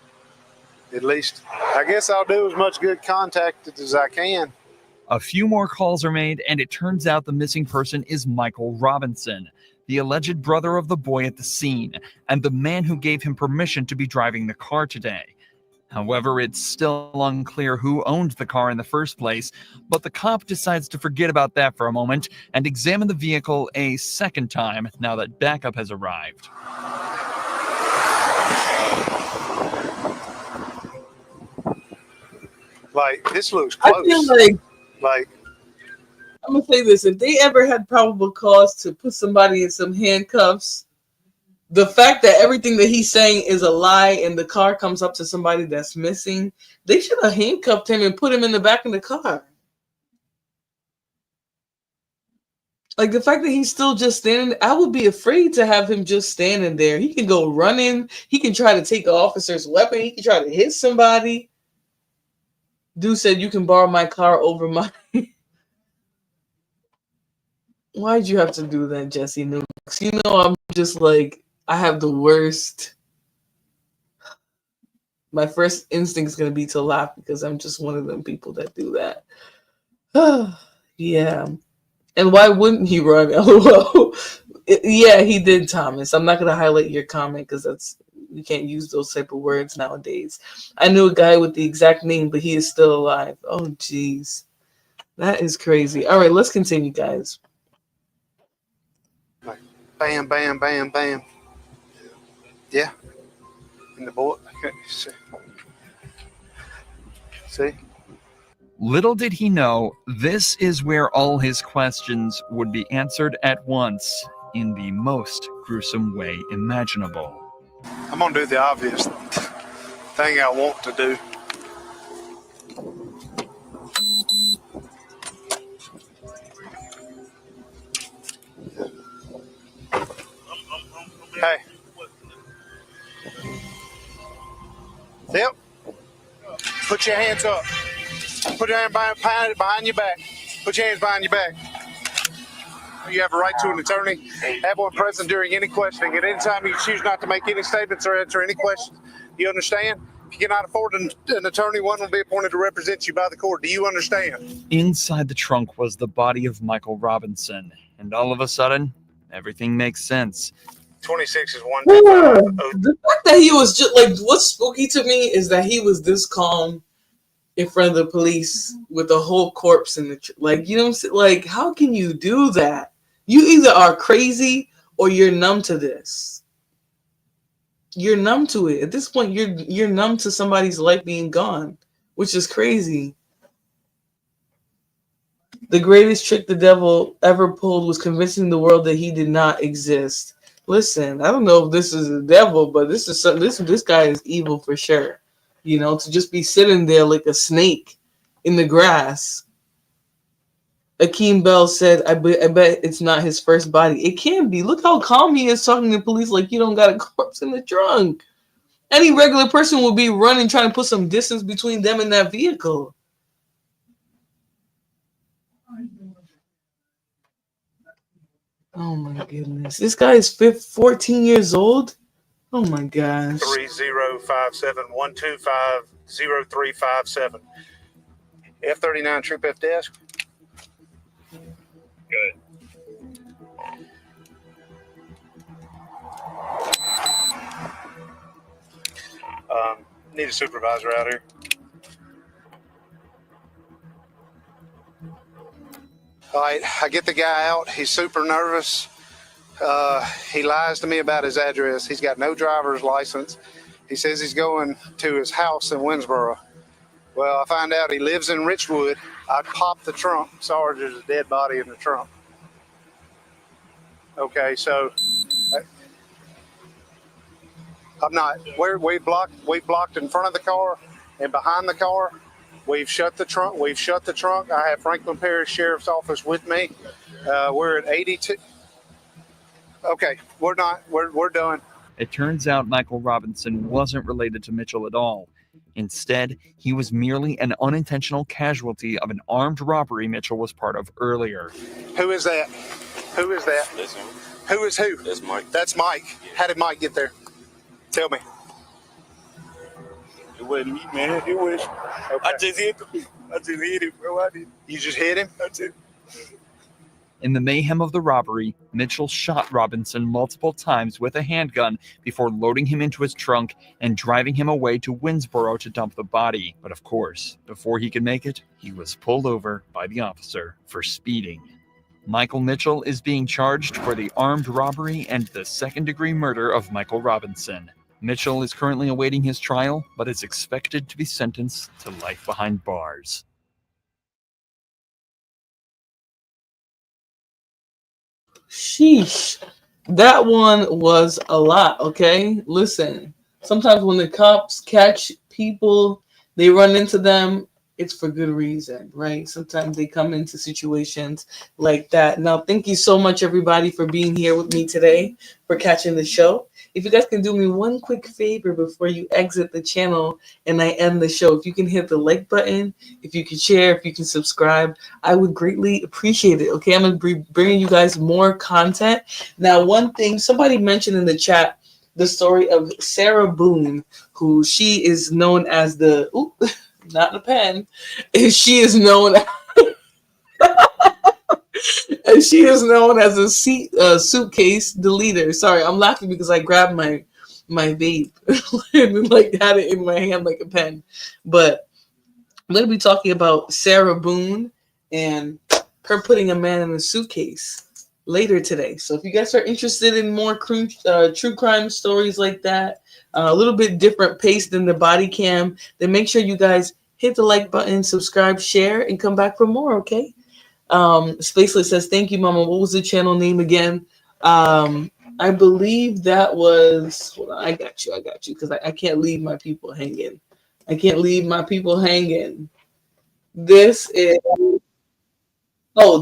at least, I guess I'll do as much good contact as I can. A few more calls are made, and it turns out the missing person is Michael Robinson, the alleged brother of the boy at the scene, and the man who gave him permission to be driving the car today. However, it's still unclear who owned the car in the first place, but the cop decides to forget about that for a moment and examine the vehicle a second time now that backup has arrived. Like, this looks close. I feel like I'm gonna say this: if they ever had probable cause to put somebody in some handcuffs, the fact that everything that he's saying is a lie and the car comes up to somebody that's missing, they should have handcuffed him and put him in the back of the car. Like, the fact that he's still just standing, I would be afraid to have him just standing there. He can go running. He can try to take an officer's weapon. He can try to hit somebody. Dude said, "You can borrow my car over my..." Why'd you have to do that, Jesse Nukes? You know, I'm just like, I have the worst. My first instinct is going to be to laugh because I'm just one of them people that do that. Yeah. And why wouldn't he run? LOL. Yeah, he did, Thomas. I'm not going to highlight your comment because you can't use those type of words nowadays. I knew a guy with the exact name, but he is still alive. Oh, jeez. That is crazy. All right, let's continue, guys. Bam, bam, bam, bam. Yeah. And the boy. See? Little did he know, this is where all his questions would be answered at once in the most gruesome way imaginable. I'm going to do the obvious thing I want to do. Hey. Yep. Put your hands up. Put your hand behind your back. Put your hands behind your back. You have a right to an attorney. Have one present during any questioning. At any time, you choose not to make any statements or answer any questions. You understand? If you cannot afford an attorney, one will be appointed to represent you by the court. Do you understand? Inside the trunk was the body of Michael Robinson, and all of a sudden, everything makes sense. 26 is 125. The fact that he was just like, what's spooky to me is that he was this calm in front of the police with a whole corpse in the like, you know what I'm saying? Like, how can you do that? You either are crazy or you're numb to this. You're numb to it. At this point, you're numb to somebody's life being gone, which is crazy. The greatest trick the devil ever pulled was convincing the world that he did not exist. Listen, I don't know if this is the devil, but this guy is evil for sure. You know, to just be sitting there like a snake in the grass. Akeem Bell said, I bet it's not his first body. It can be. Look how calm he is talking to police like you don't got a corpse in the trunk. Any regular person would be running, trying to put some distance between them and that vehicle. Oh my goodness. This guy is 14 years old. Oh my gosh. 3057-125-0357. F39 Troop F desk. Good. Need a supervisor out here. All right, I get the guy out. He's super nervous. He lies to me about his address. He's got no driver's license. He says he's going to his house in Winsboro. Well, I find out he lives in Richwood. I pop the trunk. Sorry, there's a dead body in the trunk. Okay, so I'm not. We blocked in front of the car and behind the car. We've shut the trunk. I have Franklin Parish Sheriff's Office with me. We're at 82. Okay, we're done. It turns out Michael Robinson wasn't related to Mitchell at all. Instead, he was merely an unintentional casualty of an armed robbery Mitchell was part of earlier. Who is that? Who is that? Listen, Who is who? that's Mike. That's Mike. How did Mike get there? Tell me. It wasn't me, man. It was. Okay. I just hit him, bro. I did. You just hit him? That's it. In the mayhem of the robbery, Mitchell shot Robinson multiple times with a handgun before loading him into his trunk and driving him away to Winsboro to dump the body. But of course, before he could make it, he was pulled over by the officer for speeding. Michael Mitchell is being charged for the armed robbery and the second-degree murder of Michael Robinson. Mitchell is currently awaiting his trial, but is expected to be sentenced to life behind bars. Sheesh. That one was a lot, okay? Listen, sometimes when the cops catch people, they run into them, it's for good reason, right? Sometimes they come into situations like that. Now, thank you so much, everybody, for being here with me today, for catching the show. If you guys can do me one quick favor before you exit the channel and I end the show, if you can hit the like button, if you can share, if you can subscribe, I would greatly appreciate it. Okay, I'm going to be bringing you guys more content. Now, one thing, somebody mentioned in the chat the story of Sarah Boone, who she is known as the, ooh, not a pen, she is known and she is known as a suitcase deleter. Sorry, I'm laughing because I grabbed my vape and like had it in my hand like a pen. But I'm going to be talking about Sarah Boone and her putting a man in a suitcase later today. So if you guys are interested in more true crime stories like that, a little bit different pace than the body cam, then make sure you guys hit the like button, subscribe, share, and come back for more, okay? Spaceless says, thank you, Mama. What was the channel name again? I believe that was, hold on, I got you, because I can't leave my people hanging. This is,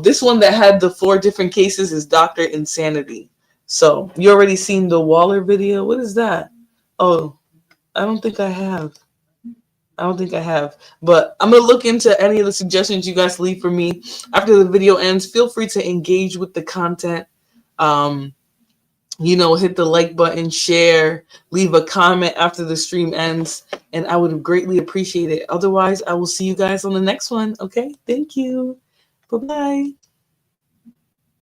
this one that had the 4 different cases is Dr. Insanity. So, you already seen the Waller video? What is that? Oh, I don't think I have. But I'm going to look into any of the suggestions you guys leave for me after the video ends. Feel free to engage with the content. Hit the like button, share, leave a comment after the stream ends, and I would greatly appreciate it. Otherwise, I will see you guys on the next one. Okay? Thank you. Bye-bye.